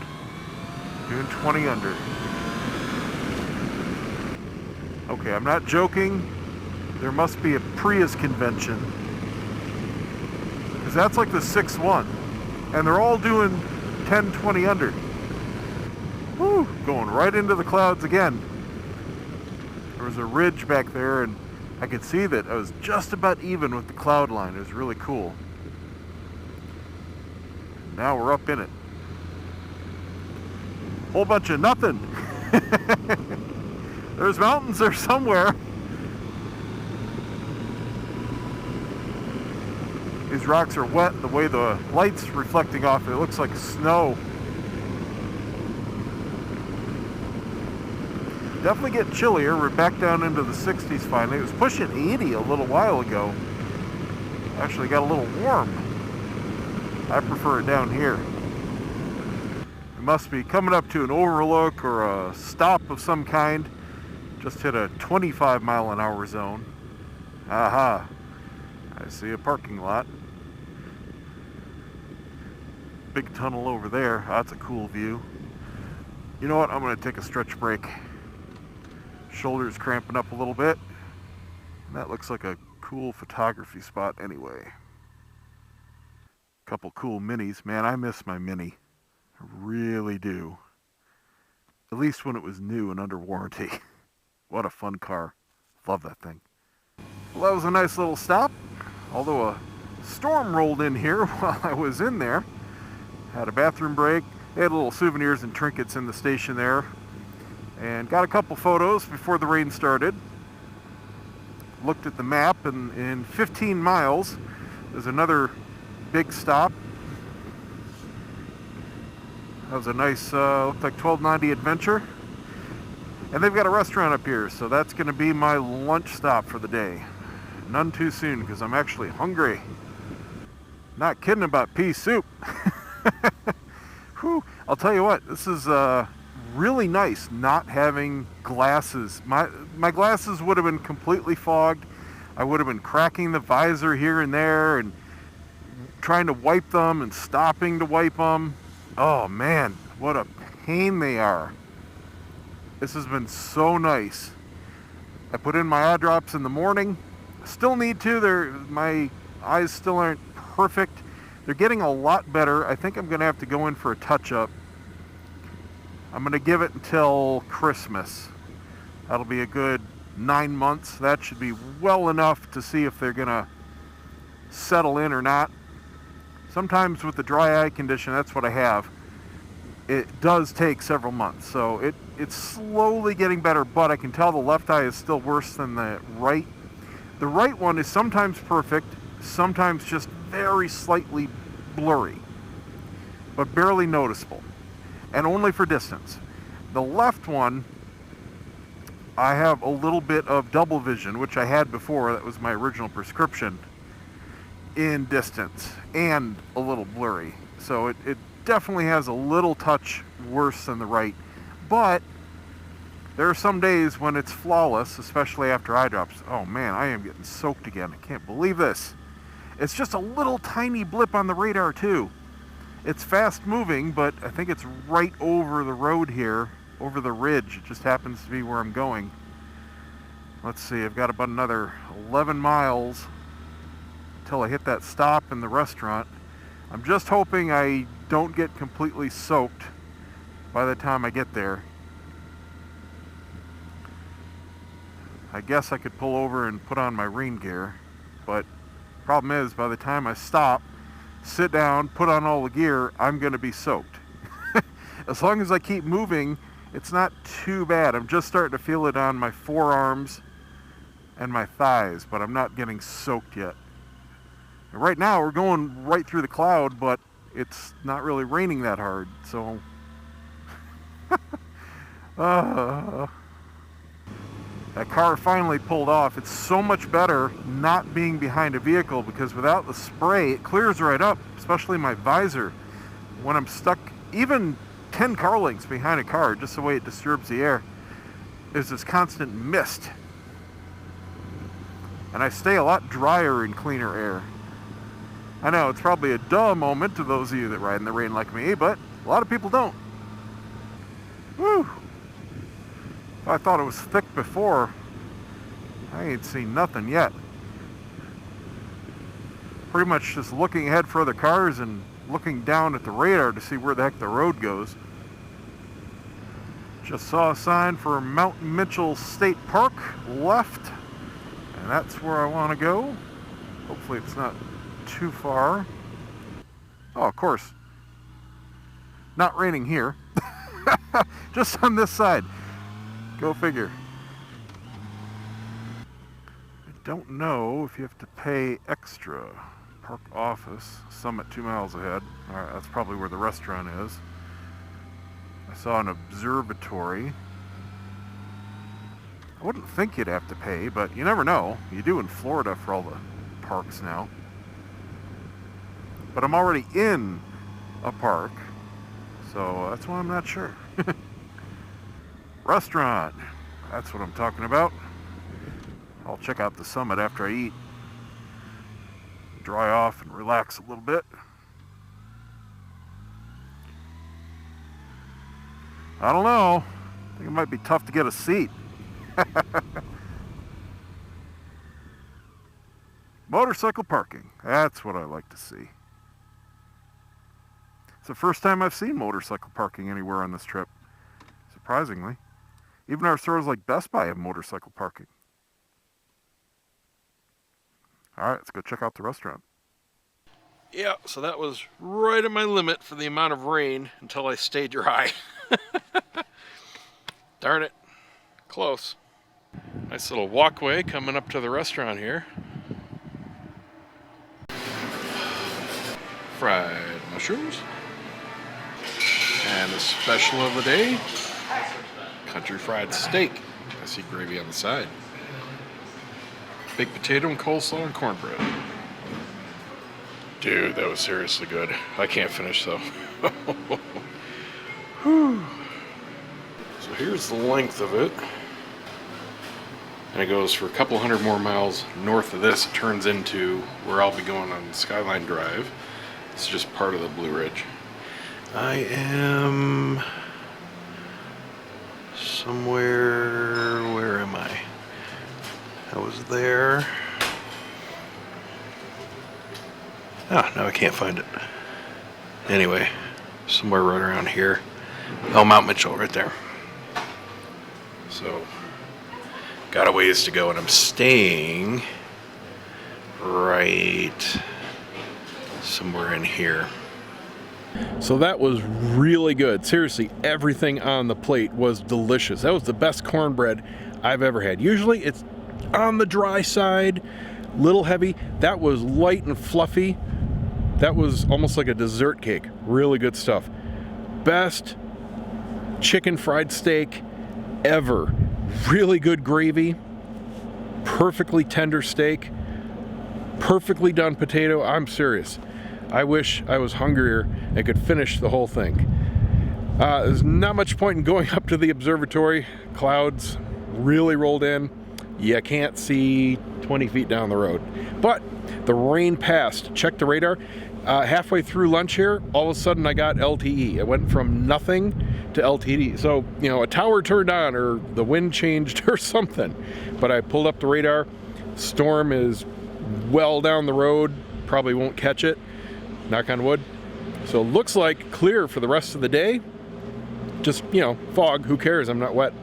doing 20 under. Okay, I'm not joking. There must be a Prius convention, because that's like the 6-1, and they're all doing 10, 20 under. Woo, going right into the clouds again. There was a ridge back there, and I could see that I was just about even with the cloud line. It was really cool. Now we're up in it. Whole bunch of nothing. There's mountains there somewhere. These rocks are wet. The way the light's reflecting off it looks like snow. Definitely getting chillier. We're back down into the 60s finally. It was pushing 80 a little while ago. Actually got a little warm. I prefer it down here. It must be coming up to an overlook or a stop of some kind. Just hit a 25 mile an hour zone. Aha. I see a parking lot. Big tunnel over there. That's a cool view. You know what? I'm going to take a stretch break. Shoulders cramping up a little bit. And that looks like a cool photography spot anyway. Couple cool minis. Man, I miss my Mini. I really do. At least when it was new and under warranty. What a fun car. Love that thing. Well, that was a nice little stop. Although a storm rolled in here while I was in there. Had a bathroom break. They had little souvenirs and trinkets in the station there. And got a couple photos before the rain started. Looked at the map, and in 15 miles there's another big stop. That was a nice, looked like 1290 Adventure. And they've got a restaurant up here, so that's going to be my lunch stop for the day. None too soon, because I'm actually hungry. Not kidding about pea soup. Whew. I'll tell you what, this is really nice not having glasses. My glasses would have been completely fogged. I would have been cracking the visor here and there and trying to wipe them and stopping to wipe them. Oh man, what a pain they are. This has been so nice. I put in my eye drops in the morning. Still need to. My eyes still aren't perfect. They're getting a lot better. I think I'm going to have to go in for a touch-up. I'm going to give it until Christmas. That'll be a good 9 months. That should be well enough to see if they're going to settle in or not. Sometimes with the dry eye condition, that's what I have. It does take several months. So it's slowly getting better, but I can tell the left eye is still worse than the right. The right one is sometimes perfect, sometimes just very slightly blurry, but barely noticeable, and only for distance. The left one, I have a little bit of double vision, which I had before. That was my original prescription, in distance, and a little blurry. So it definitely has a little touch worse than the right, but there are some days when it's flawless, especially after eye drops. Oh man, I am getting soaked again. I can't believe this. It's just a little tiny blip on the radar too. It's fast moving, but I think it's right over the road here, over the ridge. It just happens to be where I'm going. Let's see, I've got about another 11 miles till I hit that stop in the restaurant. I'm just hoping I don't get completely soaked by the time I get there. I guess I could pull over and put on my rain gear, but problem is, by the time I stop, sit down, put on all the gear, I'm going to be soaked. As long as I keep moving, it's not too bad. I'm just starting to feel it on my forearms and my thighs, but I'm not getting soaked yet. And right now, we're going right through the cloud, but it's not really raining that hard, so... That car finally pulled off. It's so much better not being behind a vehicle, because without the spray, it clears right up, especially my visor. When I'm stuck even 10 car lengths behind a car, just the way it disturbs the air, there's this constant mist. And I stay a lot drier in cleaner air. I know, it's probably a duh moment to those of you that ride in the rain like me, but a lot of people don't. Woo! I thought it was thick before. I ain't seen nothing yet. Pretty much just looking ahead for other cars and looking down at the radar to see where the heck the road goes. Just saw a sign for Mount Mitchell State Park left, and that's where I want to go. Hopefully it's not too far. Oh, of course. Not raining here. Just on this side. Go figure. I don't know if you have to pay extra. Park office, Summit 2 miles ahead. Alright, that's probably where the restaurant is. I saw an observatory. I wouldn't think you'd have to pay, but you never know. You do in Florida for all the parks now. But I'm already in a park, so that's why I'm not sure. Restaurant, that's what I'm talking about. I'll check out the summit after I eat. Dry off and relax a little bit. I don't know. I think it might be tough to get a seat. Motorcycle parking, that's what I like to see. It's the first time I've seen motorcycle parking anywhere on this trip, surprisingly. Even our stores like Best Buy have motorcycle parking. Alright, let's go check out the restaurant. Yeah, so that was right at my limit for the amount of rain until I stayed dry. Darn it. Close. Nice little walkway coming up to the restaurant here. Fried mushrooms. And a special of the day, country fried steak. I see gravy on the side. Baked potato and coleslaw and cornbread. Dude, that was seriously good. I can't finish though. So here's the length of it. And it goes for a couple hundred more miles north of this. It turns into where I'll be going on Skyline Drive. It's just part of the Blue Ridge. I am somewhere, where am I? I was there. Ah, now I can't find it. Anyway, somewhere right around here. Oh, Mount Mitchell right there. So, got a ways to go, and I'm staying right somewhere in here. So that was really good. Seriously, everything on the plate was delicious. That was the best cornbread I've ever had. Usually it's on the dry side, little heavy. That was light and fluffy. That was almost like a dessert cake. Really good stuff. Best chicken fried steak ever. Really good gravy. Perfectly tender steak. Perfectly done potato. I'm serious. I wish I was hungrier and could finish the whole thing. There's not much point in going up to the observatory. Clouds really rolled in. You can't see 20 feet down the road. But The rain passed. Checked the radar. Halfway through lunch here, all of a sudden I got LTE. It went from nothing to LTE. So, you know, a tower turned on or the wind changed or something. But I pulled up the radar. Storm is well down the road. Probably won't catch it. Knock on wood. So it looks like clear for the rest of the day. Just, you know, fog. Who cares? I'm not wet.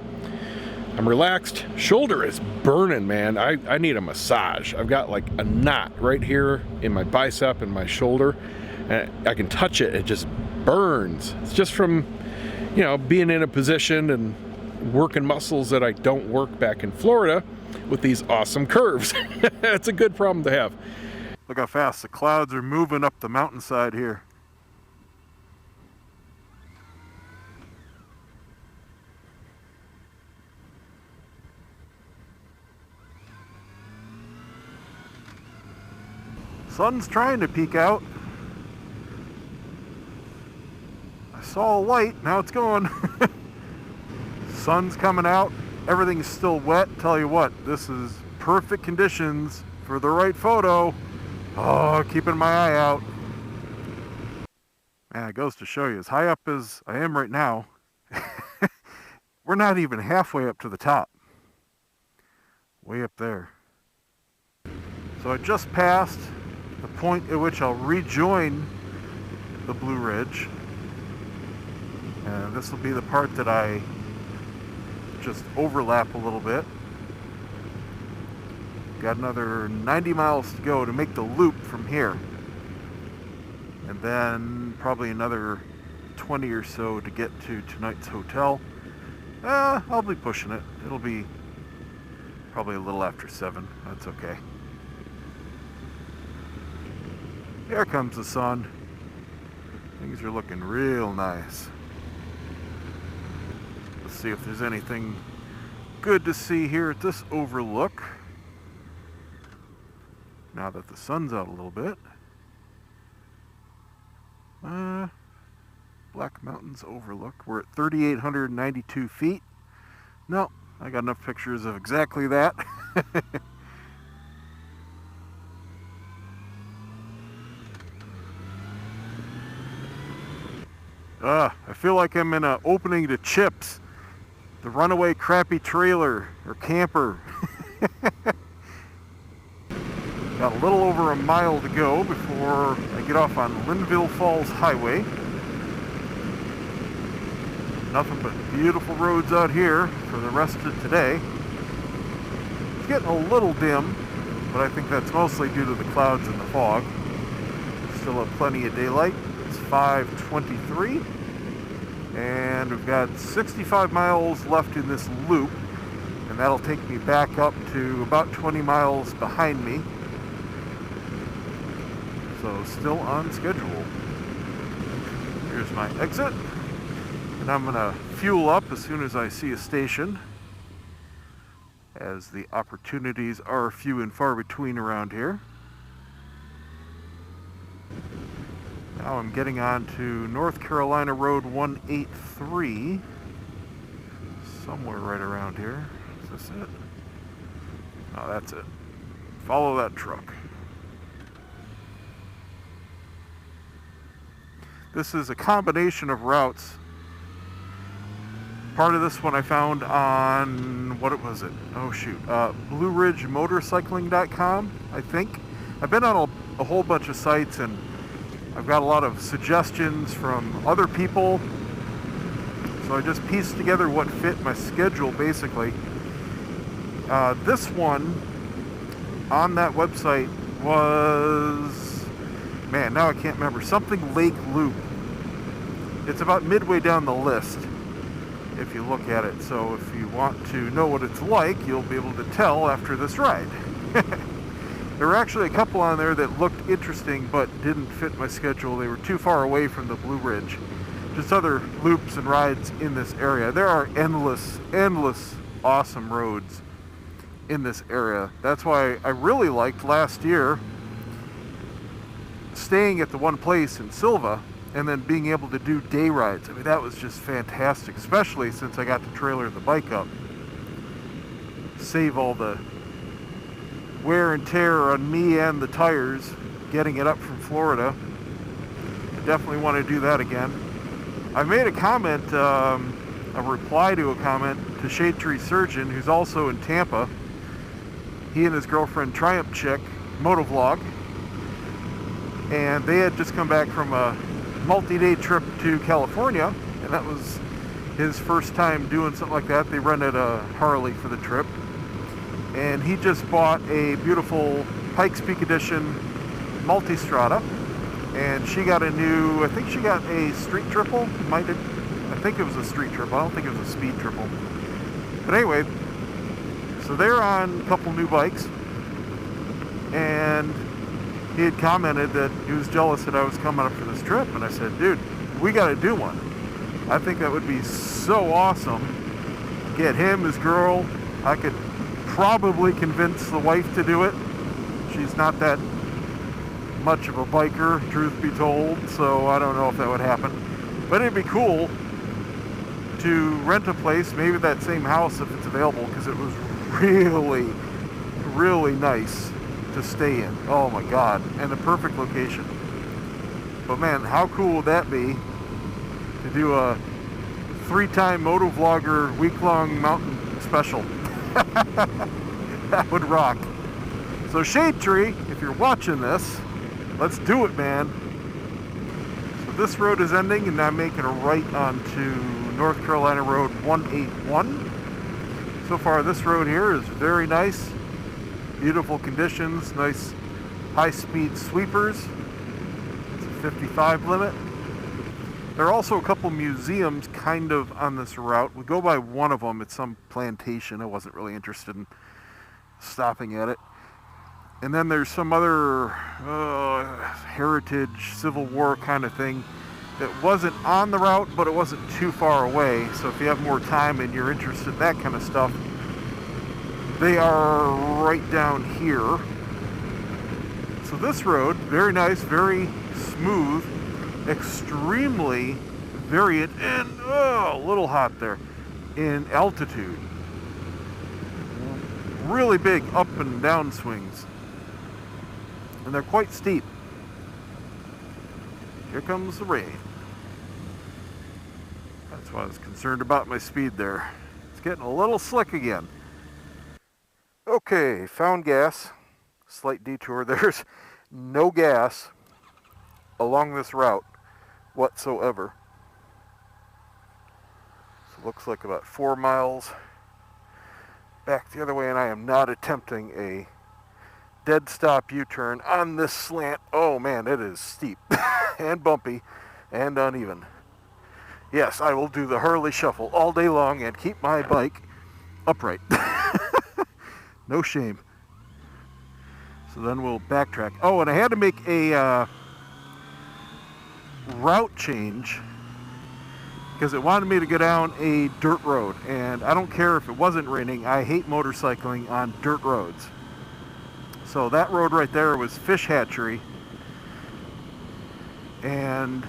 I'm relaxed. Shoulder is burning, man. I need a massage. I've got like a knot right here in my bicep and my shoulder. And I can touch it. It just burns. It's just from, you know, being in a position and working muscles that I don't work back in Florida with these awesome curves. It's a good problem to have. Look how fast the clouds are moving up the mountainside here. Sun's trying to peek out. I saw a light, now it's gone. Sun's coming out, everything's still wet. Tell you what, this is perfect conditions for the right photo. Oh, keeping my eye out. Man, it goes to show you, as high up as I am right now, we're not even halfway up to the top. Way up there. So I just passed the point at which I'll rejoin the Blue Ridge. And this will be the part that I just overlap a little bit. Got another 90 miles to go to make the loop from here. And then probably another 20 or so to get to tonight's hotel. I'll be pushing it. It'll be probably a little after 7. That's okay. Here comes the sun. Things are looking real nice. Let's see if there's anything good to see here at this overlook. Now that the sun's out a little bit. Black Mountains Overlook. We're at 3,892 feet. No, I got enough pictures of exactly that. I feel like I'm in an opening to Chips, the runaway crappy trailer or camper. Got a little over a mile to go before I get off on Linville Falls Highway. Nothing but beautiful roads out here for the rest of today. It's getting a little dim, but I think that's mostly due to the clouds and the fog. Still have plenty of daylight. It's 5:23, and we've got 65 miles left in this loop, and that'll take me back up to about 20 miles behind me. So still on schedule. Here's my exit, and I'm gonna fuel up as soon as I see a station, as the opportunities are few and far between around here. Now I'm getting on to North Carolina Road 183, somewhere right around here. Is this it? Oh, that's it. Follow that truck. This is a combination of routes. Part of this one I found on, what was it? Oh shoot, BlueRidgeMotorcycling.com, I think. I've been on a whole bunch of sites, and I've got a lot of suggestions from other people. So I just pieced together what fit my schedule, basically. This one on that website was, man, now I can't remember, something Lake Loop. It's about midway down the list if you look at it. So if you want to know what it's like, you'll be able to tell after this ride. There were actually a couple on there that looked interesting but didn't fit my schedule. They were too far away from the Blue Ridge. Just other loops and rides in this area. There are endless awesome roads in this area. That's why I really liked last year staying at the one place in Silva and then being able to do day rides. I mean, that was just fantastic, especially since I got to trailer the bike up. Save all the wear and tear on me and the tires getting it up from Florida. I definitely want to do that again. I made a comment, a reply to a comment to Shade Tree Surgeon, who's also in Tampa. He and his girlfriend Triumph Chick motovlog, and they had just come back from a multi-day trip to California, and that was his first time doing something like that. They rented a Harley for the trip, and he just bought a beautiful Pikes Peak Edition Multistrada, and she got a new, I think she got a street triple, I think it was a street triple, I don't think it was a speed triple. But anyway, so they're on a couple new bikes, and he had commented that he was jealous that I was coming up for this trip, and I said, dude, we got to do one. I think that would be so awesome. Get him, his girl. I could probably convince the wife to do it. She's not that much of a biker, truth be told, so I don't know if that would happen. But it'd be cool to rent a place, maybe that same house if it's available, because it was really, really nice to stay in. Oh my God, and the perfect location. But man, how cool would that be to do a 3-time motovlogger week-long mountain special? That would rock. So Shade Tree, if you're watching this, let's do it, man. So this road is ending, and I'm making a right onto North Carolina Road 181. So far, this road here is very nice. Beautiful conditions, nice high-speed sweepers. It's a 55 limit. There are also a couple museums kind of on this route. We go by one of them. It's some plantation. I wasn't really interested in stopping at it. And then there's some other heritage, Civil War kind of thing that wasn't on the route, but it wasn't too far away. So if you have more time and you're interested in that kind of stuff, they are right down here. So this road, very nice, very smooth, extremely variant, and a little hot there, in altitude. Really big up and down swings. And they're quite steep. Here comes the rain. That's why I was concerned about my speed there. It's getting a little slick again. Okay, found gas. Slight detour. There's no gas along this route whatsoever. So it looks like about 4 miles back the other way, and I am not attempting a dead stop U-turn on this slant. Oh man, it is steep and bumpy and uneven. Yes, I will do the Harley shuffle all day long and keep my bike upright. No shame. So then we'll backtrack. Oh, and I had to make a route change because it wanted me to go down a dirt road, and I don't care if it wasn't raining. I hate motorcycling on dirt roads. So that road right there was Fish Hatchery, and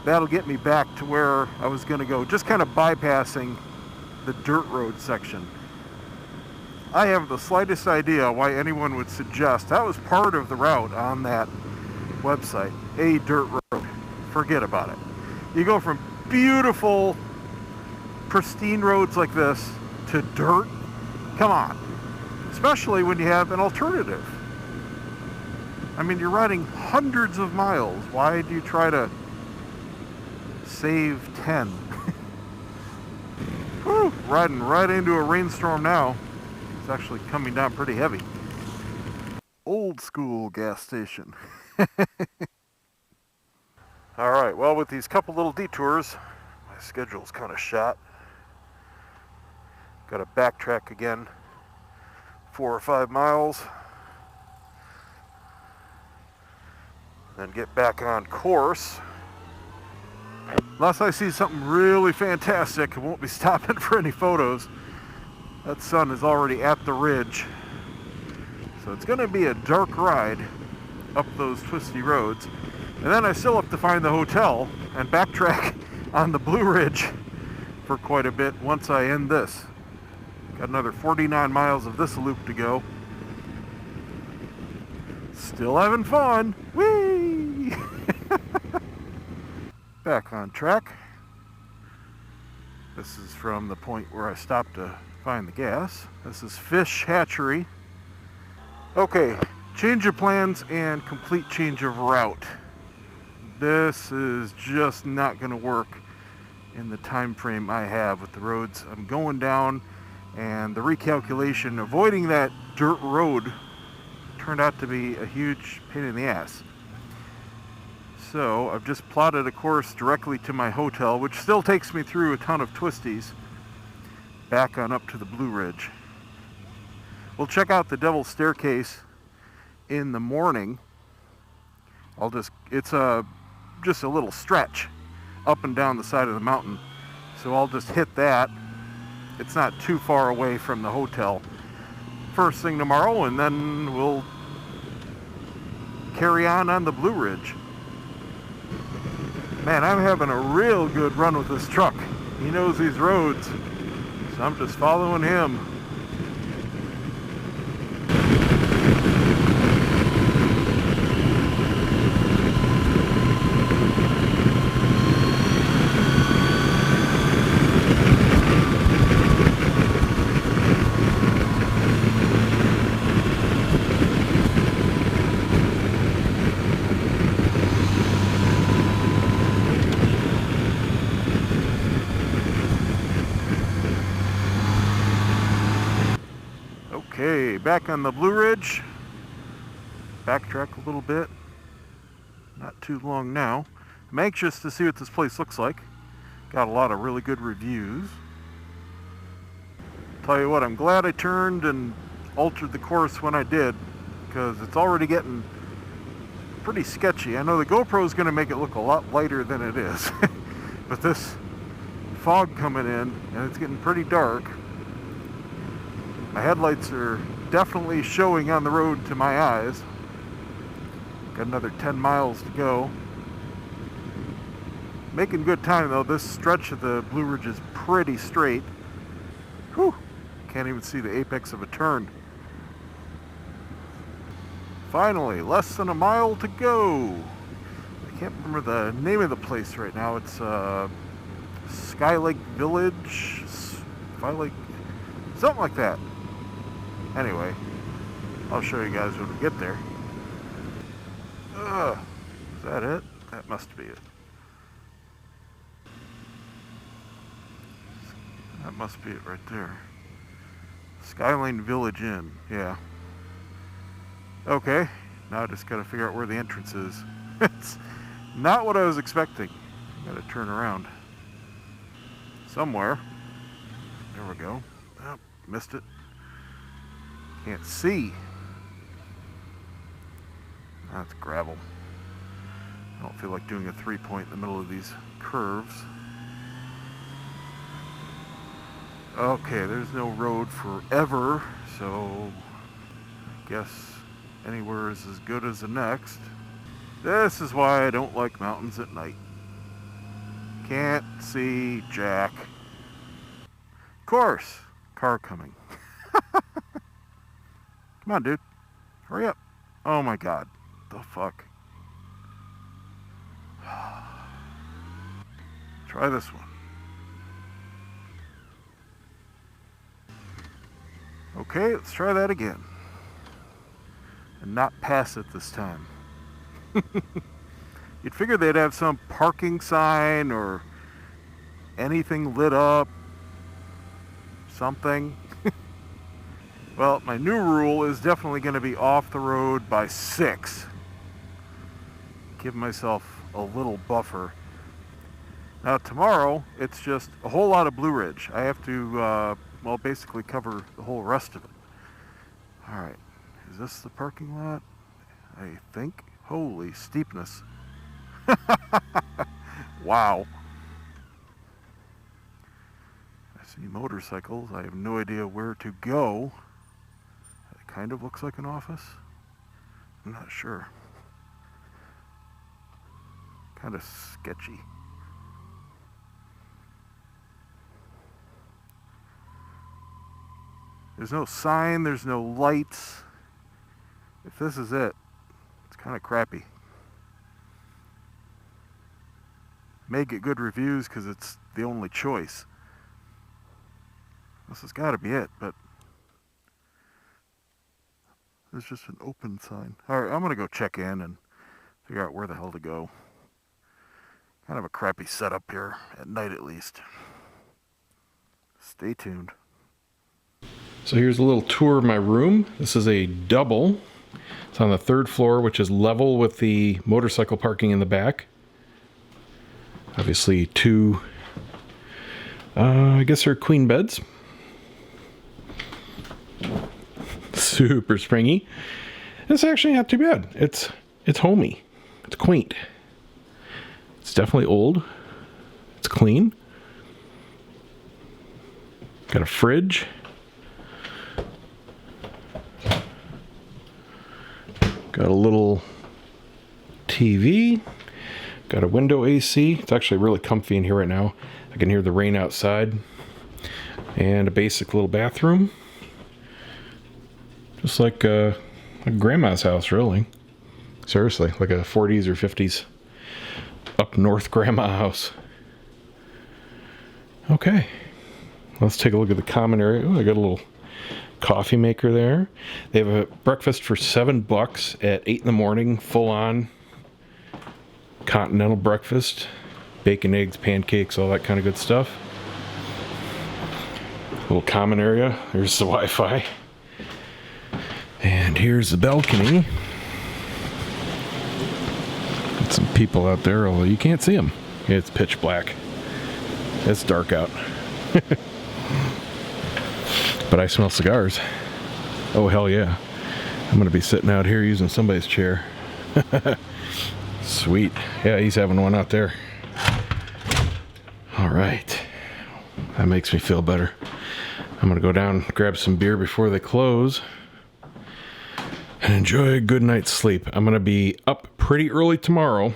that'll get me back to where I was going to go, just kind of bypassing the dirt road section. I have the slightest idea why anyone would suggest that was part of the route on that website, a dirt road. Forget about it. You go from beautiful, pristine roads like this to dirt. Come on. Especially when you have an alternative. I mean, you're riding hundreds of miles. Why do you try to save 10? Whew, riding right into a rainstorm now. It's actually coming down pretty heavy. Old school gas station. Alright, well, with these couple little detours, my schedule's kind of shot. Got to backtrack again 4 or 5 miles. Then get back on course. Unless I see something really fantastic, I won't be stopping for any photos. That sun is already at the ridge. So it's going to be a dark ride up those twisty roads. And then I still have to find the hotel and backtrack on the Blue Ridge for quite a bit once I end this. Got another 49 miles of this loop to go. Still having fun. Whee! Back on track. This is from the point where I stopped to find the gas. This is Fish Hatchery. Okay, change of plans and complete change of route. This is just not going to work in the time frame I have with the roads I'm going down, and the recalculation avoiding that dirt road turned out to be a huge pain in the ass. So I've just plotted a course directly to my hotel, which still takes me through a ton of twisties, back on up to the Blue Ridge. We'll check out the Devil's Staircase in the morning. It's just a little stretch up and down the side of the mountain, so I'll just hit that. It's not too far away from the hotel first thing tomorrow, and then we'll carry on the Blue Ridge. Man, I'm having a real good run with this truck. He knows these roads, so I'm just following him. Okay, back on the Blue Ridge. Backtrack a little bit. Not too long now. I'm anxious to see what this place looks like. Got a lot of really good reviews. Tell you what, I'm glad I turned and altered the course when I did, because it's already getting pretty sketchy. I know the GoPro is going to make it look a lot lighter than it is, but this fog coming in, and it's getting pretty dark. My headlights are definitely showing on the road to my eyes. Got another 10 miles to go. Making good time though. This stretch of the Blue Ridge is pretty straight. Whew! Can't even see the apex of a turn. Finally, less than a mile to go. I can't remember the name of the place right now. It's Skylake Village, Skylake, something like that. Anyway, I'll show you guys when we get there. Is that it? That must be it. That must be it right there. Skyline Village Inn, yeah. Okay, now I just gotta figure out where the entrance is. It's not what I was expecting. Gotta turn around. Somewhere. There we go. Oh, missed it. Can't see. That's gravel. I don't feel like doing a 3-point in the middle of these curves. Okay, there's no road forever, so I guess anywhere is as good as the next. This is why I don't like mountains at night. Can't see jack. Of course, car coming. Come on, dude. Hurry up. Oh my god. The fuck. Try this one. Okay, let's try that again. And not pass it this time. You'd figure they'd have some parking sign or anything lit up. Something. Well, my new rule is definitely going to be off the road by 6. Give myself a little buffer. Now tomorrow, it's just a whole lot of Blue Ridge. I have to, well, basically cover the whole rest of it. Alright, is this the parking lot? I think. Holy steepness. Wow. I see motorcycles. I have no idea where to go. It kind of looks like an office. I'm not sure. Kind of sketchy. There's no sign, there's no lights. If this is it, Kind of crappy. May get good reviews because it's the only choice. This has got to be it, but there's just an open sign. Alright, I'm going to go check in and figure out where the hell to go. Kind of a crappy setup here, at night at least. Stay tuned. So here's a little tour of my room. This is a double. It's on the 3rd floor, which is level with the motorcycle parking in the back. Obviously 2, I guess they're queen beds. Super springy. It's actually not too bad. It's homey. It's quaint. It's definitely old. It's clean. Got a fridge. Got a little TV. Got a window AC. It's actually really comfy in here right now. I can hear the rain outside. And a basic little bathroom. Just like a grandma's house, really. Seriously, like a 40s or 50s up north grandma house. Okay. Let's take a look at the common area. Oh, I got a little coffee maker there. They have a breakfast for $7 at 8 in the morning, full on continental breakfast, bacon, eggs, pancakes, all that kind of good stuff. Little common area. There's the Wi-Fi. And here's the balcony. Got some people out there, although you can't see them. It's pitch black. It's dark out. But I smell cigars. Oh, hell yeah. I'm going to be sitting out here using somebody's chair. Sweet. Yeah, he's having one out there. All right. That makes me feel better. I'm going to go down, grab some beer before they close, and enjoy a good night's sleep. I'm going to be up pretty early tomorrow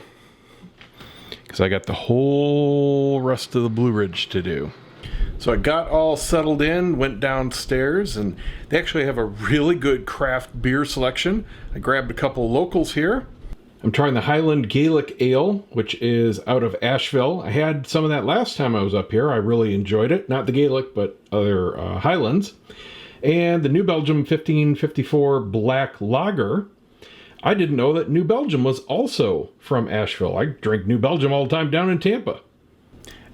because I got the whole rest of the Blue Ridge to do. So I got all settled in, went downstairs, and they actually have a really good craft beer selection. I grabbed a couple locals here. I'm trying the Highland Gaelic Ale, which is out of Asheville. I had some of that last time I was up here. I really enjoyed it. Not the Gaelic, but other Highlands. And the New Belgium 1554 Black Lager. I didn't know that New Belgium was also from Asheville. I drink New Belgium all the time down in Tampa.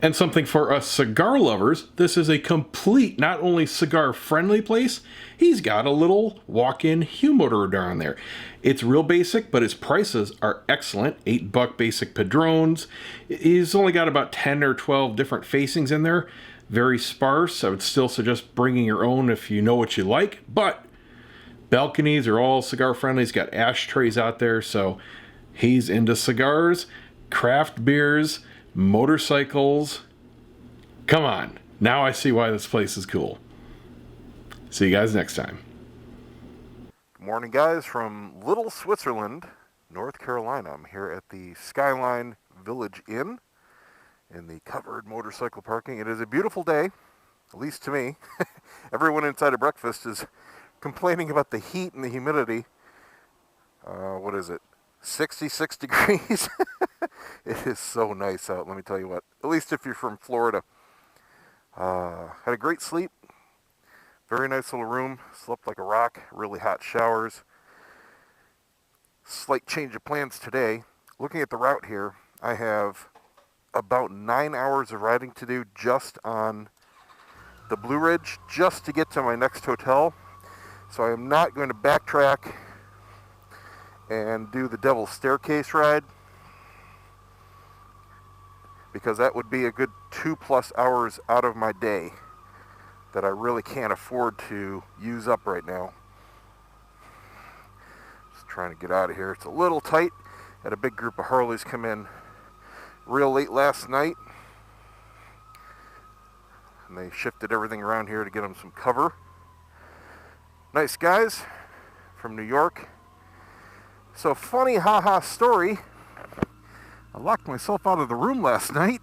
And something for us cigar lovers, this is a complete, not only cigar-friendly place, he's got a little walk-in humidor down there. It's real basic, but his prices are excellent. $8 basic Padrones. He's only got about 10 or 12 different facings in there. Very sparse. I would still suggest bringing your own if you know what you like, but balconies are all cigar-friendly. He's got ashtrays out there, so he's into cigars, craft beers, motorcycles. Come on. Now I see why this place is cool. See you guys next time. Good morning, guys, from Little Switzerland, North Carolina. I'm here at the Skyline Village Inn in the covered motorcycle parking. It is a beautiful day, at least to me. Everyone inside of breakfast is complaining about the heat and the humidity. What is it? 66 degrees. It is so nice out, let me tell you what. At least if you're from Florida. Had a great sleep. Very nice little room. Slept like a rock. Really hot showers. Slight change of plans today. Looking at the route here, I have about 9 hours of riding to do just on the Blue Ridge, just to get to my next hotel. So I am not going to backtrack and do the Devil's Staircase ride, because that would be a good 2+ hours out of my day that I really can't afford to use up right now. Just trying to get out of here. It's a little tight. Had a big group of Harleys come in real late last night, and they shifted everything around here to get them some cover. Nice guys from New York. So funny haha story, I locked myself out of the room last night.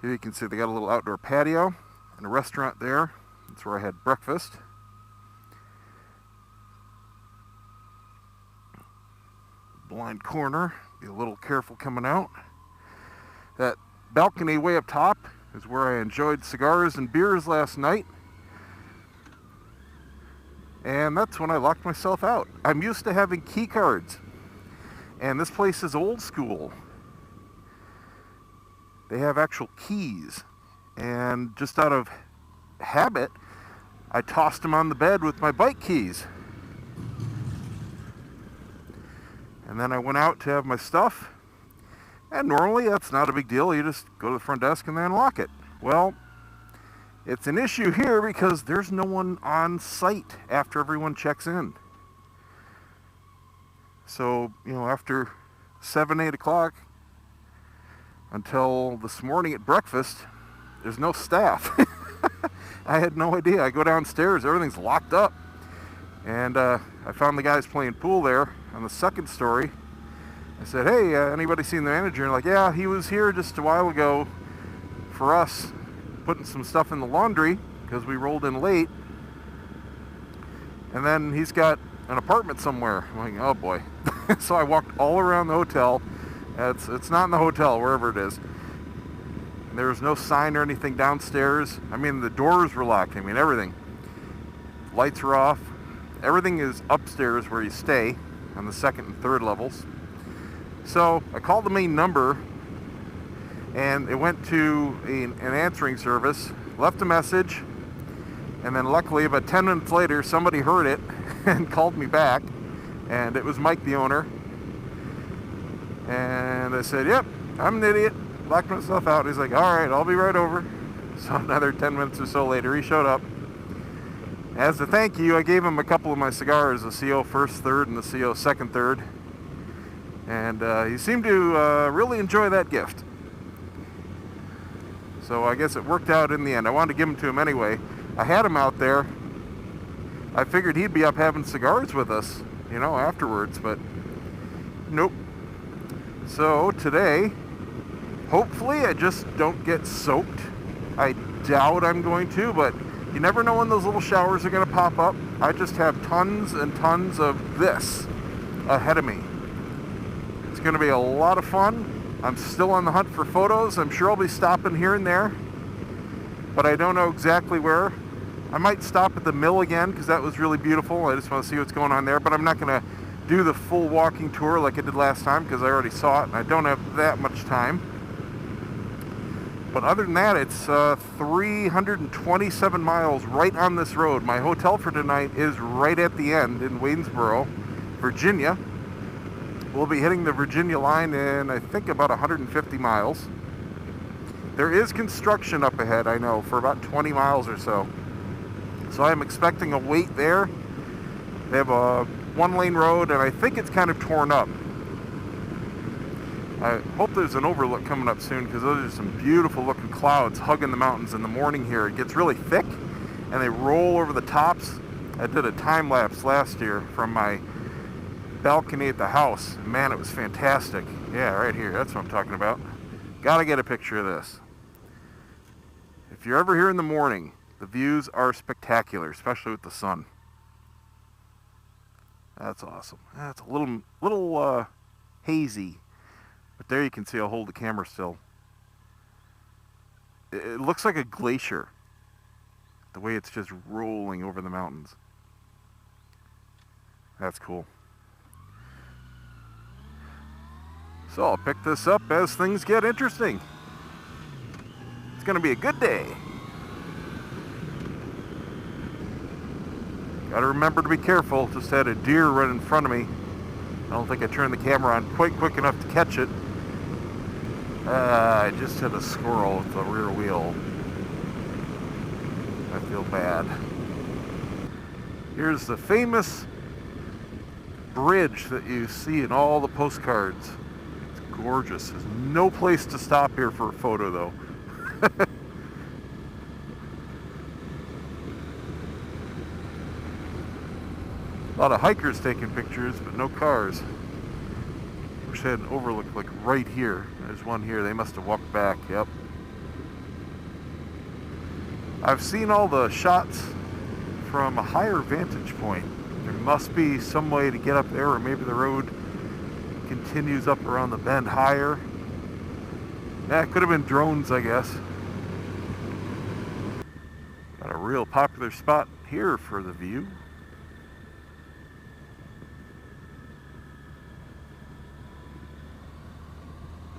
Here you can see they got a little outdoor patio and a restaurant there. That's where I had breakfast. blind corner. Be a little careful coming out. That balcony way up top is where I enjoyed cigars and beers last night. And that's when I locked myself out. I'm used to having key cards. And this place is old school. They have actual keys. And just out of habit, I tossed them on the bed with my bike keys. And then I went out to have my stuff. And normally that's not a big deal. You just go to the front desk and then unlock it. Well, it's an issue here because there's no one on site after everyone checks in. So, after 7, 8 o'clock until this morning at breakfast, there's no staff. I had no idea. I go downstairs, everything's locked up. And I found the guys playing pool there on the second story. I said, hey, anybody seen the manager? And like, yeah, he was here just a while ago for us, putting some stuff in the laundry because we rolled in late. And then he's got an apartment somewhere. I'm like, oh boy. So I walked all around the hotel. It's not in the hotel, wherever it is. And there was no sign or anything downstairs. I mean, the doors were locked. I mean, everything. Lights are off. Everything is upstairs where you stay on the second and third levels. So I called the main number and it went to an answering service, left a message, and then luckily about 10 minutes later somebody heard it and called me back, and it was Mike, the owner. And I said, yep, I'm an idiot, locked myself out. He's like, all right, I'll be right over. So another 10 minutes or so later he showed up. As a thank you, I gave him a couple of my cigars, the CO First Third and the CO Second Third. And he seemed to really enjoy that gift. So I guess it worked out in the end. I wanted to give them to him anyway. I had him out there. I figured he'd be up having cigars with us, afterwards, but nope. So today, hopefully I just don't get soaked. I doubt I'm going to, but you never know when those little showers are going to pop up. I just have tons and tons of this ahead of me. It's going to be a lot of fun. I'm still on the hunt for photos. I'm sure I'll be stopping here and there, but I don't know exactly where. I might stop at the mill again because that was really beautiful. I just want to see what's going on there, but I'm not going to do the full walking tour like I did last time because I already saw it and I don't have that much time. But other than that, it's 327 miles right on this road. My hotel for tonight is right at the end in Waynesboro, Virginia. We'll be hitting the Virginia line in, I think, about 150 miles. There is construction up ahead, I know, for about 20 miles or so. So I'm expecting a wait there. They have a one-lane road, and I think it's kind of torn up. I hope there's an overlook coming up soon because those are some beautiful looking clouds hugging the mountains in the morning here. It gets really thick, and they roll over the tops. I did a time lapse last year from my balcony at the house. Man, it was fantastic. Yeah, right here. That's what I'm talking about. Gotta get a picture of this. If you're ever here in the morning, the views are spectacular, especially with the sun. That's awesome. That's a little hazy, but there you can see I'll hold the camera still. It looks like a glacier, the way it's just rolling over the mountains. That's cool. So I'll pick this up as things get interesting. It's going to be a good day. Got to remember to be careful. Just had a deer run in front of me. I don't think I turned the camera on quite quick enough to catch it. I just hit a squirrel with the rear wheel. I feel bad. Here's the famous bridge that you see in all the postcards. Gorgeous. There's no place to stop here for a photo though. A lot of hikers taking pictures, but no cars. Wish they had an overlook like right here. There's one here. They must have walked back. Yep. I've seen all the shots from a higher vantage point. There must be some way to get up there, or maybe the road continues up around the bend higher. Yeah, it could have been drones, I guess. Got a real popular spot here for the view.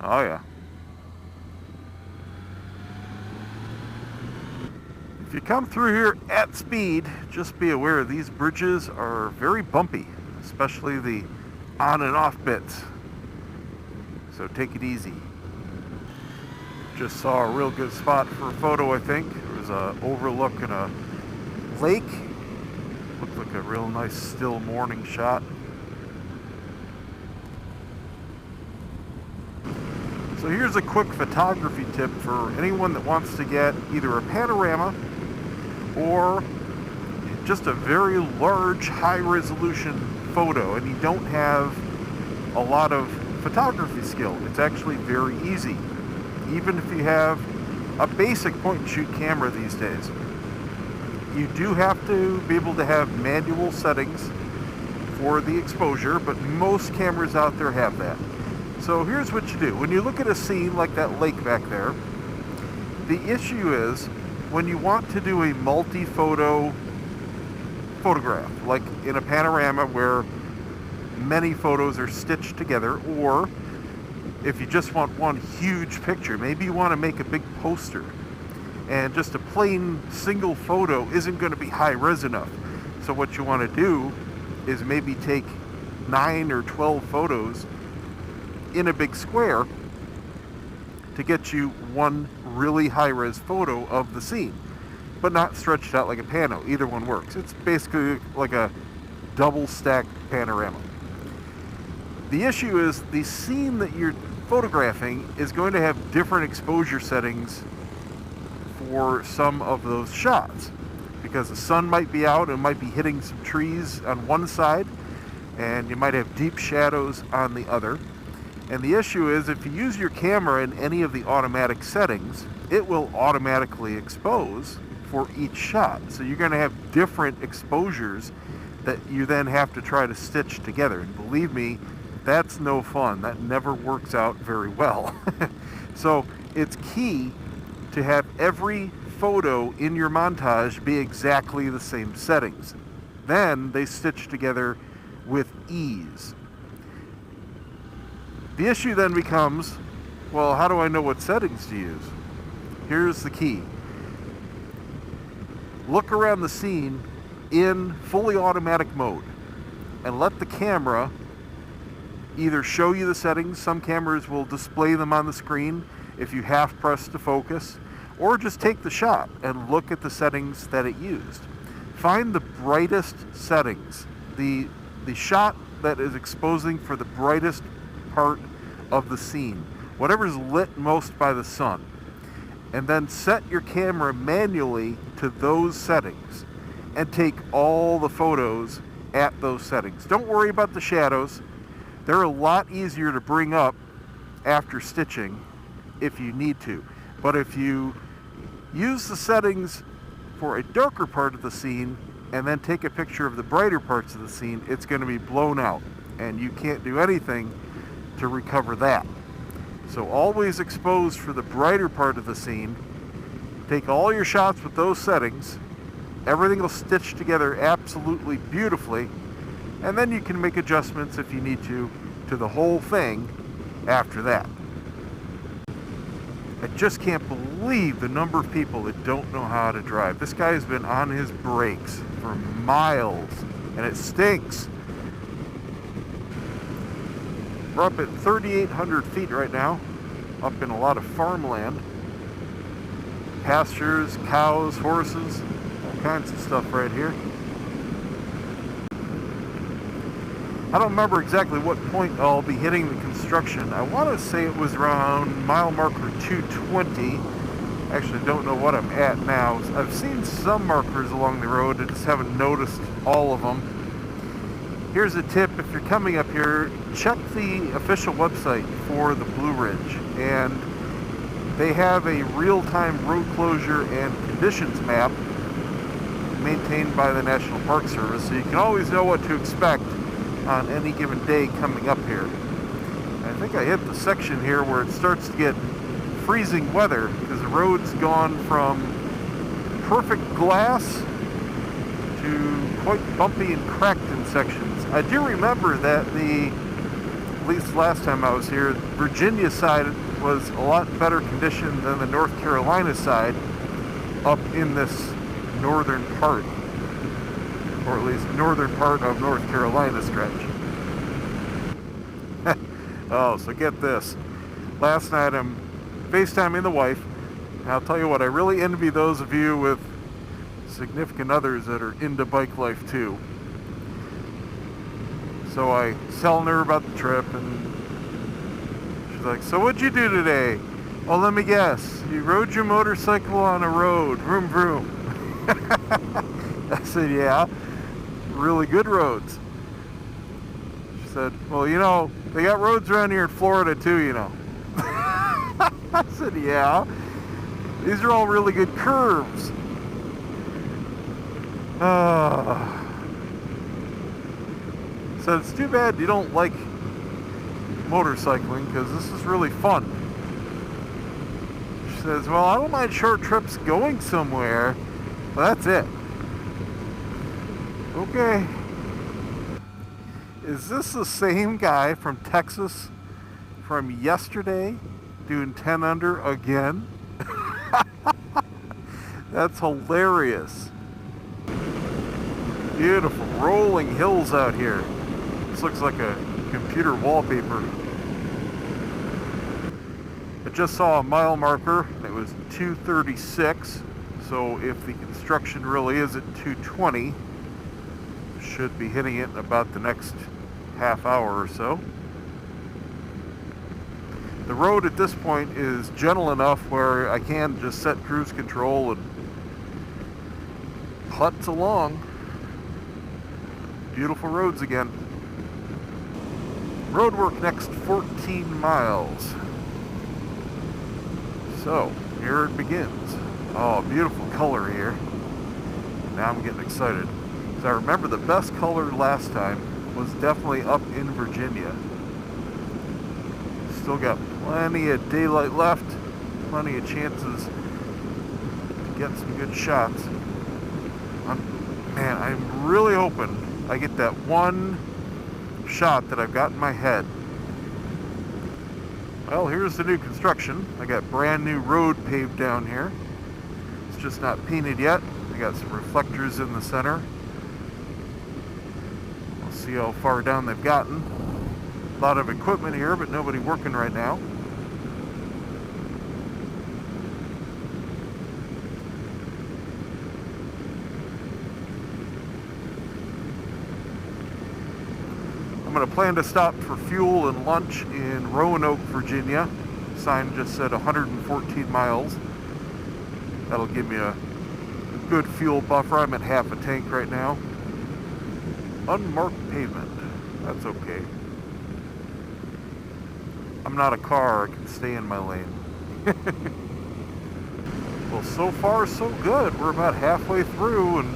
Oh yeah. If you come through here at speed, just be aware these bridges are very bumpy, especially the on and off bits. So take it easy. Just saw a real good spot for a photo, I think. There was an overlook in a lake. Looked like a real nice still morning shot. So here's a quick photography tip for anyone that wants to get either a panorama or just a very large high-resolution photo and you don't have a lot of photography skill. It's actually very easy, even if you have a basic point-and-shoot camera these days. You do have to be able to have manual settings for the exposure, but most cameras out there have that. So here's what you do. When you look at a scene like that lake back there, the issue is when you want to do a multi-photo photograph, like in a panorama where many photos are stitched together, or if you just want one huge picture, maybe you want to make a big poster, and just a plain single photo isn't going to be high res enough. So what you want to do is maybe take 9 or 12 photos in a big square to get you one really high-res photo of the scene, but not stretched out like a pano. Either one works. It's basically like a double-stacked panorama. The issue is the scene that you're photographing is going to have different exposure settings for some of those shots, because the sun might be out and might be hitting some trees on one side, and you might have deep shadows on the other. And the issue is, if you use your camera in any of the automatic settings, it will automatically expose for each shot. So you're going to have different exposures that you then have to try to stitch together. And believe me, that's no fun. That never works out very well. So it's key to have every photo in your montage be exactly the same settings. Then they stitch together with ease. The issue then becomes, well, how do I know what settings to use? Here's the key. Look around the scene in fully automatic mode and let the camera either show you the settings. Some cameras will display them on the screen if you half press to focus, or just take the shot and look at the settings that it used. Find the brightest settings, the shot that is exposing for the brightest part of the scene, whatever's lit most by the sun, and then set your camera manually to those settings and take all the photos at those settings. Don't worry about the shadows. They're a lot easier to bring up after stitching if you need to. But if you use the settings for a darker part of the scene and then take a picture of the brighter parts of the scene, it's going to be blown out and you can't do anything to recover that. So always expose for the brighter part of the scene. Take all your shots with those settings. Everything will stitch together absolutely beautifully, and then you can make adjustments if you need to the whole thing after that. I just can't believe the number of people that don't know how to drive. This guy's been on his brakes for miles, and it stinks. We're up at 3,800 feet right now, up in a lot of farmland. Pastures, cows, horses, all kinds of stuff right here. I don't remember exactly what point I'll be hitting the construction. I want to say it was around mile marker 220. Actually, don't know what I'm at now. I've seen some markers along the road, I just haven't noticed all of them. Here's a tip: if you're coming up here, check the official website for the Blue Ridge, and they have a real-time road closure and conditions map maintained by the National Park Service, so you can always know what to expect on any given day coming up here. think I hit the section here where it starts to get freezing weather because the road's gone from perfect glass to quite bumpy and cracked in sections. I do remember that at least last time I was here, Virginia side was a lot better condition than the North Carolina side up in this northern part, or at least northern part of North Carolina stretch. Oh, so get this. Last night I'm FaceTiming the wife, and I'll tell you what, I really envy those of you with significant others that are into bike life too. So I was telling her about the trip, and she's like, so what'd you do today? Well, let me guess. You rode your motorcycle on a road. Vroom, vroom. I said, yeah. Really good roads. She said, well, you know, they got roads around here in Florida too, you know. I said, yeah. These are all really good curves. So it's too bad you don't like motorcycling because this is really fun. She says, well, I don't mind short trips going somewhere, but that's it. Okay. Is this the same guy from Texas from yesterday doing 10 under again? That's hilarious. Beautiful rolling hills out here. This looks like a computer wallpaper. I just saw a mile marker. It was 236. So if the construction really is at 220, should be hitting it in about the next half hour or so. The road at this point is gentle enough where I can just set cruise control and putz along. Beautiful roads again. Road work next 14 miles. So, here it begins. Oh, beautiful color here. Now I'm getting excited. Because I remember the best color last time was definitely up in Virginia. Still got plenty of daylight left. Plenty of chances to get some good shots. Man, I'm really hoping I get that one shot that I've got in my head. Well, here's the new construction. I got brand new road paved down here. It's just not painted yet. I got some reflectors in the center. We'll see how far down they've gotten. A lot of equipment here, but nobody working right now. I'm going to plan to stop for fuel and lunch in Roanoke, Virginia. Sign just said 114 miles. That'll give me a good fuel buffer. I'm at half a tank right now. Unmarked pavement. That's okay. I'm not a car. I can stay in my lane. Well, so far so good. We're about halfway through and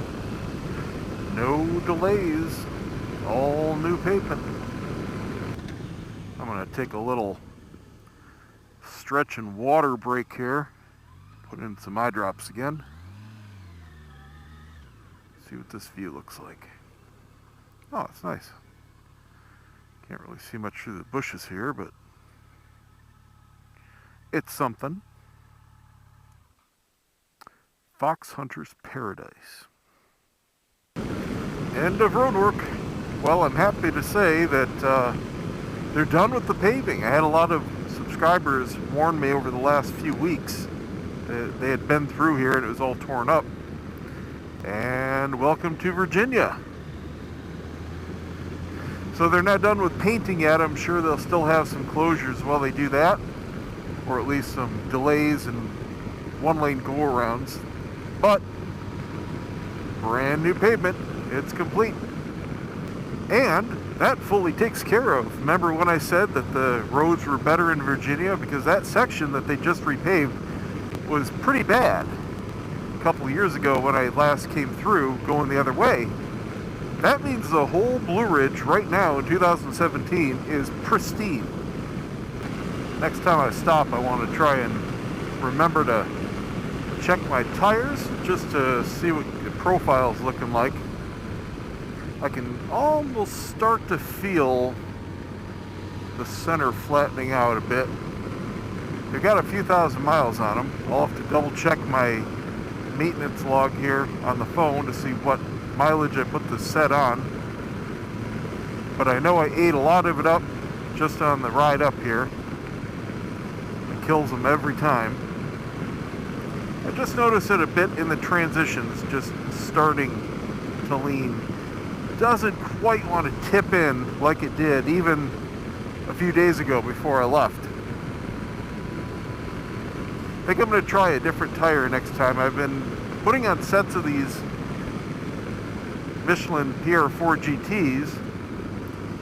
no delays. All new pavement. I'm going to take a little stretch and water break here. Put in some eye drops again. See what this view looks like. Oh, it's nice. Can't really see much through the bushes here, but it's something. Fox Hunter's Paradise. End of road work. Well, I'm happy to say that they're done with the paving. I had a lot of subscribers warn me over the last few weeks that they had been through here and it was all torn up. And welcome to Virginia. So they're not done with painting yet. I'm sure they'll still have some closures while they do that, or at least some delays and one-lane go-arounds. But brand new pavement. It's complete. And that fully takes care of. Remember when I said that the roads were better in Virginia? Because that section that they just repaved was pretty bad a couple of years ago when I last came through going the other way. That means the whole Blue Ridge right now in 2017 is pristine. next time I stop, I want to try and remember to check my tires just to see what the profile's looking like. I can almost start to feel the center flattening out a bit. They've got a few thousand miles on them. I'll have to double check my maintenance log here on the phone to see what mileage I put the set on. But I know I ate a lot of it up just on the ride up here. It kills them every time. I just noticed it a bit in the transitions, just starting to lean. Doesn't quite want to tip in like it did even a few days ago before I left. I think I'm going to try a different tire next time. I've been putting on sets of these Michelin PR4 GTs,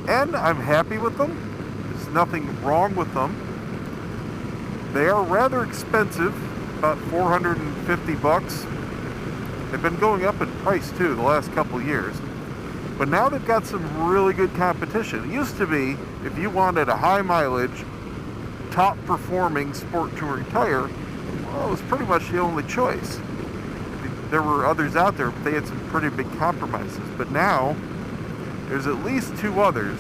and I'm happy with them. There's nothing wrong with them. They are rather expensive, about 450 bucks. They've been going up in price too the last couple of years. But now they've got some really good competition. It used to be, if you wanted a high mileage, top performing sport touring tire, well, it was pretty much the only choice. There were others out there, but they had some pretty big compromises. But now, there's at least two others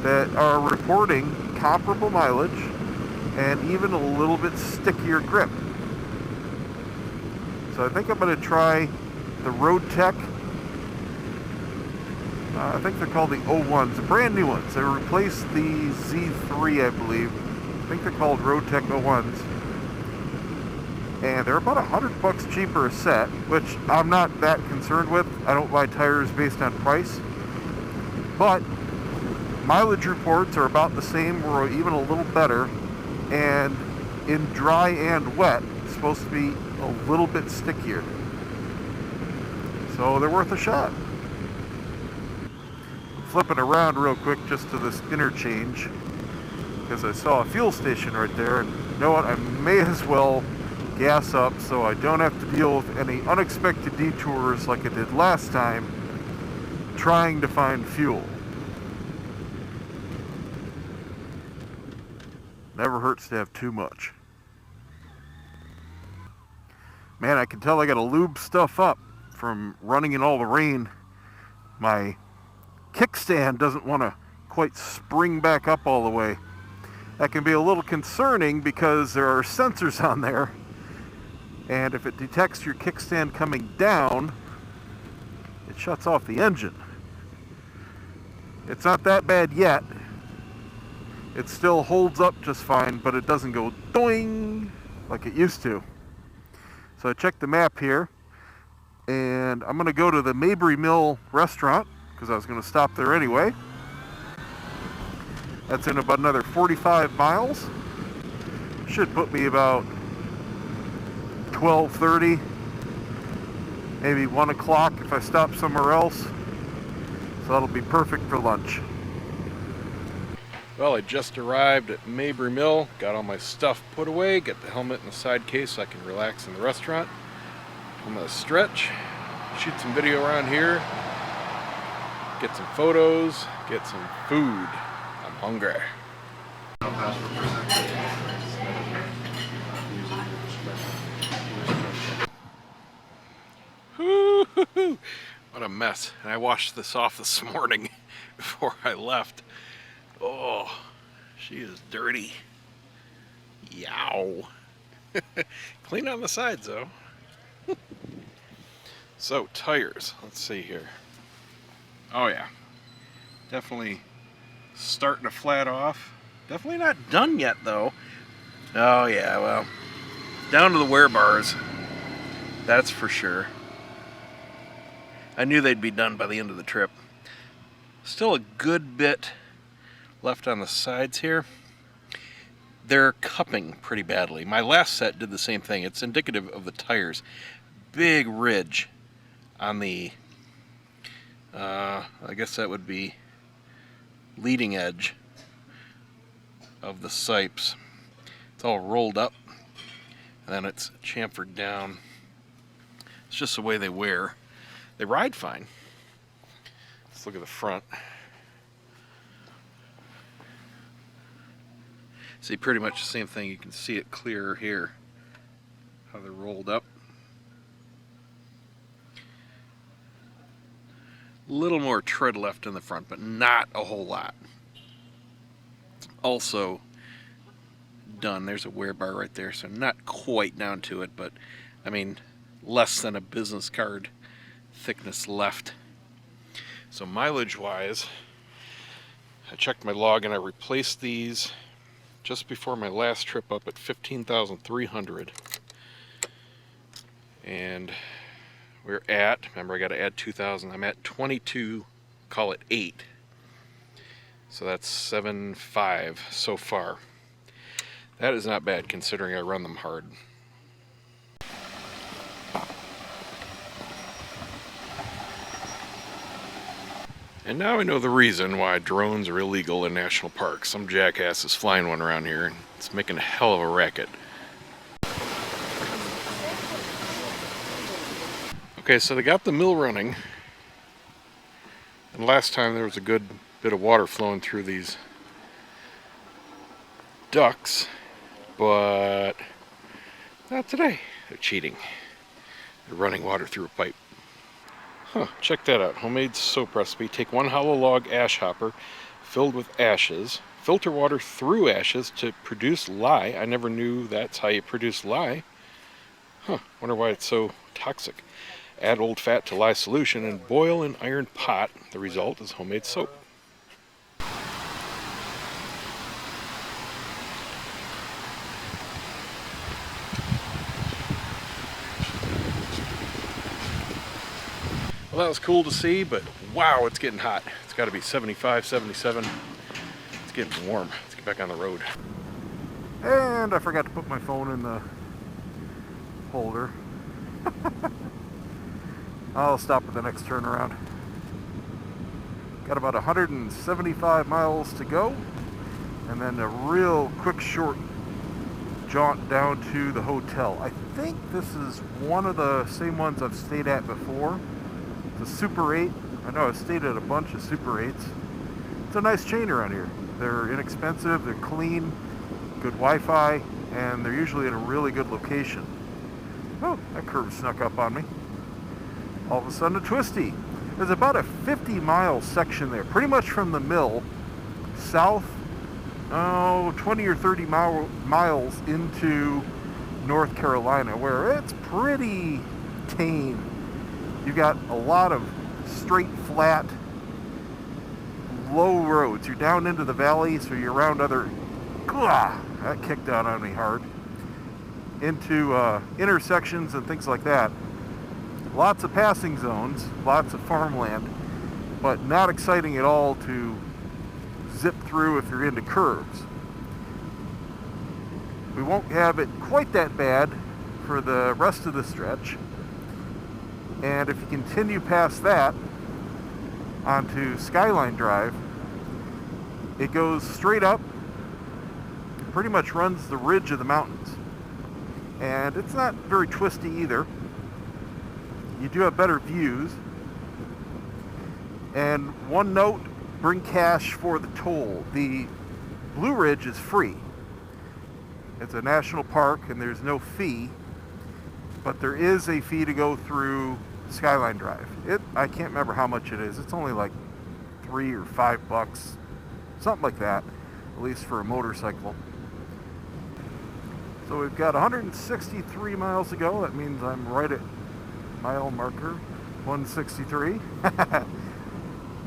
that are reporting comparable mileage and even a little bit stickier grip. So I think I'm going to try the Road Tech. I think they're called the O1s, the brand new ones. They replaced the Z3, I believe. I think they're called Road Tech O1s. And they're about $100 cheaper a set, which I'm not that concerned with. I don't buy tires based on price. But mileage reports are about the same or even a little better. And in dry and wet, it's supposed to be a little bit stickier. So they're worth a shot. Flipping around real quick just to this interchange, because I saw a fuel station right there, and you know what, I may as well gas up so I don't have to deal with any unexpected detours like I did last time trying to find fuel. Never hurts to have too much. Man, I can tell I gotta lube stuff up from running in all the rain. My kickstand doesn't want to quite spring back up all the way. That can be a little concerning because there are sensors on there, and if it detects your kickstand coming down, it shuts off the engine. It's not that bad yet. It still holds up just fine, but it doesn't go doing like it used to. So I checked the map here, and I'm going to go to the Mabry Mill restaurant because I was going to stop there anyway. That's in about another 45 miles. Should put me about 12:30, maybe 1 o'clock if I stop somewhere else. So that'll be perfect for lunch. Well, I just arrived at Mabry Mill, got all my stuff put away, get the helmet in the side case so I can relax in the restaurant. I'm going to stretch, shoot some video around here, get some photos, get some food. I'm hungry. Woo-hoo-hoo. What a mess. And I washed this off this morning before I left. Oh, she is dirty. Yow. Clean on the sides though. So, tires. Let's see here. Oh yeah. Definitely starting to flat off. Definitely not done yet though. Oh yeah, well, down to the wear bars. That's for sure. I knew they'd be done by the end of the trip. Still a good bit left on the sides here. They're cupping pretty badly. My last set did the same thing. It's indicative of the tires. Big ridge on the, I guess that would be leading edge of the sipes. It's all rolled up and then it's chamfered down. It's just the way they wear. They ride fine. Let's look at the front. See, pretty much the same thing. You can see it clearer here, how they're rolled up. A little more tread left in the front, but not a whole lot. Also done. There's a wear bar right there, so not quite down to it, but I mean less than a business card thickness left. So mileage wise, I checked my log and I replaced these just before my last trip up at 15,300, and we're at, remember I got to add 2,000, I'm at 22, call it 8, so that's 7.5 so far. That is not bad considering I run them hard. And now I know the reason why drones are illegal in national parks. Some jackass is flying one around here and it's making a hell of a racket. Okay, so they got the mill running, and last time there was a good bit of water flowing through these ducts, but not today. They're cheating. They're running water through a pipe. Huh, check that out. Homemade soap recipe. Take 1 hollow log ash hopper filled with ashes. Filter water through ashes to produce lye. I never knew that's how you produce lye. Huh, wonder why it's so toxic. Add old fat to lye solution and boil in iron pot. The result is homemade soap. Well, that was cool to see, but wow, it's getting hot. It's got to be 75, 77. It's getting warm. Let's get back on the road. And I forgot to put my phone in the holder. I'll stop at the next turnaround. Got about 175 miles to go, and then a real quick short jaunt down to the hotel. I think this is one of the same ones I've stayed at before. It's a Super 8. I know I've stayed at a bunch of Super 8s. It's a nice chain around here. They're inexpensive, they're clean, good Wi-Fi, and they're usually at a really good location. Oh, that curve snuck up on me. All of a sudden a twisty. There's about a 50-mile section there, pretty much from the mill south, 20 or 30 miles into North Carolina, where it's pretty tame. You got a lot of straight, flat, low roads. You're down into the valley, so you're around other... that kicked down on me hard. Into intersections and things like that. Lots of passing zones, lots of farmland, but not exciting at all to zip through if you're into curves. We won't have it quite that bad for the rest of the stretch. And if you continue past that onto Skyline Drive, it goes straight up, pretty much runs the ridge of the mountains. And it's not very twisty either. You do have better views. And one note, bring cash for the toll. The Blue Ridge is free. It's a national park and there's no fee, but there is a fee to go through Skyline Drive. I can't remember how much it is. It's only like $3 or $5, something like that, at least for a motorcycle. So we've got 163 miles to go. That means I'm right at mile marker 163.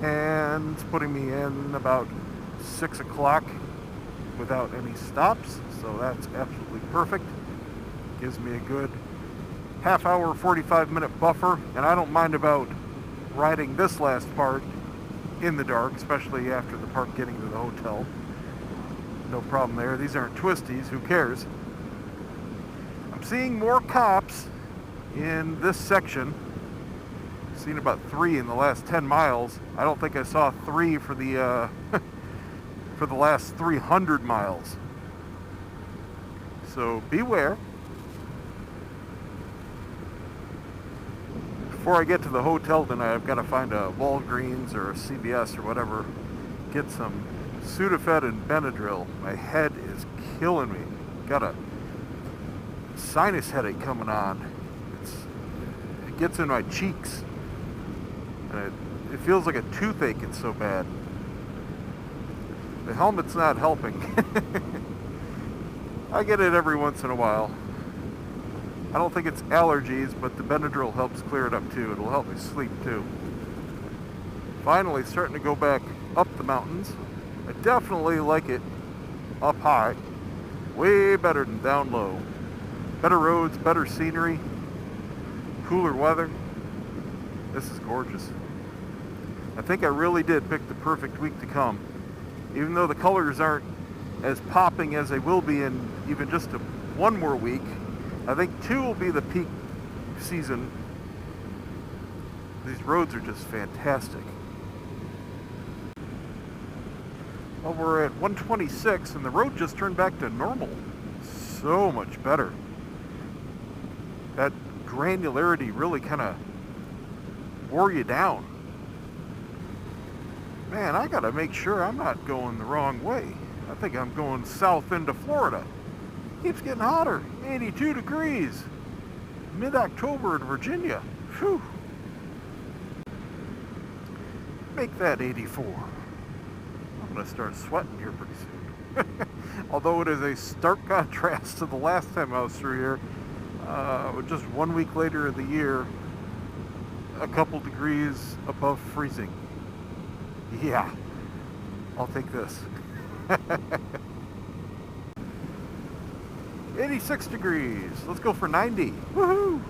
And it's putting me in about 6 o'clock without any stops. So that's absolutely perfect. Gives me a good half hour, 45-minute buffer. And I don't mind about riding this last part in the dark, especially after the park getting to the hotel. No problem there. These aren't twisties. Who cares? I'm seeing more cops in this section. I've seen about 3 in the last 10 miles. I don't think I saw 3 for the for the last 300 miles. So beware. Before I get to the hotel tonight, I've got to find a Walgreens or a CVS or whatever, get some Sudafed and Benadryl. My head is killing me. Got a sinus headache coming on. It gets in my cheeks. And it feels like a toothache, it's so bad. The helmet's not helping. I get it every once in a while. I don't think it's allergies, but the Benadryl helps clear it up too. It'll help me sleep too. Finally starting to go back up the mountains. I definitely like it up high. Way better than down low. Better roads, better scenery, cooler weather. This is gorgeous. I think I really did pick the perfect week to come. Even though the colors aren't as popping as they will be in even just one more week, I think 2 will be the peak season. These roads are just fantastic. Well, we're at 126 and the road just turned back to normal. So much better. That granularity really kind of wore you down. Man, I gotta make sure I'm not going the wrong way. I think I'm going south into Florida. Keeps getting hotter. 82 degrees. Mid-October in Virginia. Phew. Make that 84. I'm gonna start sweating here pretty soon. Although it is a stark contrast to the last time I was through here. Just 1 week later in the year, a couple degrees above freezing. Yeah, I'll take this. 86 degrees. Let's go for 90. Woohoo!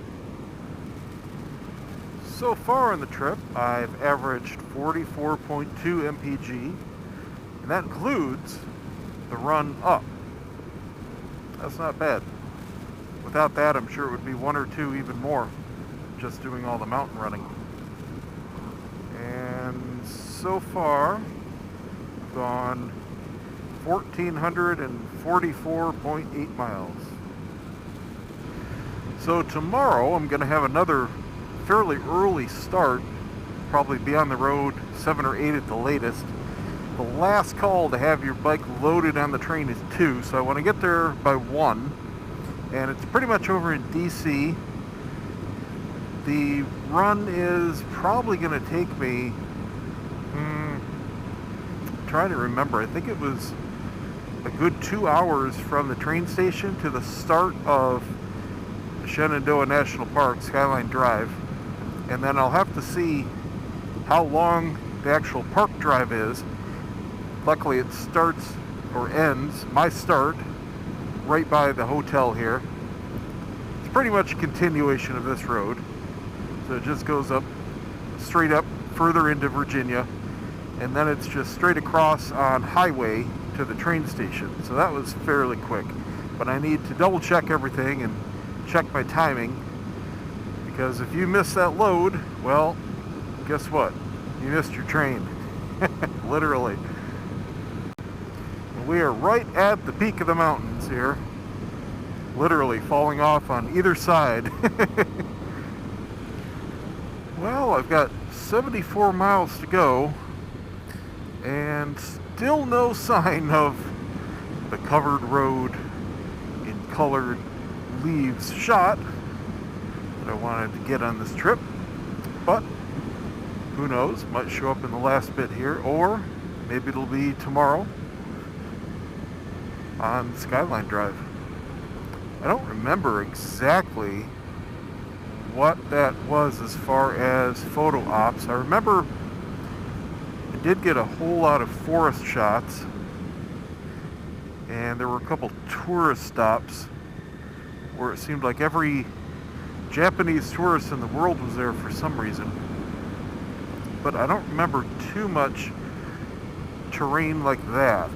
So far on the trip, I've averaged 44.2 mpg, and that includes the run up. That's not bad. Without that, I'm sure it would be 1 or 2 even more, just doing all the mountain running. And so far, I've gone 1,444.8 miles. So tomorrow I'm going to have another fairly early start, probably be on the road 7 or 8 at the latest. The last call to have your bike loaded on the train is 2, so I want to get there by 1. And it's pretty much over in DC. The run is probably going to take me, trying to remember, I think it was a good 2 hours from the train station to the start of Shenandoah National Park, Skyline Drive. And then I'll have to see how long the actual park drive is. Luckily it starts or ends, my start, right by the hotel here. It's pretty much a continuation of this road. So it just goes up, straight up, further into Virginia. And then it's just straight across on highway to the train station. So that was fairly quick. But I need to double check everything and check my timing. Because if you miss that load, well, guess what? You missed your train. Literally. We are right at the peak of the mountains here. Literally falling off on either side. Well, I've got 74 miles to go. And still no sign of the covered road in colored leaves shot that I wanted to get on this trip. But who knows, might show up in the last bit here, or maybe it'll be tomorrow on Skyline Drive. I don't remember exactly what that was as far as photo ops. I remember I did get a whole lot of forest shots, and there were a couple tourist stops where it seemed like every Japanese tourist in the world was there for some reason. But I don't remember too much terrain like that.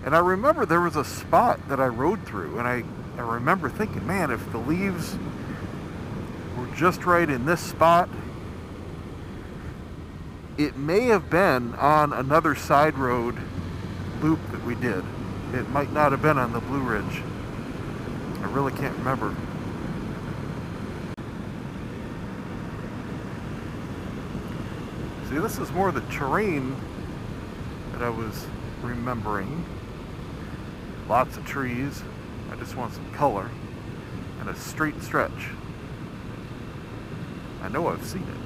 And I remember there was a spot that I rode through, and I remember thinking, man, if the leaves were just right in this spot, it may have been on another side road loop that we did. It might not have been on the Blue Ridge. I really can't remember. See, this is more the terrain that I was remembering. Lots of trees. I just want some color and a straight stretch. I know I've seen it.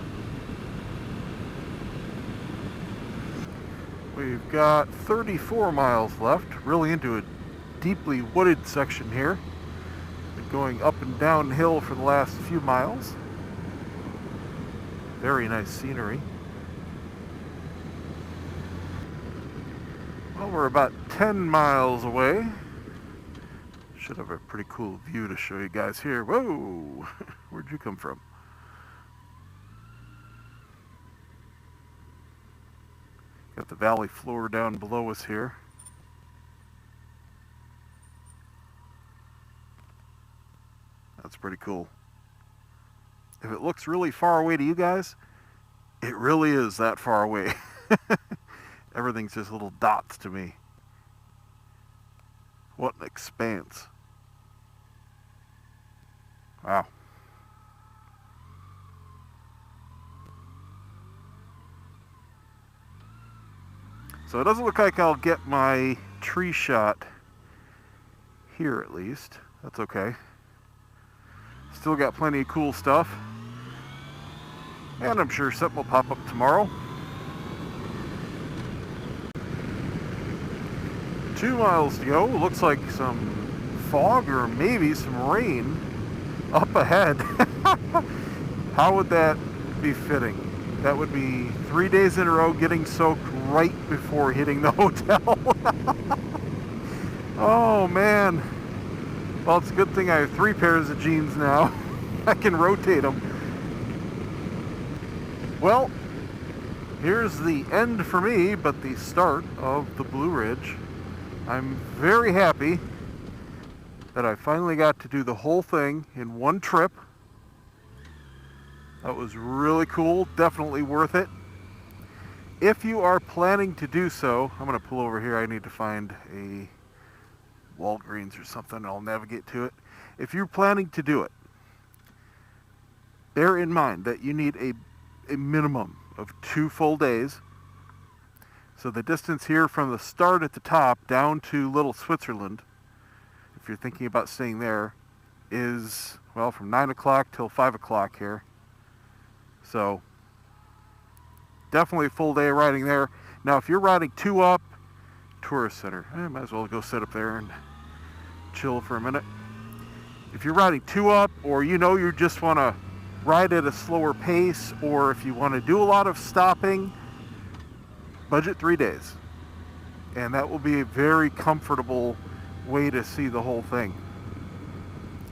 We've got 34 miles left, really into a deeply wooded section here. Been going up and downhill for the last few miles. Very nice scenery. Well, we're about 10 miles away. Should have a pretty cool view to show you guys here. Whoa! Where'd you come from? Got the valley floor down below us here. That's pretty cool. If it looks really far away to you guys, it really is that far away. Everything's just little dots to me. What an expanse. Wow. So it doesn't look like I'll get my tree shot here, at least. That's okay. Still got plenty of cool stuff. And I'm sure something will pop up tomorrow. 2 miles to go. Looks like some fog or maybe some rain up ahead. How would that be fitting? That would be 3 days in a row getting soaked right before hitting the hotel. Oh man. Well, it's a good thing I have 3 pairs of jeans now. I can rotate them. Well, here's the end for me, but the start of the Blue Ridge. I'm very happy that I finally got to do the whole thing in one trip. That was really cool, definitely worth it. If you are planning to do so, I'm going to pull over here. I need to find a Walgreens or something. I'll navigate to it. If you're planning to do it, bear in mind that you need a minimum of 2 full days. So the distance here from the start at the top down to Little Switzerland, if you're thinking about staying there, is, well, from 9 o'clock till 5 o'clock here. So definitely a full day of riding there. Now, if you're riding 2 up, Tourist Center, I might as well go sit up there and chill for a minute. If you're riding 2 up, or you just want to ride at a slower pace, or if you want to do a lot of stopping, budget 3 days. And that will be a very comfortable way to see the whole thing.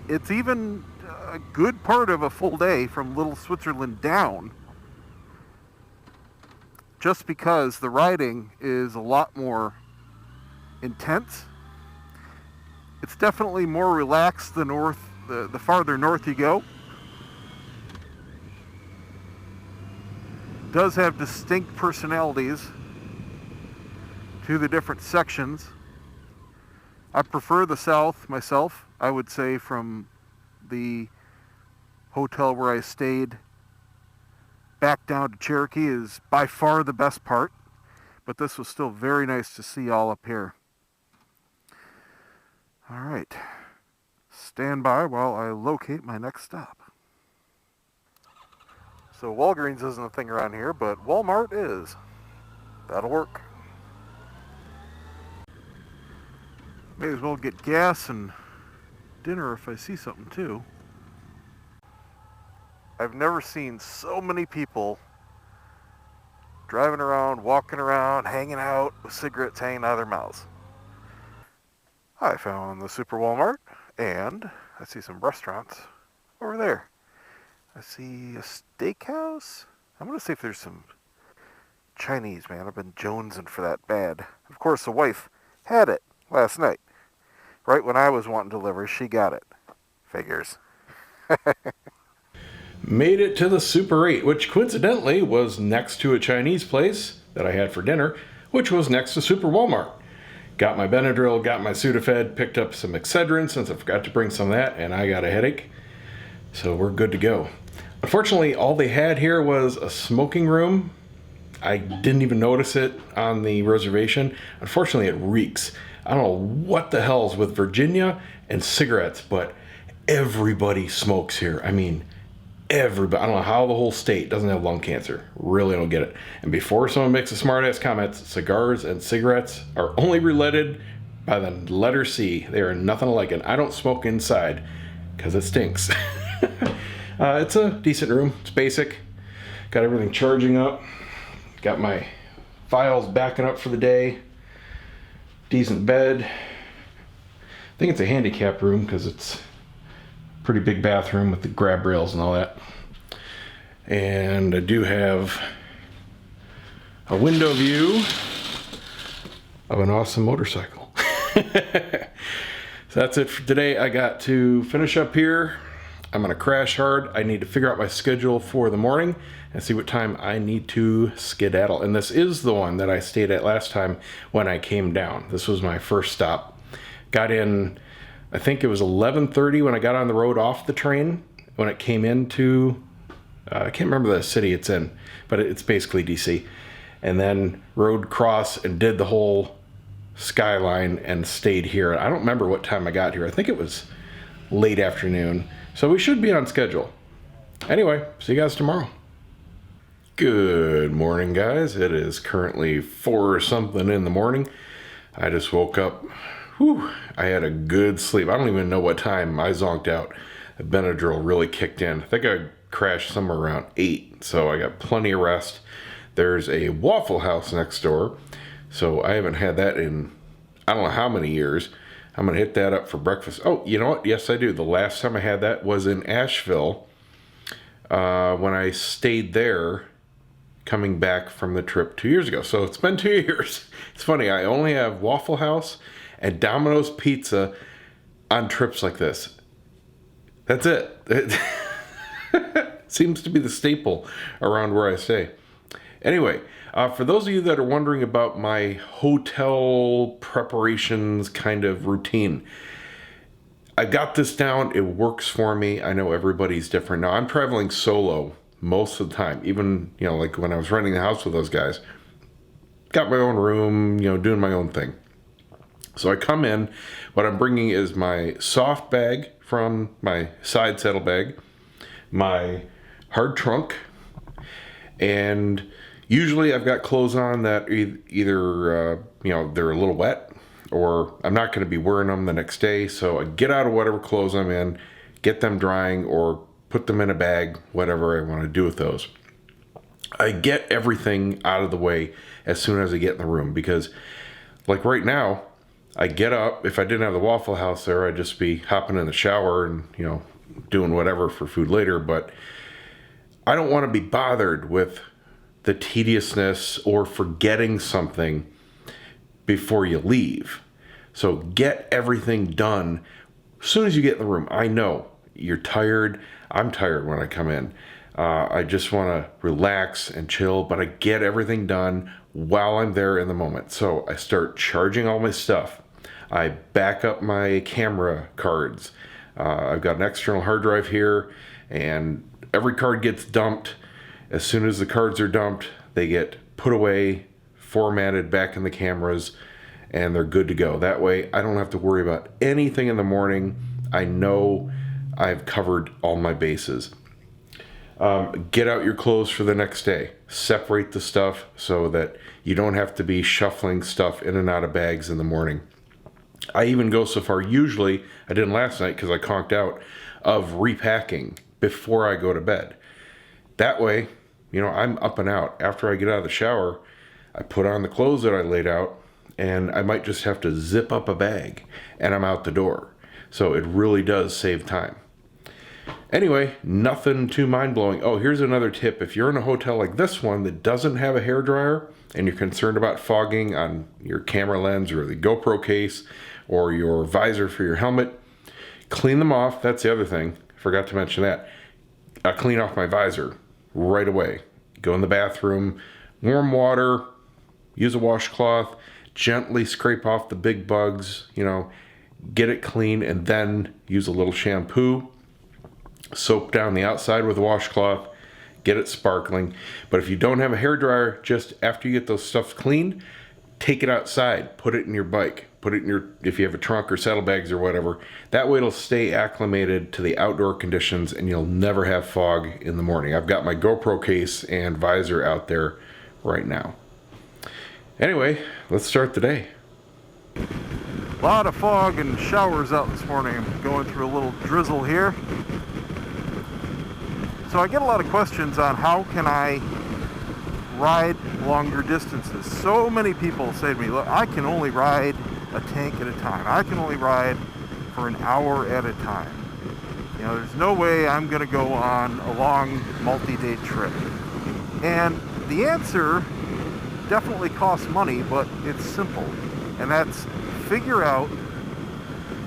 It's even a good part of a full day from Little Switzerland down, just because the riding is a lot more intense. It's definitely more relaxed the farther north you go. It does have distinct personalities to the different sections. I prefer the south myself. I would say from the hotel where I stayed back down to Cherokee is by far the best part, but this was still very nice to see all up here. All right, stand by while I locate my next stop. So Walgreens isn't a thing around here, but Walmart is. That'll work. May as well get gas and dinner if I see something too. I've never seen so many people driving around, walking around, hanging out with cigarettes hanging out of their mouths. I found the Super Walmart, and I see some restaurants over there. I see a steakhouse. I'm going to see if there's some Chinese, man. I've been jonesing for that bad. Of course, the wife had it last night. Right when I was wanting to deliver, she got it. Figures. Made it to the Super 8, which coincidentally was next to a Chinese place that I had for dinner, which was next to Super Walmart. Got my Benadryl, got my Sudafed, picked up some Excedrin since I forgot to bring some of that, and I got a headache. So we're good to go. Unfortunately, all they had here was a smoking room I didn't even notice it on the reservation. Unfortunately, it reeks. I don't know what the hell's with Virginia and cigarettes, but everybody smokes here. I mean, everybody. I don't know how the whole state doesn't have lung cancer. Really don't get it. And before someone makes a smart ass comment, cigars and cigarettes are only related by the letter C. They are nothing alike. And I don't smoke inside because it stinks. It's a decent room. It's basic. Got everything charging up. Got my files backing up for the day. Decent bed. I think it's a handicap room because it's a pretty big bathroom with the grab rails and all that. And I do have a window view of an awesome motorcycle. So that's it for today. I got to finish up here. I'm going to crash hard. I need to figure out my schedule for the morning and see what time I need to skedaddle. And this is the one that I stayed at last time when I came down. This was my first stop. Got in, I think it was 11:30 when I got on the road off the train. When it came into, I can't remember the city it's in, but it's basically DC. And then rode across and did the whole skyline and stayed here. I don't remember what time I got here. I think it was late afternoon. So we should be on schedule. Anyway, see you guys tomorrow. Good morning, guys. It is currently 4 or something in the morning. I just woke up. Whew, I had a good sleep. I don't even know what time I zonked out. The Benadryl really kicked in. I think I crashed somewhere around 8, so I got plenty of rest. There's a Waffle House next door, so I haven't had that in I don't know how many years. I'm going to hit that up for breakfast. Oh, you know what? Yes, I do. The last time I had that was in Asheville when I stayed there coming back from the trip 2 years ago. So it's been 2 years. It's funny. I only have Waffle House and Domino's Pizza on trips like this. That's it. It seems to be the staple around where I stay. Anyway, for those of you that are wondering about my hotel preparations kind of routine, I got this down. It works for me. I know everybody's different. Now, I'm traveling solo most of the time. Even, like when I was renting the house with those guys. Got my own room, doing my own thing. So I come in. What I'm bringing is my soft bag from my side saddlebag, my hard trunk, and usually I've got clothes on that either, they're a little wet or I'm not going to be wearing them the next day. So I get out of whatever clothes I'm in, get them drying or put them in a bag, whatever I want to do with those. I get everything out of the way as soon as I get in the room because like right now, I get up. If I didn't have the Waffle House there, I'd just be hopping in the shower and, doing whatever for food later. But I don't want to be bothered with the tediousness or forgetting something before you leave. So get everything done as soon as you get in the room. I know you're tired. I'm tired when I come in. I just want to relax and chill, but I get everything done while I'm there in the moment. So I start charging all my stuff. I back up my camera cards. I've got an external hard drive here, and every card gets dumped. As soon as the cards are dumped, they get put away, formatted back in the cameras, and they're good to go. That way, I don't have to worry about anything in the morning. I know I've covered all my bases. Get out your clothes for the next day. Separate the stuff so that you don't have to be shuffling stuff in and out of bags in the morning. I even go so far, usually, I didn't last night because I conked out, of repacking before I go to bed. That way, I'm up and out. After I get out of the shower, I put on the clothes that I laid out, and I might just have to zip up a bag, and I'm out the door. So it really does save time. Anyway, nothing too mind-blowing. Oh, here's another tip. If you're in a hotel like this one that doesn't have a hairdryer, and you're concerned about fogging on your camera lens or the GoPro case or your visor for your helmet, clean them off. That's the other thing. Forgot to mention that. I clean off my visor right away. Go in the bathroom, warm water, use a washcloth, gently scrape off the big bugs, get it clean, and then use a little shampoo, soap down the outside with a washcloth, get it sparkling. But if you don't have a hairdryer, just after you get those stuffs cleaned, take it outside, put it in your bike, put it in your, if you have a trunk or saddlebags or whatever. That way it'll stay acclimated to the outdoor conditions and you'll never have fog in the morning. I've got my GoPro case and visor out there right now. Anyway, let's start the day. A lot of fog and showers out this morning. I'm going through a little drizzle here. So I get a lot of questions on how can I ride longer distances. So many people say to me, look, I can only ride a tank at a time. I can only ride for an hour at a time. You know, there's no way I'm going to go on a long multi-day trip. And the answer definitely costs money, but it's simple. And that's figure out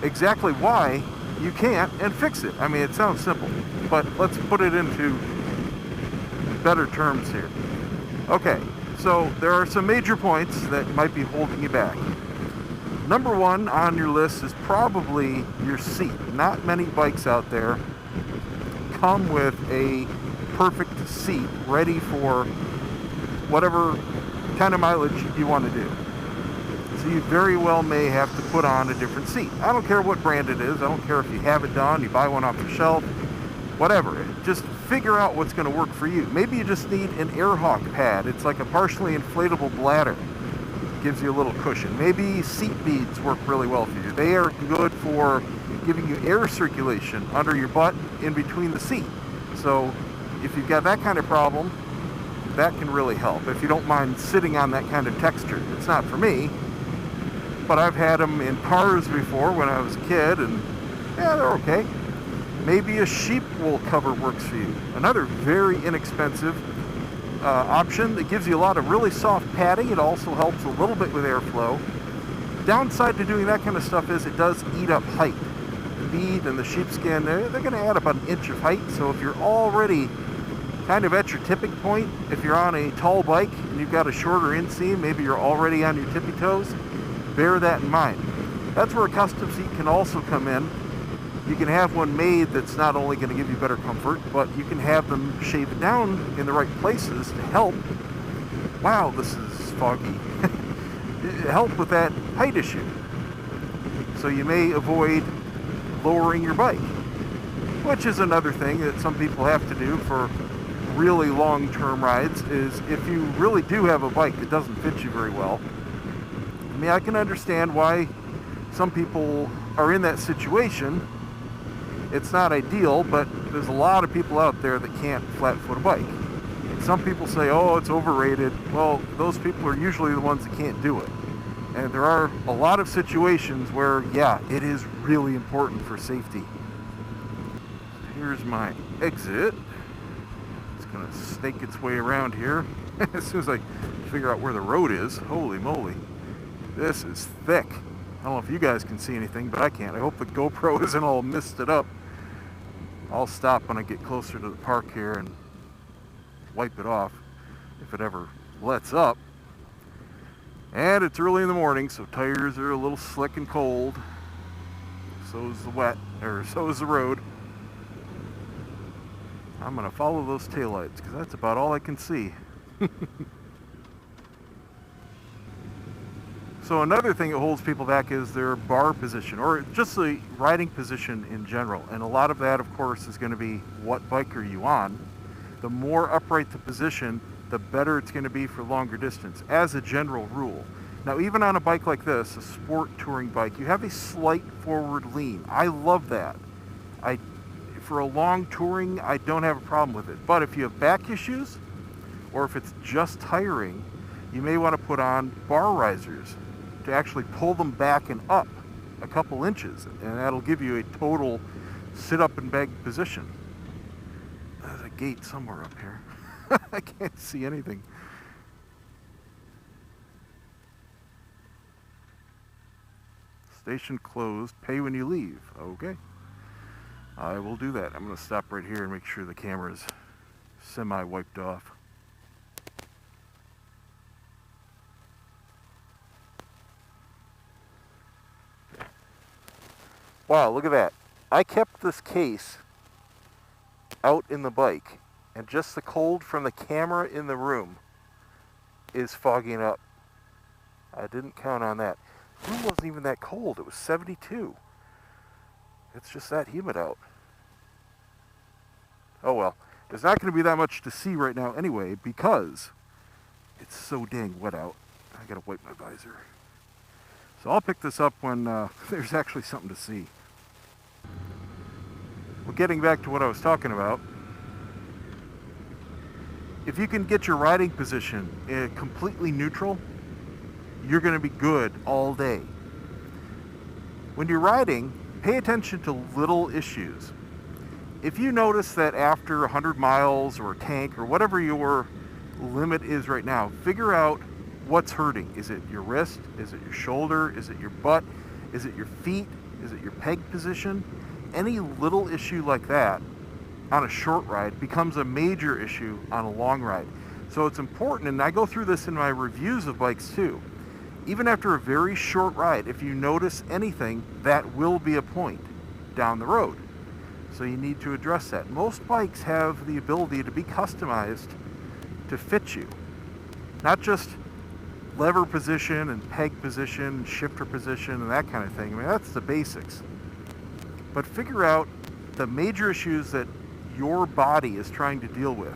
exactly why you can't and fix it. I mean, it sounds simple, but let's put it into better terms here. Okay, so there are some major points that might be holding you back. Number one on your list is probably your seat. Not many bikes out there come with a perfect seat ready for whatever kind of mileage you want to do. So you very well may have to put on a different seat. I don't care what brand it is. I don't care if you have it done, you buy one off the shelf, whatever. Just figure out what's going to work for you. Maybe you just need an Airhawk pad. It's like a partially inflatable bladder. Gives you a little cushion. Maybe seat beads work really well for you. They are good for giving you air circulation under your butt in between the seat. So if you've got that kind of problem, that can really help. If you don't mind sitting on that kind of texture. It's not for me, but I've had them in cars before when I was a kid, and yeah, they're okay. Maybe a sheep wool cover works for you. Another very inexpensive option that gives you a lot of really soft padding. It also helps a little bit with airflow. Downside to doing that kind of stuff is it does eat up height. The bead and the sheepskin, they're going to add about an inch of height. So if you're already kind of at your tipping point, if you're on a tall bike and you've got a shorter inseam, maybe you're already on your tippy toes, bear that in mind. That's where a custom seat can also come in. You can have one made that's not only going to give you better comfort, but you can have them shaved down in the right places to help. Wow, this is foggy. Help with that height issue. So you may avoid lowering your bike, which is another thing that some people have to do for really long-term rides, is if you really do have a bike that doesn't fit you very well. I mean, I can understand why some people are in that situation. It's not ideal, but there's a lot of people out there that can't flat foot a bike. Some people say, oh, it's overrated. Well, those people are usually the ones that can't do it. And there are a lot of situations where, yeah, it is really important for safety. Here's my exit. It's gonna snake its way around here. As soon as I figure out where the road is, holy moly. This is thick. I don't know if you guys can see anything, but I can't. I hope the GoPro isn't all misted up. I'll stop when I get closer to the park here and wipe it off if it ever lets up. And it's early in the morning, so tires are a little slick and cold. So is the road. I'm gonna follow those taillights because that's about all I can see. So another thing that holds people back is their bar position, or just the riding position in general. And a lot of that, of course, is going to be what bike are you on. The more upright the position, the better it's going to be for longer distance, as a general rule. Now, even on a bike like this, a sport touring bike, you have a slight forward lean. I love that. For a long touring, I don't have a problem with it. But if you have back issues, or if it's just tiring, you may want to put on bar risers to actually pull them back and up a couple inches, and that'll give you a total sit up and beg position. There's a gate somewhere up here. I can't see anything. Station closed, pay when you leave. Okay, I will do that. I'm going to stop right here and make sure the camera's semi-wiped off. Wow, look at that. I kept this case out in the bike, And just the cold from the camera in the room is fogging up. I didn't count on that. The room wasn't even that cold. It was 72. It's just that humid out. Oh well. There's not going to be that much to see right now anyway because it's so dang wet out. I gotta wipe my visor. So I'll pick this up when there's actually something to see. Well, getting back to what I was talking about, if you can get your riding position completely neutral, you're going to be good all day. When you're riding, pay attention to little issues. If you notice that after 100 miles or a tank or whatever your limit is right now, figure out what's hurting. Is it your wrist? Is it your shoulder? Is it your butt? Is it your feet? Is it your peg position? Any little issue like that on a short ride becomes a major issue on a long ride. So it's important, and I go through this in my reviews of bikes too. Even after a very short ride, if you notice anything, that will be a point down the road. So you need to address that. Most bikes have the ability to be customized to fit you. Not just lever position and peg position, shifter position, and that kind of thing. I mean, that's the basics. But figure out the major issues that your body is trying to deal with.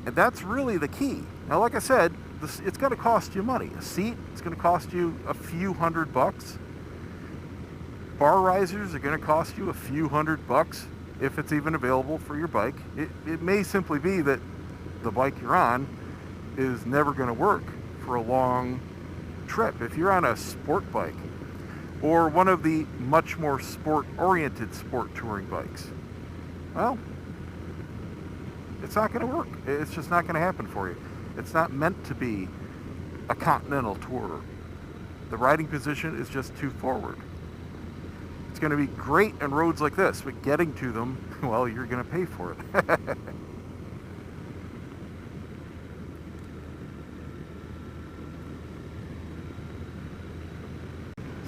And that's really the key. Now, like I said, it's going to cost you money. A seat, it's going to cost you a few $100. Bar risers are going to cost you a few $100 if it's even available for your bike. It may simply be that the bike you're on is never going to work for a long trip. If you're on a sport bike or one of the much more sport-oriented sport touring bikes, well, it's not going to work. It's just not going to happen for you. It's not meant to be a continental tour. The riding position is just too forward. It's going to be great on roads like this, but getting to them, well, you're going to pay for it.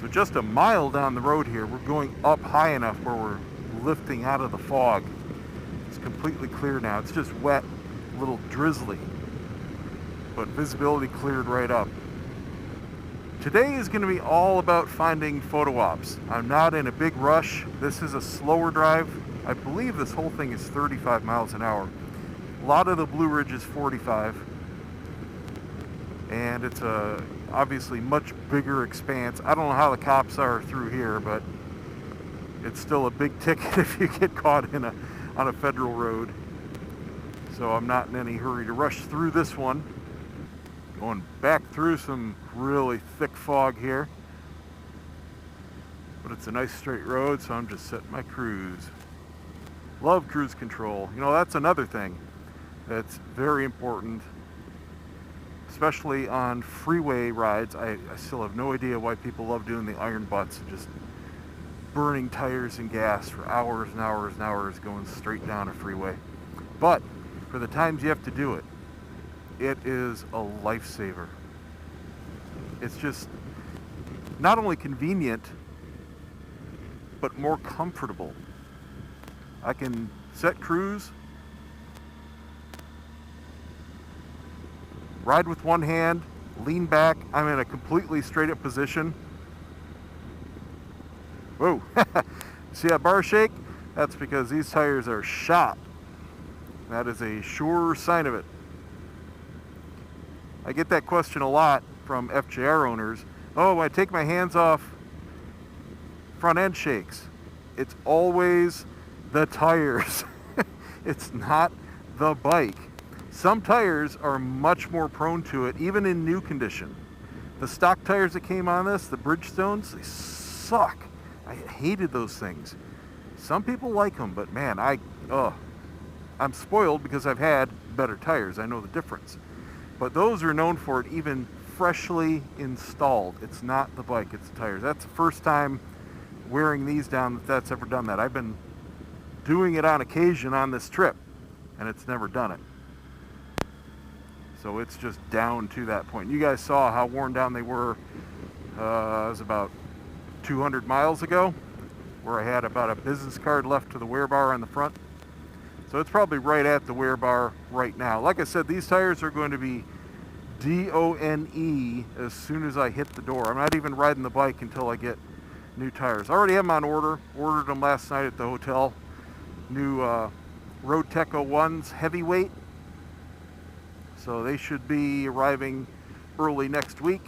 So just a mile down the road here, we're going up high enough where we're lifting out of the fog. It's completely clear now. It's just wet, a little drizzly, but visibility cleared right up. Today is going to be all about finding photo ops. I'm not in a big rush. This is a slower drive. I believe this whole thing is 35 miles an hour. A lot of the Blue Ridge is 45. And it's a obviously much bigger expanse. I don't know how the cops are through here, but it's still a big ticket if you get caught on a federal road. So I'm not in any hurry to rush through this one. Going back through some really thick fog here. But it's a nice straight road, so I'm just setting my cruise. Love cruise control. You know, that's another thing that's very important, especially on freeway rides. I still have no idea why people love doing the iron butts and just burning tires and gas for hours and hours and hours going straight down a freeway. But for the times you have to do it, it is a lifesaver. It's just not only convenient, but more comfortable. I can set cruise, ride with one hand, lean back. I'm in a completely straight up position. Whoa, see that bar shake? That's because these tires are shot. That is a sure sign of it. I get that question a lot from FJR owners. Oh, when I take my hands off, front end shakes. It's always the tires. It's not the bike. Some tires are much more prone to it, even in new condition. The stock tires that came on this, the Bridgestones, they suck. I hated those things. Some people like them, but man, I'm spoiled because I've had better tires. I know the difference. But those are known for it even freshly installed. It's not the bike, it's the tires. That's the first time wearing these down that's ever done that. I've been doing it on occasion on this trip, and it's never done it. So it's just down to that point. You guys saw how worn down they were. It was about 200 miles ago, where I had about a business card left to the wear bar on the front. So it's probably right at the wear bar right now. Like I said, these tires are going to be DONE as soon as I hit the door. I'm not even riding the bike until I get new tires. I already have them on order. Ordered them last night at the hotel. New Road Tech 01s heavyweight. So they should be arriving early next week.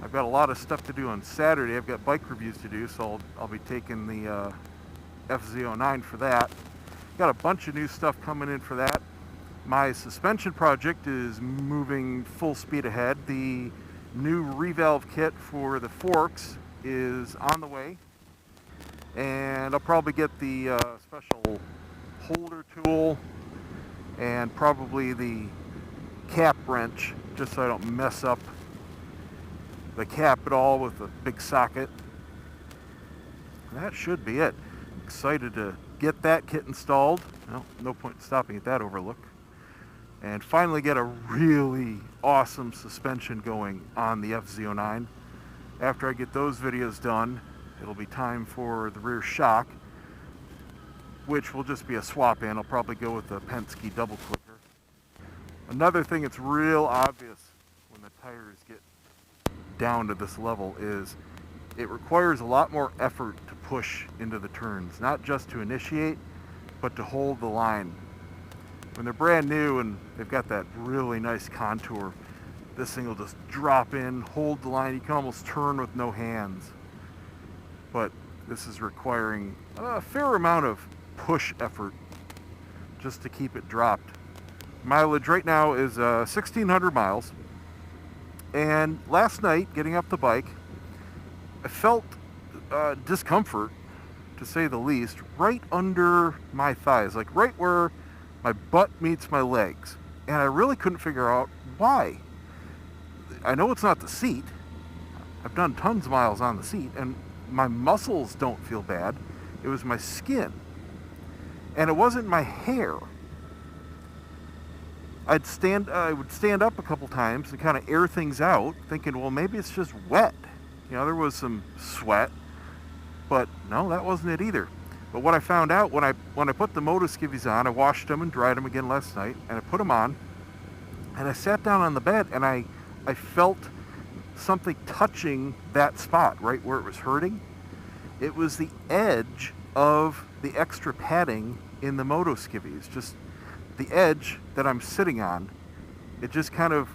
I've got a lot of stuff to do on Saturday. I've got bike reviews to do, so I'll be taking the FZ09 for that. Got a bunch of new stuff coming in for that. My suspension project is moving full speed ahead. The new revalve kit for the forks is on the way. And I'll probably get the special holder tool and probably the cap wrench, just so I don't mess up the cap at all with a big socket. That should be it. Excited to get that kit installed. Well, no point in stopping at that overlook. And finally get a really awesome suspension going on the FZ09. After I get those videos done, it'll be time for the rear shock, which will just be a swap in. I'll probably go with the Penske double clicker. Another thing that's real obvious when the tires get down to this level is it requires a lot more effort to push into the turns, not just to initiate, but to hold the line. When they're brand new and they've got that really nice contour, this thing will just drop in, hold the line. You can almost turn with no hands. But this is requiring a fair amount of push effort just to keep it dropped. Mileage right now is 1,600 miles. And last night, getting off the bike, I felt discomfort, to say the least, right under my thighs, like right where my butt meets my legs. And I really couldn't figure out why. I know it's not the seat. I've done tons of miles on the seat, and my muscles don't feel bad. It was my skin. And it wasn't my hair. I would stand up a couple times and kind of air things out, thinking, well, maybe it's just wet. You know, there was some sweat, but no, that wasn't it either. But what I found out when I put the moto skivvies on, I washed them and dried them again last night, and I put them on, and I sat down on the bed, and I felt something touching that spot right where it was hurting. It was the edge of the extra padding in the moto skivvies, just the edge that I'm sitting on. It just kind of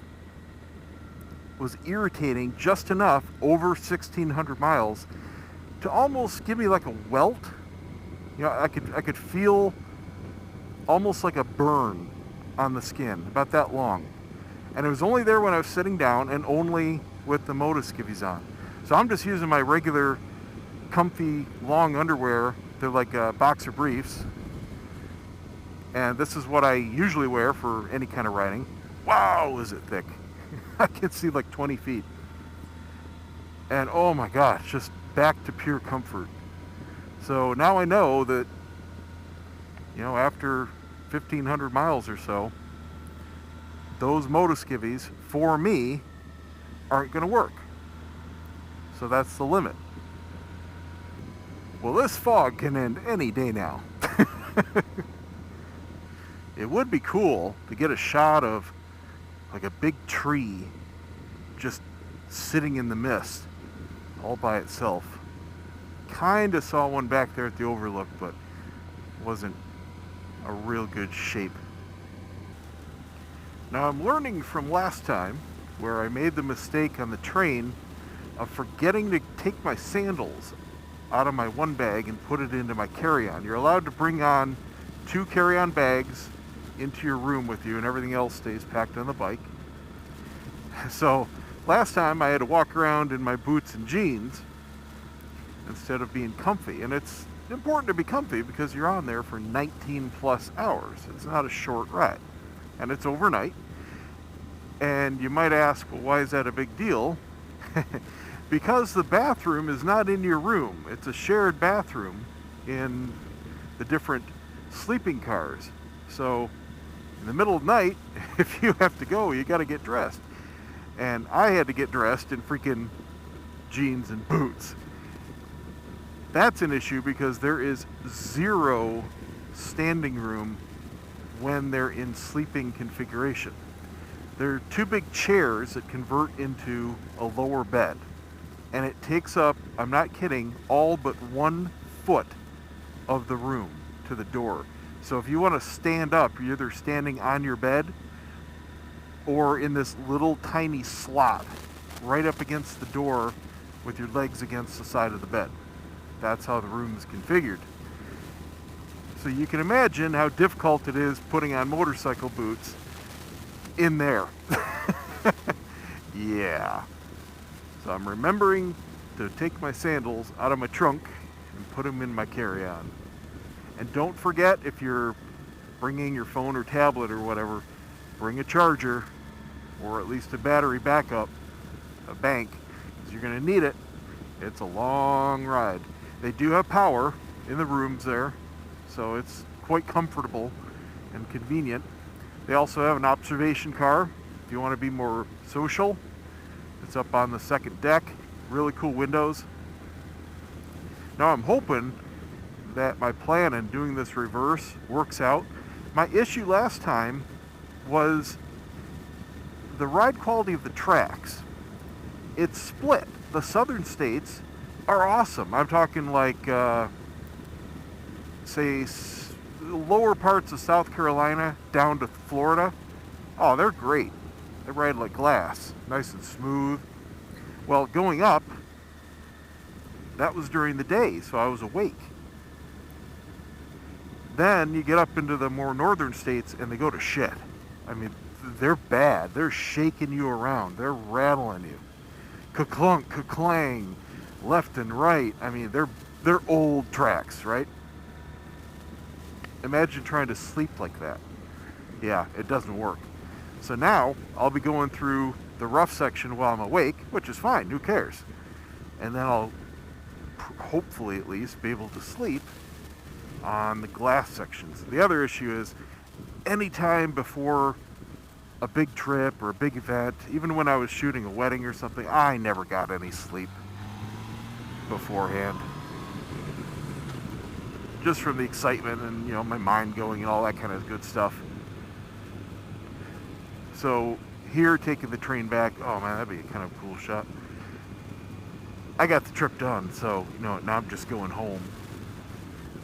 was irritating just enough over 1,600 miles to almost give me like a welt. You know, I could feel almost like a burn on the skin, about that long. And it was only there when I was sitting down and only with the moto skivvies on. So I'm just using my regular comfy long underwear. They're like boxer briefs. And this is what I usually wear for any kind of riding. Wow, is it thick. I can see like 20 feet. And oh my gosh, just back to pure comfort. So now I know that, you know, after 1,500 miles or so, those moto skivvies, for me, aren't going to work. So that's the limit. Well, this fog can end any day now. It would be cool to get a shot of like a big tree just sitting in the mist all by itself. Kind of saw one back there at the overlook, but wasn't a real good shape. Now I'm learning from last time where I made the mistake on the train of forgetting to take my sandals out of my one bag and put it into my carry-on. You're allowed to bring on 2 carry-on bags into your room with you, and everything else stays packed on the bike. So last time I had to walk around in my boots and jeans instead of being comfy. And it's important to be comfy because you're on there for 19 plus hours. It's not a short ride. And it's overnight. And you might ask, well, why is that a big deal? Because the bathroom is not in your room. It's a shared bathroom in the different sleeping cars. So in the middle of the night, if you have to go, you got to get dressed. And I had to get dressed in freaking jeans and boots. That's an issue because there is 0 standing room when they're in sleeping configuration. They're two big chairs that convert into a lower bed. And it takes up, I'm not kidding, all but 1 foot of the room to the door. So if you want to stand up, you're either standing on your bed or in this little tiny slot right up against the door with your legs against the side of the bed. That's how the room is configured. So you can imagine how difficult it is putting on motorcycle boots in there. Yeah. So I'm remembering to take my sandals out of my trunk and put them in my carry-on. And don't forget, if you're bringing your phone or tablet or whatever, bring a charger or at least a battery backup, a bank, because you're going to need it. It's a long ride. They do have power in the rooms there, so it's quite comfortable and convenient. They also have an observation car if you want to be more social. It's up on the second deck. Really cool windows. Now I'm hoping that my plan in doing this reverse works out. My issue last time was the ride quality of the tracks. It's split. The southern states are awesome. I'm talking like, say, lower parts of South Carolina down to Florida. Oh, they're great. They ride like glass, nice and smooth. Well, going up, that was during the day, so I was awake. Then you get up into the more northern states and they go to shit. I mean, they're bad. They're shaking you around. They're rattling you. Ka-clunk, ka-clang, left and right. I mean, they're old tracks, right? Imagine trying to sleep like that. Yeah, it doesn't work. So now I'll be going through the rough section while I'm awake, which is fine. Who cares? And then I'll hopefully at least be able to sleep on the glass sections. The other issue is anytime before a big trip or a big event, even when I was shooting a wedding or something, I never got any sleep beforehand. Just from the excitement and, you know, my mind going and all that kind of good stuff. So here, taking the train back, oh man, that'd be a kind of cool shot. I got the trip done, so, you know, now I'm just going home.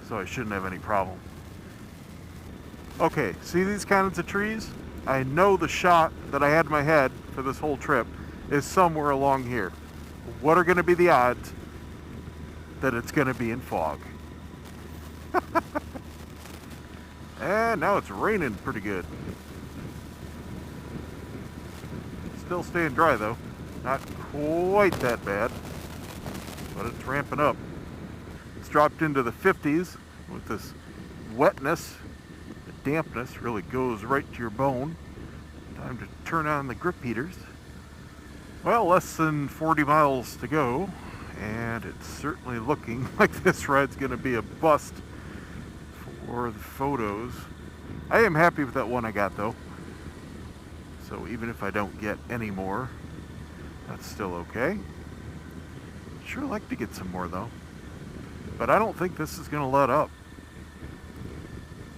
So I shouldn't have any problem. Okay, see these kinds of trees? I know the shot that I had in my head for this whole trip is somewhere along here. What are going to be the odds that it's going to be in fog? And now it's raining pretty good. Still staying dry though. Not quite that bad, but it's ramping up. It's dropped into the 50s with this wetness. The dampness really goes right to your bone. Time to turn on the grip heaters. Well, less than 40 miles to go, and it's certainly looking like this ride's going to be a bust for the photos. I am happy with that one I got though. So even if I don't get any more, that's still okay. Sure like to get some more though. But I don't think this is going to let up.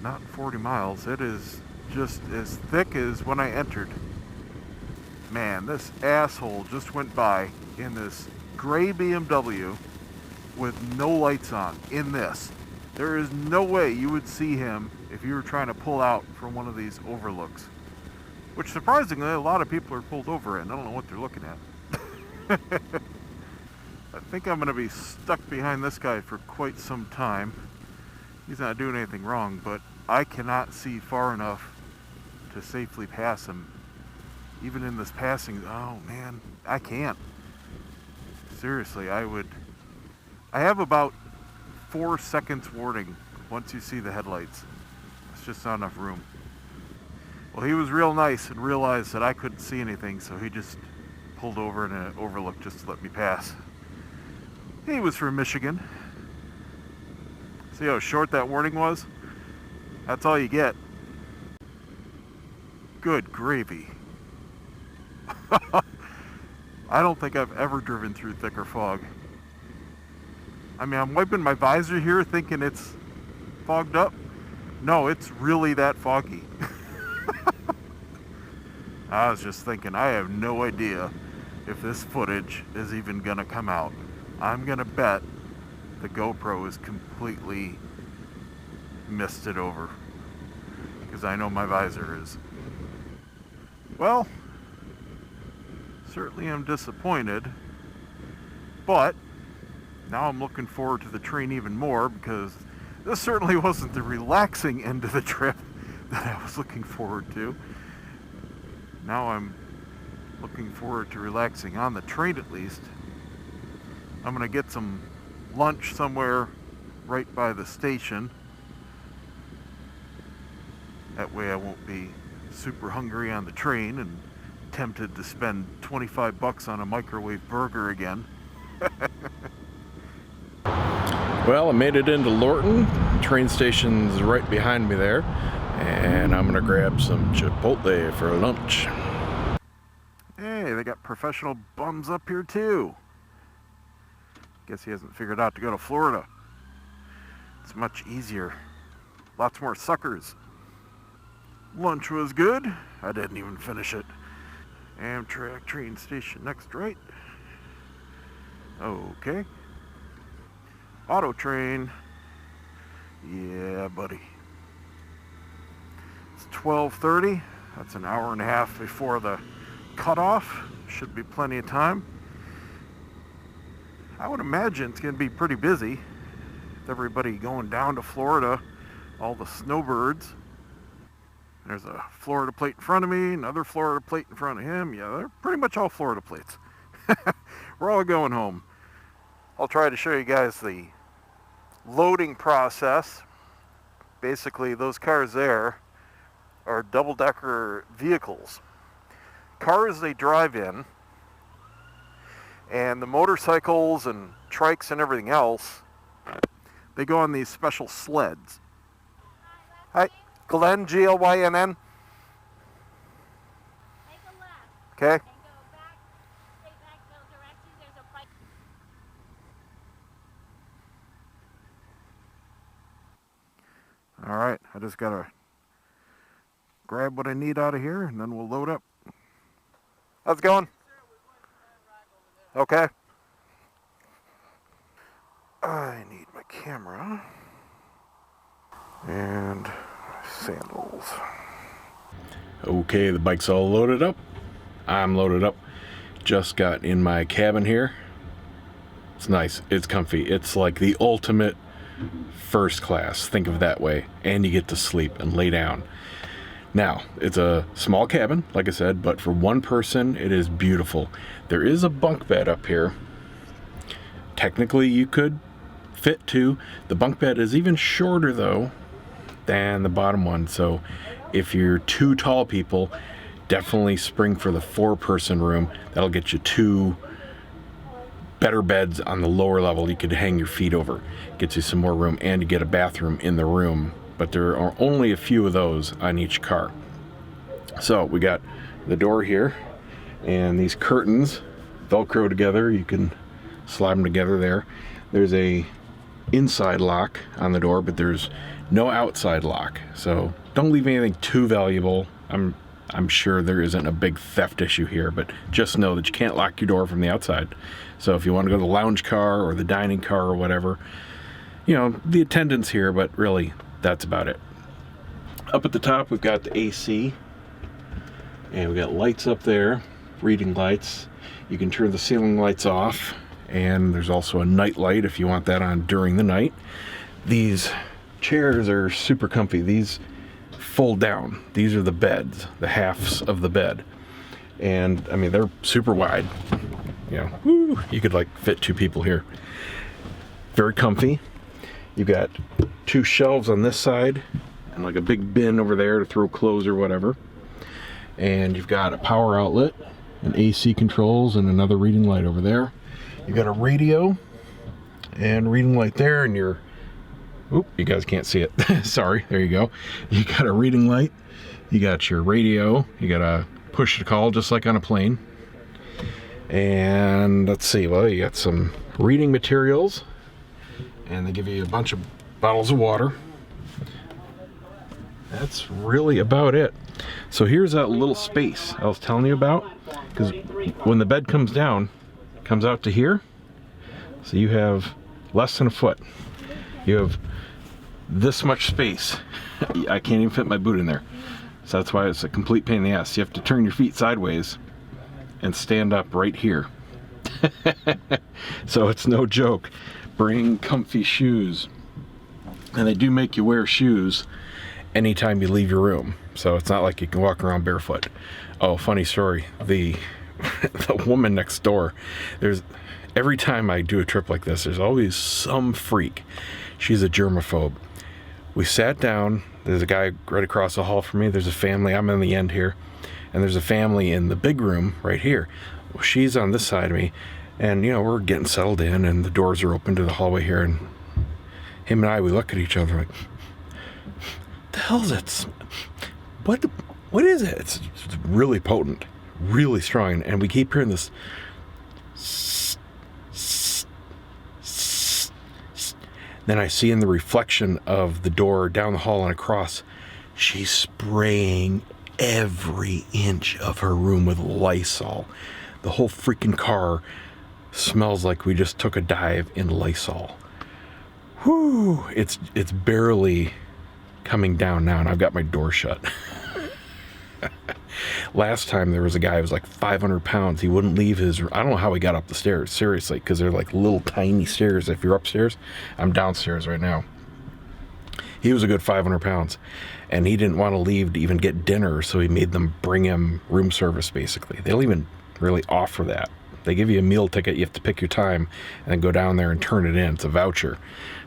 Not in 40 miles. It is just as thick as when I entered. Man, this asshole just went by in this gray BMW with no lights on in this. There is no way you would see him if you were trying to pull out from one of these overlooks. Which surprisingly, a lot of people are pulled over in. I don't know what they're looking at. I think I'm going to be stuck behind this guy for quite some time. He's not doing anything wrong, but I cannot see far enough to safely pass him. Even in this passing, oh man, I can't. Seriously, I have about 4 seconds warning once you see the headlights. It's just not enough room. Well, he was real nice and realized that I couldn't see anything, so he just pulled over in an overlook just to let me pass. He was from Michigan. See how short that warning was? That's all you get. Good gravy. I don't think I've ever driven through thicker fog. I mean, I'm wiping my visor here thinking it's fogged up, No, it's really that foggy. I was just thinking, I have no idea if this footage is even gonna come out. I'm gonna bet the GoPro is completely missed it over, because I know my visor is. Well, certainly I'm disappointed, but now I'm looking forward to the train even more, because this certainly wasn't the relaxing end of the trip that I was looking forward to. Now I'm looking forward to relaxing on the train at least. I'm gonna get some lunch somewhere right by the station. That way I won't be super hungry on the train and tempted to spend 25 bucks on a microwave burger again. Well, I made it into Lorton. Train station's right behind me there. And I'm gonna grab some Chipotle for lunch. Hey, they got professional bums up here too. Guess he hasn't figured out to go to Florida. It's much easier. Lots more suckers. Lunch was good. I didn't even finish it. Amtrak train station next, right? Okay. Auto train. Yeah, buddy. It's 12:30. That's an hour and a half before the cutoff. Should be plenty of time. I would imagine it's going to be pretty busy with everybody going down to Florida, all the snowbirds. There's a Florida plate in front of me, another Florida plate in front of him. Yeah, they're pretty much all Florida plates. We're all going home. I'll try to show you guys the loading process. Basically, those cars there are double-decker vehicles. Cars they drive in, and the motorcycles and trikes and everything else, they go on these special sleds. Hi, Glenn, Glynn. Take a left. Okay. And go back, stay back, go directions, there's a bike. All right, I just gotta grab what I need out of here, and then we'll load up. How's it going? Okay. I need my camera and sandals. Okay, the bike's all loaded up. I'm loaded up. Just got in my cabin here. It's nice. It's comfy. It's like the ultimate first class. Think of it that way. And you get to sleep and lay down. Now, it's a small cabin, like I said, but for one person, it is beautiful. There is a bunk bed up here. Technically, you could fit two. The bunk bed is even shorter, though, than the bottom one. So if you're two tall people, definitely spring for the 4-person room. That'll get you 2 better beds on the lower level you could hang your feet over. Gets you some more room, and you get a bathroom in the room. But there are only a few of those on each car. So we got the door here, and these curtains Velcro together. You can slide them together there. There's a inside lock on the door, but there's no outside lock. So don't leave anything too valuable. I'm sure there isn't a big theft issue here, but just know that you can't lock your door from the outside. So if you want to go to the lounge car or the dining car or whatever, you know, the attendant's here, but really that's about it. Up at the top, we've got the AC, and we got lights up there, reading lights. You can turn the ceiling lights off, and there's also a night light if you want that on during the night. These chairs are super comfy. These fold down. These are the beds, the halves of the bed. And I mean, they're super wide. You know, woo, you could like fit 2 people here. Very comfy. You've got 2 shelves on this side and like a big bin over there to throw clothes or whatever. And you've got a power outlet and AC controls and another reading light over there. You've got a radio and reading light there, and your, oop, you guys can't see it. Sorry, there you go. You got a reading light. You got your radio. You got a push to call just like on a plane. And let's see, well, you got some reading materials. And they give you a bunch of bottles of water. that's really about it. So here's that little space I was telling you about, because when the bed comes down, it comes out to here. So you have less than a foot. You have this much space. I can't even fit my boot in there. So that's why it's a complete pain in the ass. You have to turn your feet sideways and stand up right here. So it's no joke. Bring comfy shoes. And they do make you wear shoes anytime you leave your room. So it's not like you can walk around barefoot. Oh, funny story. The woman next door, every time I do a trip like this, there's always some freak. She's a germaphobe. We sat down. There's a guy right across the hall from me. There's a family. I'm in the end here. And there's a family in the big room right here. Well, she's on this side of me. And, you know, we're getting settled in, and the doors are open to the hallway here. And him and I, we look at each other like, the hell's it? What is it? It's really potent, really strong. And we keep hearing this. Then I see in the reflection of the door down the hall and across, she's spraying every inch of her room with Lysol. The whole freaking car smells like we just took a dive in Lysol. Whew, it's barely coming down now, and I've got my door shut. Last time there was a guy who was like 500 pounds. He wouldn't leave his... I don't know how he got up the stairs, seriously, because they're like little tiny stairs. If you're upstairs, I'm downstairs right now. He was a good 500 pounds, and he didn't want to leave to even get dinner, so he made them bring him room service, basically. They don't even really offer that. They give you a meal ticket. You have to pick your time and then go down there and turn it in. It's a voucher.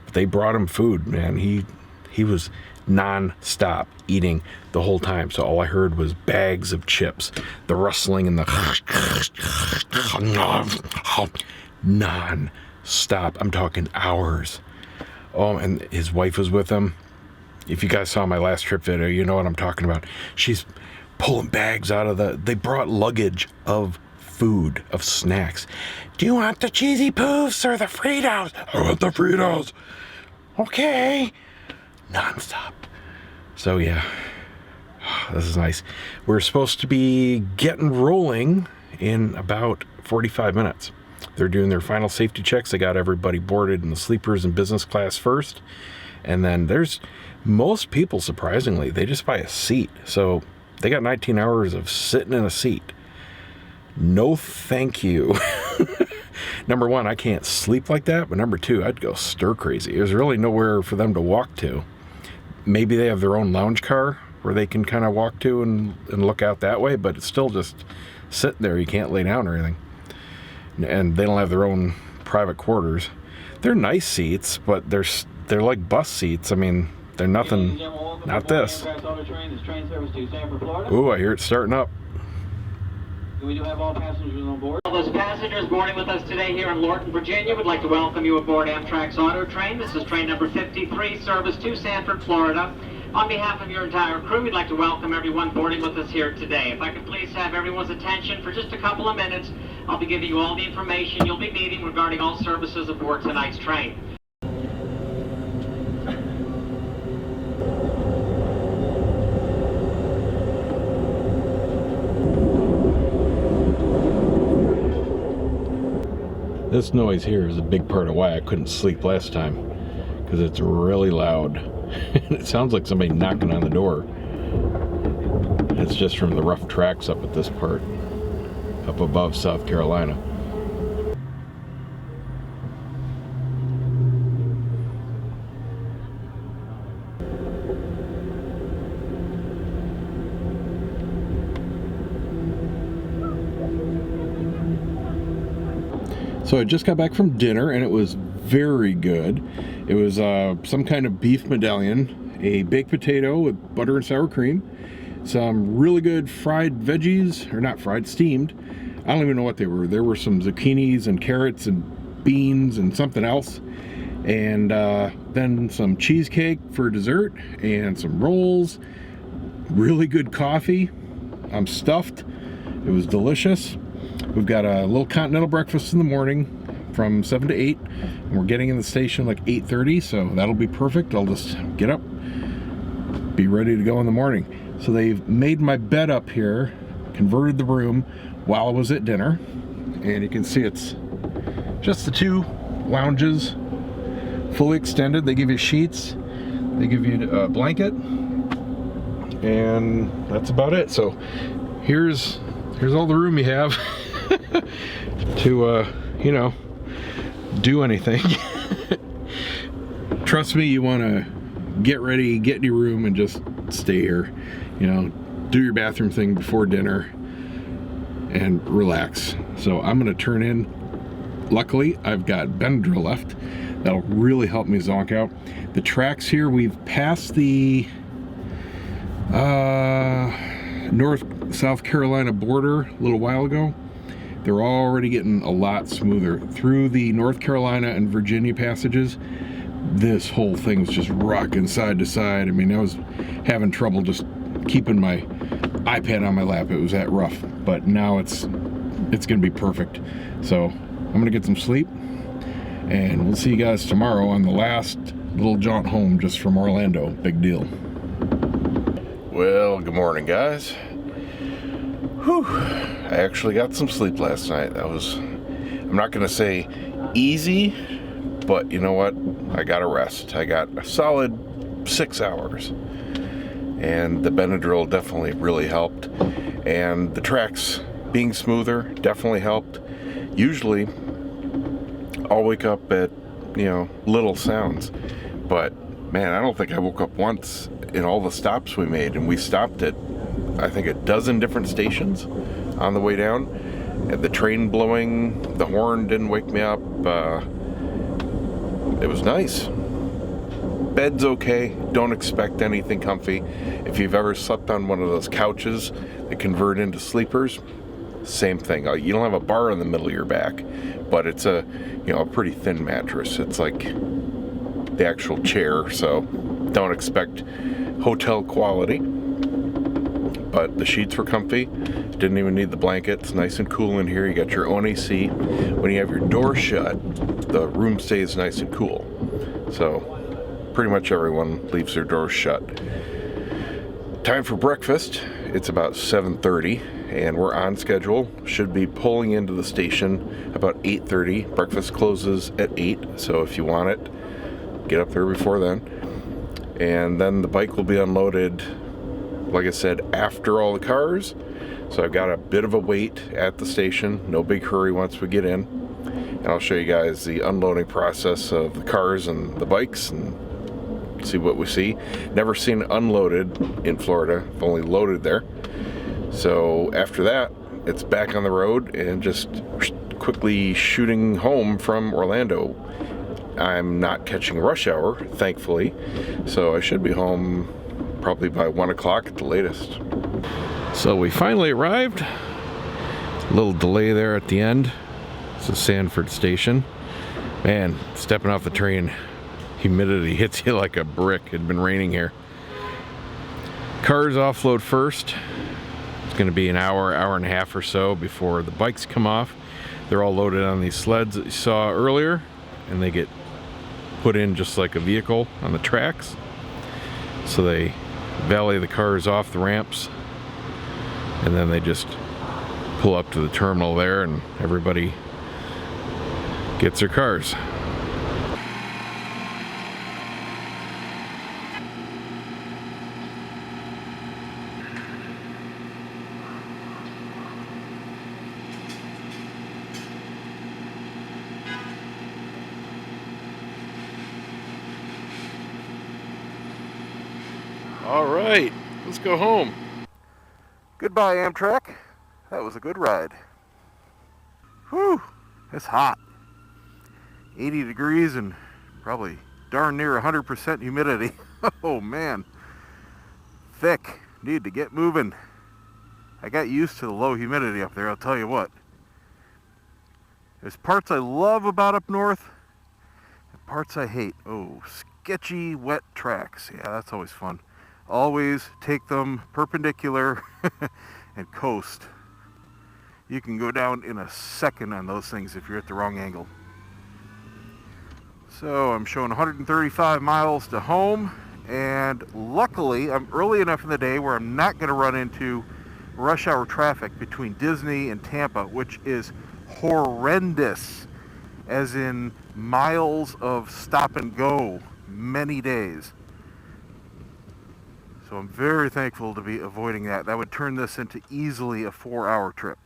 But they brought him food, man. He was non-stop eating the whole time. So all I heard was bags of chips, the rustling and the non-stop. I'm talking hours. Oh, and his wife was with him. If you guys saw my last trip video, you know what I'm talking about. She's pulling bags out of they brought luggage of food, of snacks. Do you want the cheesy poofs or the Fritos? I want the Fritos. Okay. Non-stop. So yeah, this is nice. We're supposed to be getting rolling in about 45 minutes. They're doing their final safety checks. They got everybody boarded in the sleepers and business class first. And then there's most people, surprisingly, they just buy a seat. So they got 19 hours of sitting in a seat. No thank you. Number one, I can't sleep like that. But number two, I'd go stir crazy. There's really nowhere for them to walk to. Maybe they have their own lounge car where they can kind of walk to and look out that way, but it's still just sitting there. You can't lay down or anything. And they don't have their own private quarters. They're nice seats, but they're like bus seats. I mean, they're nothing, not this. Ooh, I hear it starting up. We do have all passengers on board. All those passengers boarding with us today here in Lorton, Virginia, would like to welcome you aboard Amtrak's Auto Train. This is train number 53, service to Sanford, Florida. On behalf of your entire crew, we'd like to welcome everyone boarding with us here today. If I could please have everyone's attention for just a couple of minutes, I'll be giving you all the information you'll be needing regarding all services aboard tonight's train. This noise here is a big part of why I couldn't sleep last time, because it's really loud. It sounds like somebody knocking on the door. It's just from the rough tracks up at this part, up above South Carolina. So I just got back from dinner and it was very good. It was some kind of beef medallion, a baked potato with butter and sour cream, some really good fried veggies, or not fried, steamed. I don't even know what they were. There were some zucchinis and carrots and beans and something else. And then some cheesecake for dessert and some rolls. Really good coffee. I'm stuffed. It was delicious. We've got a little continental breakfast in the morning from 7 to 8. And we're getting in the station like 8:30, so that'll be perfect. I'll just get up, be ready to go in the morning. So they've made my bed up here, converted the room while I was at dinner, and you can see it's just the 2 lounges, fully extended. They give you sheets, they give you a blanket, and that's about it. So here's all the room you have to you know, do anything. Trust me, you want to get ready, get in your room, and just stay here. You know, do your bathroom thing before dinner and relax. So I'm gonna turn in. Luckily, I've got Benadryl left. That'll really help me zonk out. The tracks here, we've passed the North-South Carolina border a little while ago. They're already getting a lot smoother. Through the North Carolina and Virginia passages, this whole thing was just rocking side to side. I mean, I was having trouble just keeping my iPad on my lap. It was that rough, but now it's gonna be perfect. So I'm gonna get some sleep, and we'll see you guys tomorrow on the last little jaunt home just from Orlando. Big deal. Well, good morning, guys. Whew, I actually got some sleep last night. That was, I'm not gonna say easy, but you know what? I got a rest. I got a solid 6 hours. And the Benadryl definitely really helped. And the tracks being smoother definitely helped. Usually, I'll wake up at, you know, little sounds. But, man, I don't think I woke up once in all the stops we made. And we stopped at, I think, a dozen different stations on the way down. And the train blowing, the horn didn't wake me up. It was nice. Bed's okay. Don't expect anything comfy. If you've ever slept on one of those couches that convert into sleepers, same thing. You don't have a bar in the middle of your back, but it's a, you know, a pretty thin mattress. It's like the actual chair, so don't expect hotel quality. But the sheets were comfy. Didn't even need the blanket. It's nice and cool in here. You got your own AC. When you have your door shut, the room stays nice and cool. So pretty much everyone leaves their doors shut. Time for breakfast. It's about 7:30 and we're on schedule. Should be pulling into the station about 8:30. Breakfast closes at 8, so if you want it, get up there before then. And then the bike will be unloaded, like I said, after all the cars. So I've got a bit of a wait at the station. No big hurry once we get in. And I'll show you guys the unloading process of the cars and the bikes and see what we see. Never seen unloaded in Florida. I've only loaded there. So after that, it's back on the road and just quickly shooting home from Orlando. I'm not catching rush hour, thankfully. So I should be home probably by 1 o'clock at the latest. So we finally arrived. A little delay there at the end. It's the Sanford station. Man, stepping off the train, humidity hits you like a brick. It had been raining here. Cars offload first. It's going to be an hour, hour and a half or so before the bikes come off. They're all loaded on these sleds that you saw earlier, and they get put in just like a vehicle on the tracks. So they valet the cars off the ramps, and then they just pull up to the terminal there, and everybody gets their cars. All right, let's go home. Goodbye, Amtrak. That was a good ride. Whew, it's hot. 80 degrees and probably darn near 100% humidity. Oh man, thick. Need to get moving. I got used to the low humidity up there, I'll tell you what. There's parts I love about up north and parts I hate. Oh, sketchy wet tracks. Yeah, that's always fun. Always take them perpendicular and coast. You can go down in a second on those things if you're at the wrong angle. So I'm showing 135 miles to home, And luckily, I'm early enough in the day where I'm not going to run into rush hour traffic between Disney and Tampa, which is horrendous, as in miles of stop and go, many days. So I'm very thankful to be avoiding that. That would turn this into easily a 4-hour trip.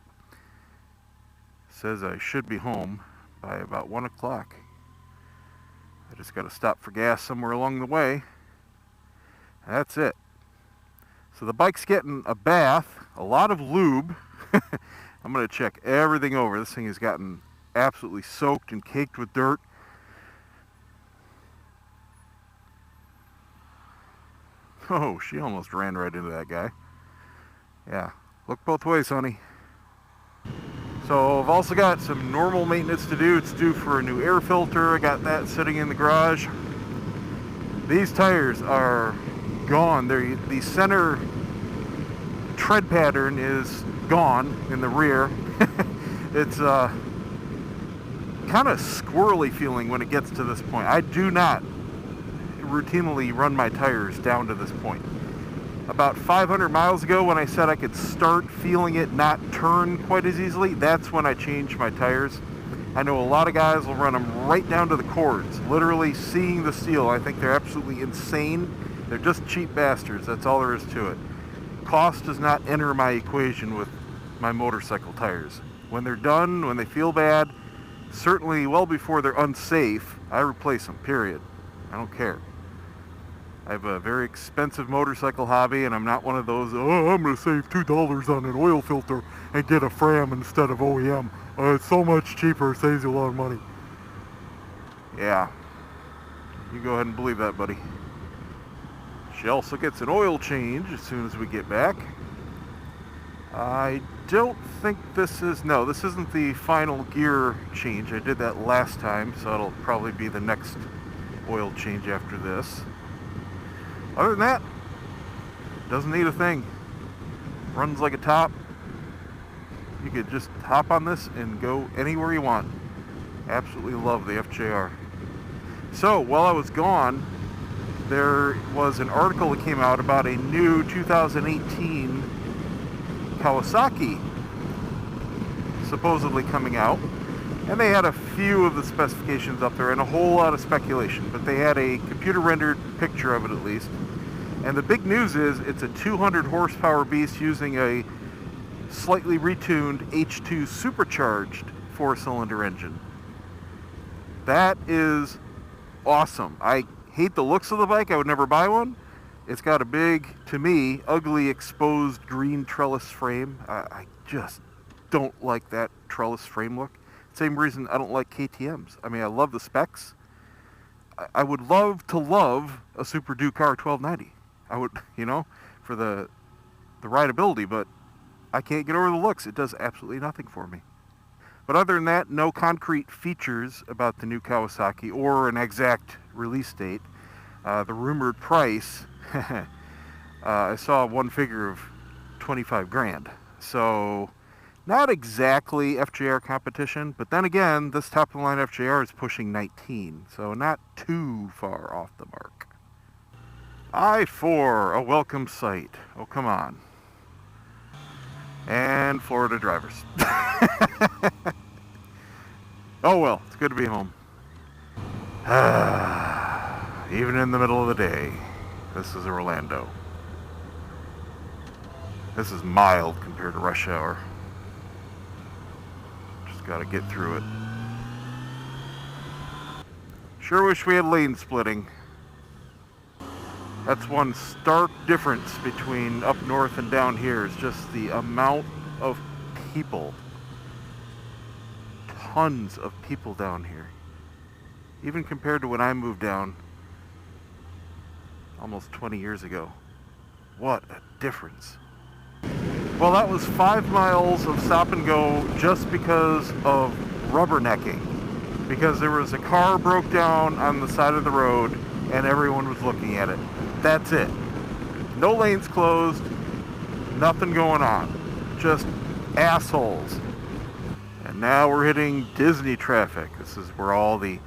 Says I should be home by about 1 o'clock. I just got to stop for gas somewhere along the way. That's it. So the bike's getting a bath, a lot of lube. I'm going to check everything over. This thing has gotten absolutely soaked and caked with dirt. Oh, she almost ran right into that guy. Yeah, look both ways, honey. So I've also got some normal maintenance to do. It's due for a new air filter. I got that sitting in the garage. These tires are gone. The center tread pattern is gone in the rear. It's kind of squirrely feeling when it gets to this point. I do not routinely run my tires down to this point. About 500 miles ago, when I said I could start feeling it not turn quite as easily, that's when I changed my tires. I know a lot of guys will run them right down to the cords, literally seeing the steel. I think they're absolutely insane. They're just cheap bastards. That's all there is to it. Cost does not enter my equation with my motorcycle tires. When they're done, when they feel bad, certainly well before they're unsafe, I replace them, period. I don't care. I have a very expensive motorcycle hobby, and I'm not one of those, oh, I'm going to save $2 on an oil filter and get a Fram instead of OEM. It's so much cheaper, it saves you a lot of money. Yeah, you go ahead and believe that, buddy. She also gets an oil change as soon as we get back. I don't think this isn't the final gear change. I did that last time, so it'll probably be the next oil change after this. Other than that, doesn't need a thing. Runs like a top. You could just hop on this and go anywhere you want. Absolutely love the FJR. So, while I was gone, there was an article that came out about a new 2018 Kawasaki supposedly coming out. And they had a few of the specifications up there and a whole lot of speculation, but they had a computer rendered picture of it at least. And the big news is it's a 200 horsepower beast using a slightly retuned H2 supercharged 4-cylinder engine. That is awesome. I hate the looks of the bike. I would never buy one. It's got a big, to me, ugly exposed green trellis frame. I just don't like that trellis frame look. Same reason I don't like KTMs. I mean, I love the specs. I would love to love a Super Duke R1290. I would, for the rideability, but I can't get over the looks. It does absolutely nothing for me. But other than that, no concrete features about the new Kawasaki or an exact release date. The rumored price, I saw one figure of 25 grand. So not exactly FJR competition, but then again, this top-of-the-line FJR is pushing 19, so not too far off the mark. I-4, a welcome sight. Oh, come on. And Florida drivers. Oh well, it's good to be home. Even in the middle of the day, this is Orlando. This is mild compared to rush hour. Just gotta get through it. Sure wish we had lane splitting. That's one stark difference between up north and down here, is just the amount of people. Tons of people down here. Even compared to when I moved down almost 20 years ago. What a difference. Well, that was 5 miles of stop and go just because of rubbernecking. Because there was a car broke down on the side of the road and everyone was looking at it. That's it. No lanes closed, nothing going on. Just assholes. And now we're hitting Disney traffic. This is where all the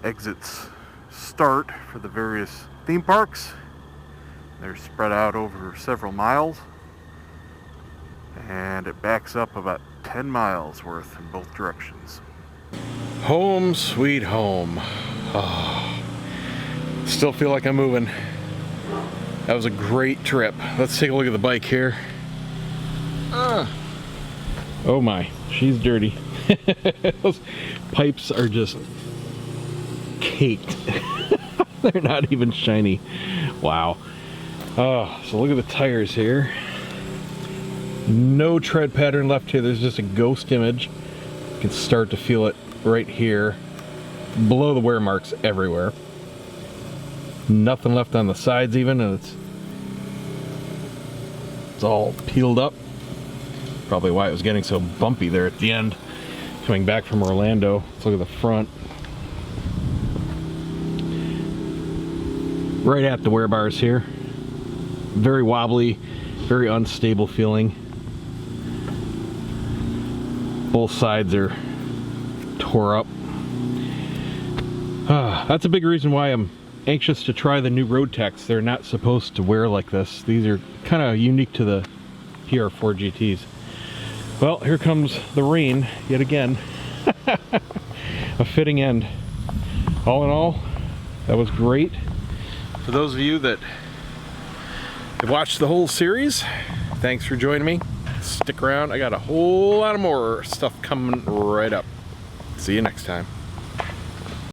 exits start for the various theme parks. They're spread out over several miles, and it backs up about 10 miles worth in both directions. Home sweet home. Oh, still feel like I'm moving. That was a great trip. Let's take a look at the bike here. Oh my, she's dirty. Those pipes are just caked. They're not even shiny. Wow. Oh, so look at the tires here. No tread pattern left here. There's just a ghost image. You can start to feel it right here. Below the wear marks everywhere. Nothing left on the sides even, and it's all peeled up. Probably why it was getting so bumpy there at the end. Coming back from Orlando. Let's look at the front. Right at the wear bars here. Very wobbly, very unstable feeling. Both sides are tore up. That's a big reason why I'm anxious to try the new Road Techs. They're not supposed to wear like this. These are kind of unique to the PR4 GTs. Well, here comes the rain yet again. A fitting end. All in all, that was great. For those of you that have watched the whole series, thanks for joining me. Stick around, I got a whole lot of more stuff coming right up. See you next time.